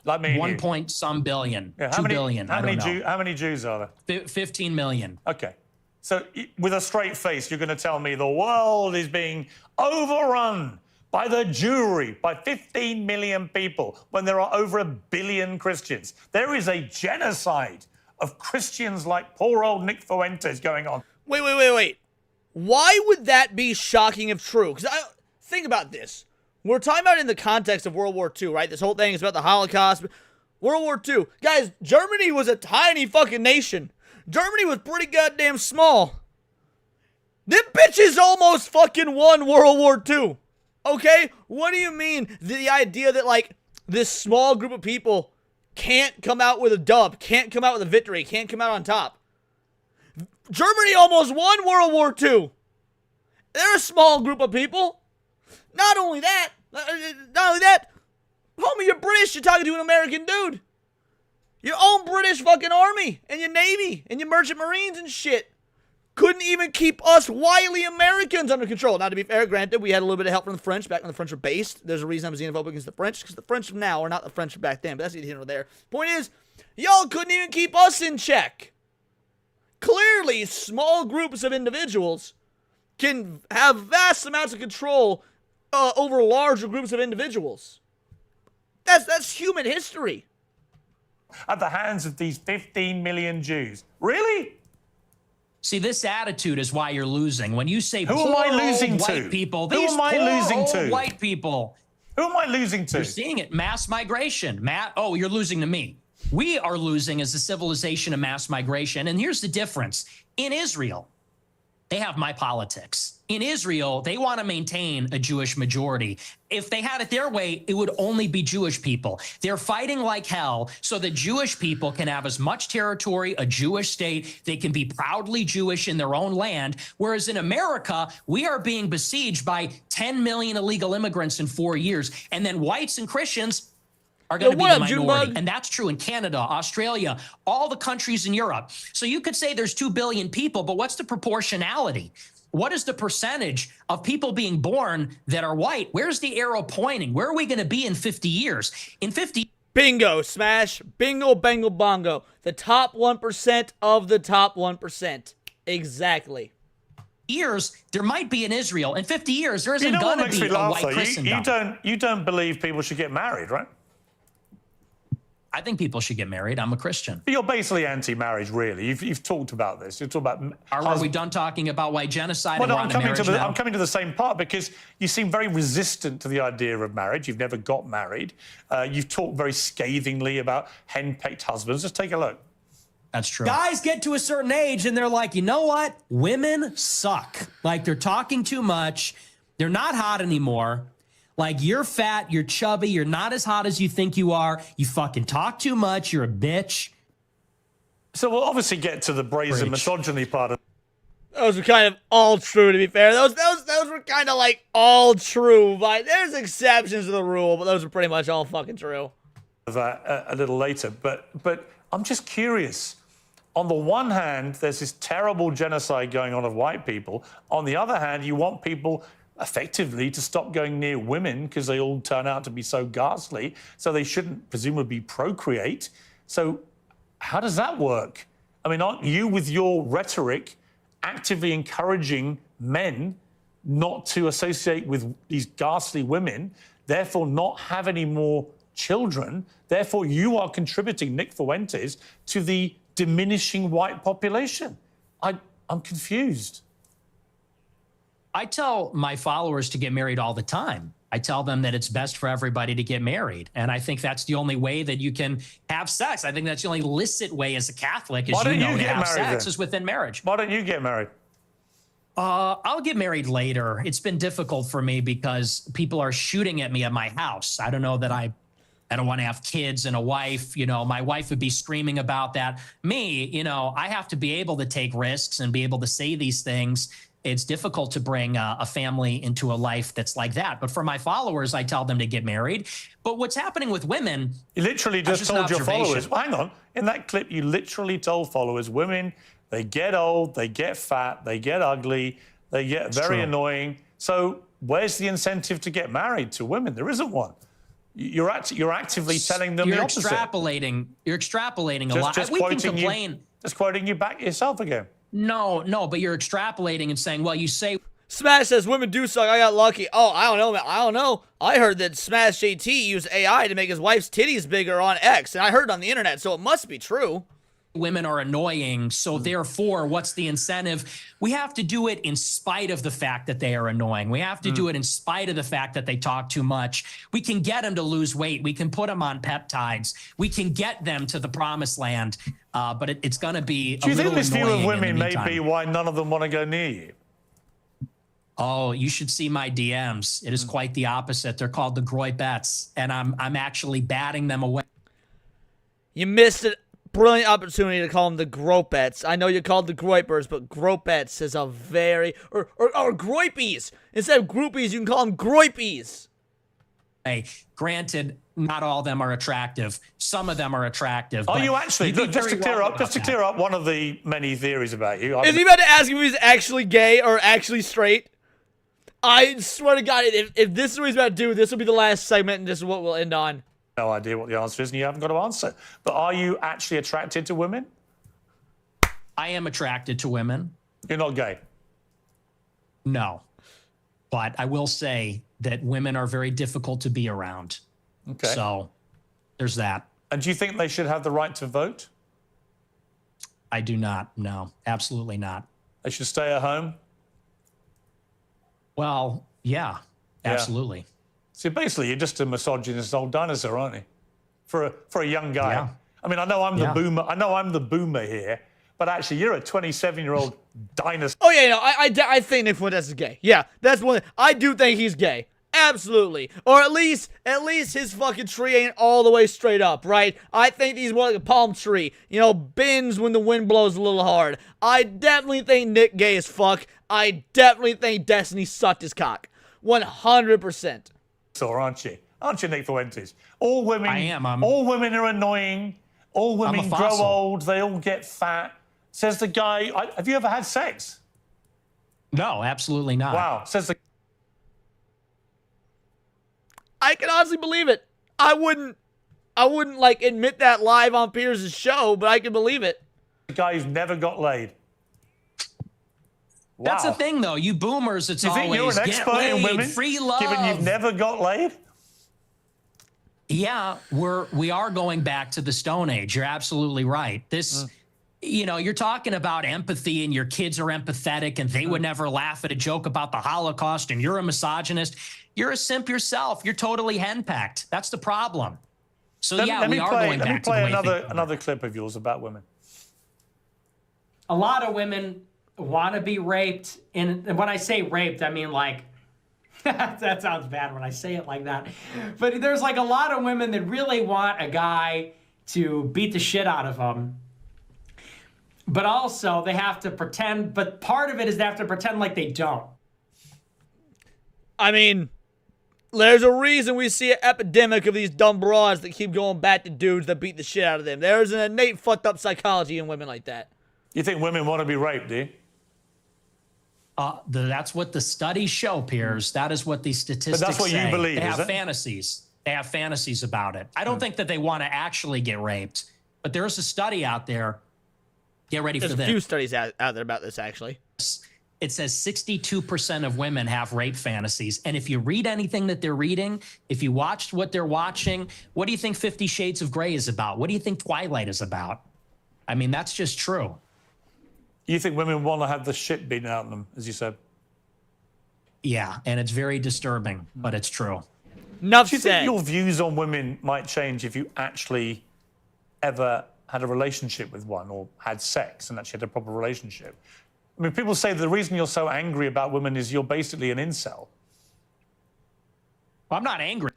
Like me and 1 you. point some billion, Yeah, 2 billion, I don't know. How many Jews are there? 15 million. Okay. So with a straight face, you're going to tell me the world is being overrun by the Jewry, by 15 million people, when there are over 1 billion Christians. There is a genocide of Christians like poor old Nick Fuentes going on. Wait. Why would that be shocking if true? Because think about this. We're talking about it in the context of World War II, right? This whole thing is about the Holocaust. World War II. Guys, Germany was a tiny fucking nation. Germany was pretty goddamn small. Them bitches almost fucking won World War II. Okay? What do you mean? The idea that, like, this small group of people can't come out with a dub, can't come out with a victory, can't come out on top. Germany almost won World War II. They're a small group of people. Not only that, homie, you're British, you're talking to an American dude. Your own British fucking army and your Navy and your merchant marines and shit couldn't even keep us wily Americans under control. Now, to be fair, granted, we had a little bit of help from the French back when the French were based. There's a reason I'm xenophobic against the French, because the French from now are not the French from back then, but that's neither here nor there. Point is, y'all couldn't even keep us in check. Clearly, small groups of individuals can have vast amounts of control over larger groups of individuals. That's human history. At the hands of these 15 million Jews. Really? See, this attitude is why you're losing. When you say Who am I losing to? white people, Who these am I losing poor to? white people. Who am I losing to? You're seeing it. Mass migration. Oh, you're losing to me. We are losing as a civilization of mass migration. And here's the difference. In Israel, they have my politics. In Israel, they want to maintain a Jewish majority. If they had it their way, it would only be Jewish people. They're fighting like hell so that Jewish people can have as much territory, a Jewish state. They can be proudly Jewish in their own land. Whereas in America, we are being besieged by 10 million illegal immigrants in 4 years. And then whites and Christians are going to be the minority. And that's true in Canada, Australia, all the countries in Europe. So you could say there's 2 billion people, but what's the proportionality? What is the percentage of people being born that are white? Where's the arrow pointing? Where are we going to be in 50 years? In 50 Bingo, smash. Bingo, bango, bongo. The top 1% of the top 1%. Exactly. years, there might be in Israel. In 50 years, there isn't going to be a white Christendom. You don't believe people should get married, right? I think people should get married. I'm a Christian. But you're basically anti-marriage, really. You've talked about this. You've talked about. Are we done talking about white genocide? Well, no, I'm coming to the same part because you seem very resistant to the idea of marriage. You've never got married. You've talked very scathingly about henpecked husbands. Just take a look. That's true. Guys get to a certain age and they're like, you know what? Women suck. Like, they're talking too much. They're not hot anymore. Like, you're fat, you're chubby, you're not as hot as you think you are. You fucking talk too much, you're a bitch. So we'll obviously get to the brazen misogyny part of those were kind of all true, to be fair. Those were kind of like all true. But there's exceptions to the rule, but those are pretty much all fucking true. That a little later, but I'm just curious. On the one hand, there's this terrible genocide going on of white people. On the other hand, you want people effectively to stop going near women because they all turn out to be so ghastly, so they shouldn't presumably procreate. So how does that work? I mean, aren't you, with your rhetoric, actively encouraging men not to associate with these ghastly women, therefore not have any more children? Therefore, you are contributing, Nick Fuentes, to the diminishing white population. I'm confused. I tell my followers to get married all the time. I tell them that it's best for everybody to get married. And I think that's the only way that you can have sex. I think that's the only licit way as a Catholic, as you know, to have sex is within marriage. Why don't you get married? I'll get married later. It's been difficult for me because people are shooting at me at my house. I don't know that I don't want to have kids and a wife. You know, my wife would be screaming about that. Me, you know, I have to be able to take risks and be able to say these things. It's difficult to bring a family into a life that's like that. But for my followers, I tell them to get married. But what's happening with women... You literally just told your followers... Well, hang on. In that clip, you literally told followers, women, they get old, they get fat, they get ugly, they get very annoying. So where's the incentive to get married to women? There isn't one. You're actively telling them the opposite. You're extrapolating a lot. We can complain. Just quoting you back yourself again. No, but you're extrapolating and saying, well, you say... Smash says, women do suck, I got lucky. Oh, I don't know, man. I don't know. I heard that Smash JT used AI to make his wife's titties bigger on X, and I heard it on the internet, so it must be true. Women are annoying, so therefore, what's the incentive? We have to do it in spite of the fact that they are annoying. We have to do it in spite of the fact that they talk too much. We can get them to lose weight. We can put them on peptides. We can get them to the promised land, but it's going to be Do you think this view of women may be why none of them want to go near you? Oh, you should see my DMs. It is quite the opposite. They're called the Groipettes, and I'm actually batting them away. You missed it. Brilliant opportunity to call them the Gropettes. I know you're called the Groipers, but Gropettes is a very... Or Groipies. Instead of groupies, you can call them Groipies. Hey, granted, not all of them are attractive. Some of them are attractive. Are you actually? Look, just to clear up one of the many theories about you. Is he about to ask if he's actually gay or actually straight? I swear to God, if this is what he's about to do, this will be the last segment, and this is what we'll end on. No idea what the answer is, and you haven't got to answer. But are you actually attracted to women? I am attracted to women. You're not gay? No. But I will say that women are very difficult to be around. Okay. So there's that. And do you think they should have the right to vote? I do not. No, absolutely not. They should stay at home? Well, yeah, absolutely. So basically, you're just a misogynist old dinosaur, aren't you? For a young guy. Yeah. I mean, I know I'm the boomer. I know I'm the boomer here, but actually, you're a 27-year-old dinosaur. Oh yeah, no, I think Nick Fuentes is gay. Yeah, that's one. I do think he's gay. Absolutely. Or at least his fucking tree ain't all the way straight up, right? I think he's more like a palm tree. You know, bends when the wind blows a little hard. I definitely think Nick gay as fuck. I definitely think Destiny sucked his cock. 100%. So aren't you? Aren't you, Nick Fuentes? All women. I am. All women are annoying. All women grow old. They all get fat. Says the guy. Have you ever had sex? No, absolutely not. Wow. Says the. I can honestly believe it. I wouldn't like admit that live on Piers' show, but I can believe it. The guy who's never got laid. Wow. That's the thing, though. You boomers, it's always think you're an expert in women, free love. Given you've never got laid? Yeah, we are going back to the Stone Age. You're absolutely right. This, you know, you're talking about empathy, and your kids are empathetic, and they would never laugh at a joke about the Holocaust, and you're a misogynist. You're a simp yourself. You're totally henpecked. That's the problem. So we are going back to the way another clip of yours about women. A lot of women want to be raped, and when I say raped, I mean like that sounds bad when I say it like that, but there's like a lot of women that really want a guy to beat the shit out of them, but also they have to pretend, but part of it is they have to pretend like they don't. I mean, there's a reason we see an epidemic of these dumb broads that keep going back to dudes that beat the shit out of them. There's an innate fucked up psychology in women like that. You think women want to be raped, do you? That's what the studies show, Piers. That is what these statistics say. But that's what you believe, They is have it? fantasies. They have fantasies about it. I don't think that they want to actually get raped, but there's a study out there. Get ready for this. There's a few studies out there about this, actually. It says 62% of women have rape fantasies. And if you read anything that they're reading, if you watched what they're watching, what do you think 50 Shades of Grey is about? What do you think Twilight is about? I mean, that's just true. You think women want to have the shit beaten out of them, as you said? Yeah, and it's very disturbing, but it's true. Enough Do you said. think your views on women might change if you actually ever had a relationship with one or had sex and actually had a proper relationship? I mean, people say the reason you're so angry about women is you're basically an incel. Well, I'm not angry.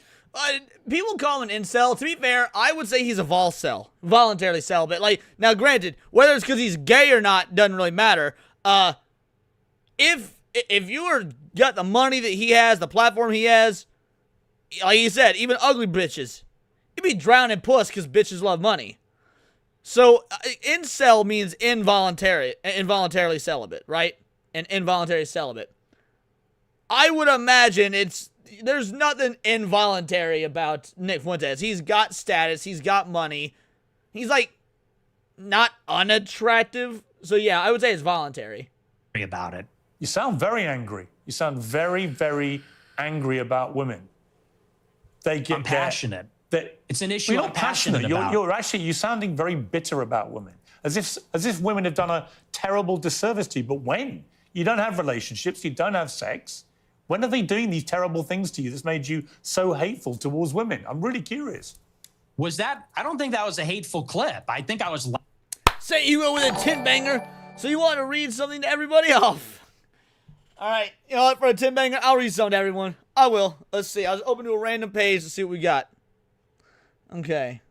People call him an incel. To be fair, I would say he's a voluntarily celibate. Like, now, granted, whether it's because he's gay or not doesn't really matter. If you got the money that he has, the platform he has, like he said, even ugly bitches, you'd be drowning puss because bitches love money. So, incel means involuntarily celibate, right? An involuntary celibate. I would imagine there's nothing involuntary about Nick Fuentes. He's got status. He's got money. He's, like, not unattractive. So, yeah, I would say it's voluntary. About it. You sound very angry. You sound very, very angry about women. I'm passionate. It's an issue You're I'm not passionate passionate. about. You're sounding very bitter about women. As if women have done a terrible disservice to you. But when? You don't have relationships. You don't have sex. When are they doing these terrible things to you that's made you so hateful towards women? I'm really curious. I don't think that was a hateful clip. I think I was... Say you go with a tin banger, so you want to read something to everybody off. All right, you know what, for a tin banger, I'll read something to everyone. I will. Let's see. I'll just open to a random page to see what we got. Okay.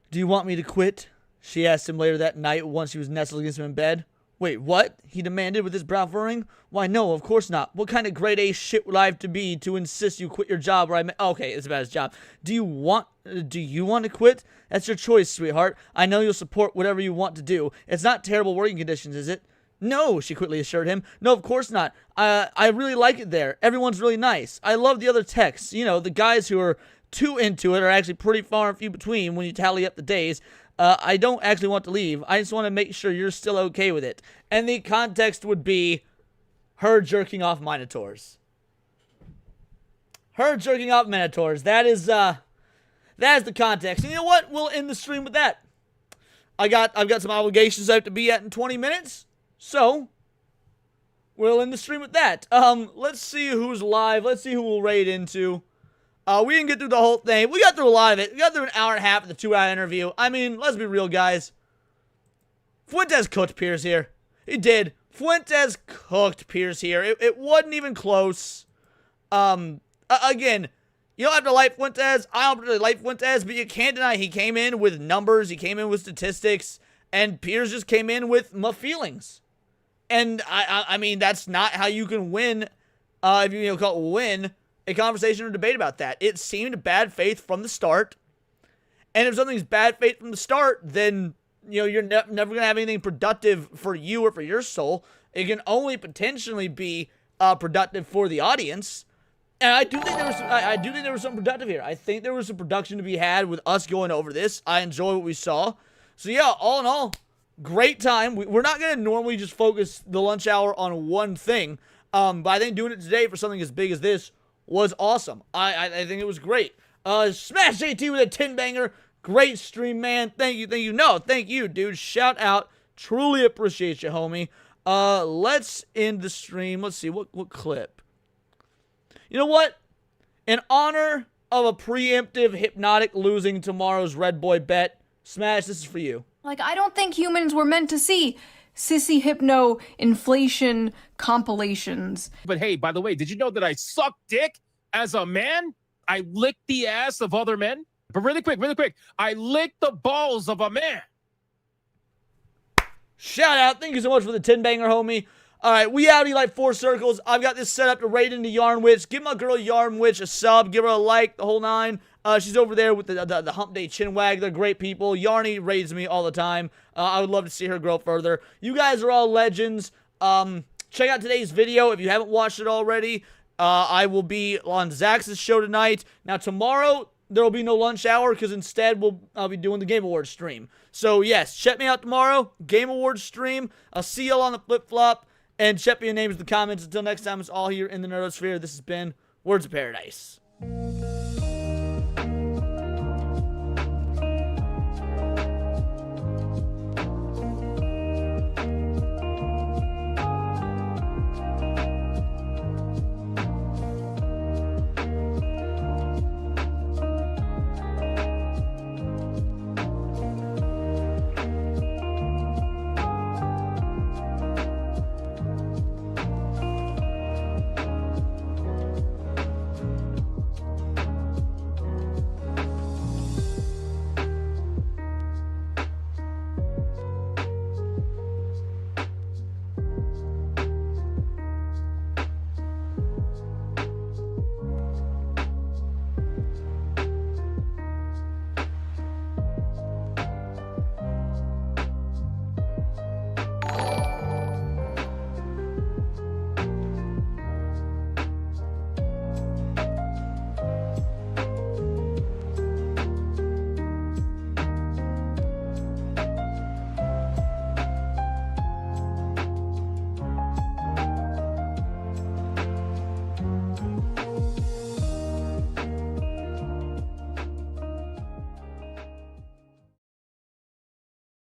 Do you want me to quit? She asked him later that night once she was nestled against him in bed. Wait, what? He demanded with his brow furrowing. Why, no, of course not. What kind of grade A shit would I have to be to insist you quit your job where okay, it's about his job. Do you want to quit? That's your choice, sweetheart. I know you'll support whatever you want to do. It's not terrible working conditions, is it? No, she quickly assured him. No, of course not. I really like it there. Everyone's really nice. I love the other techs. You know, the guys who are too into it are actually pretty far and few between when you tally up the days. I don't actually want to leave. I just want to make sure you're still okay with it. And the context would be her jerking off Minotaurs. Her jerking off Minotaurs. That is the context. And you know what? We'll end the stream with that. I've got some obligations I have to be at in 20 minutes. So, we'll end the stream with that. Let's see who's live. Let's see who we'll raid into. We didn't get through the whole thing. We got through a lot of it. We got through an hour and a half of the 2-hour interview. I mean, let's be real, guys. Fuentes cooked Piers here. He did. Fuentes cooked Piers here. It wasn't even close. Again, you don't have to like Fuentes. I don't really like Fuentes, but you can't deny he came in with numbers. He came in with statistics. And Piers just came in with my feelings. And I mean, that's not how you can win, if you call it win, a conversation or debate about that. It seemed bad faith from the start. And if something's bad faith from the start, then, you're never going to have anything productive for you or for your soul. It can only potentially be productive for the audience. And I do think there was something productive here. I think there was some production to be had with us going over this. I enjoy what we saw. So yeah, all in all, great time. We're not going to normally just focus the lunch hour on one thing. But I think doing it today for something as big as this was awesome. I think it was great. Smash JT with a 10 banger. Great stream, man. Thank you. No, thank you, dude. Shout out. Truly appreciate you, homie. Let's end the stream. Let's see, what clip? You know what? In honor of a preemptive hypnotic losing tomorrow's Red Boy bet, Smash, this is for you. Like, I don't think humans were meant to see sissy hypno inflation compilations. But hey, by the way, did you know that I suck dick as a man? I lick the ass of other men. But really quick, I lick the balls of a man. Shout out. Thank you so much for the 10 banger, homie. All right, we out, like 4 circles. I've got this set up to raid into Yarn Witch. Give my girl Yarn Witch a sub. Give her a like, the whole 9. She's over there with the Hump Day Chin Wag. They're great people. Yarny raids me all the time. I would love to see her grow further. You guys are all legends. Check out today's video if you haven't watched it already. I will be on Zach's show tonight. Now, tomorrow, there will be no lunch hour because instead I'll be doing the Game Awards stream. So, yes, check me out tomorrow. Game Awards stream. I'll see y'all on the flip-flop. And check me your names in the comments. Until next time, it's all here in the Nerdosphere. This has been Words of Paradise.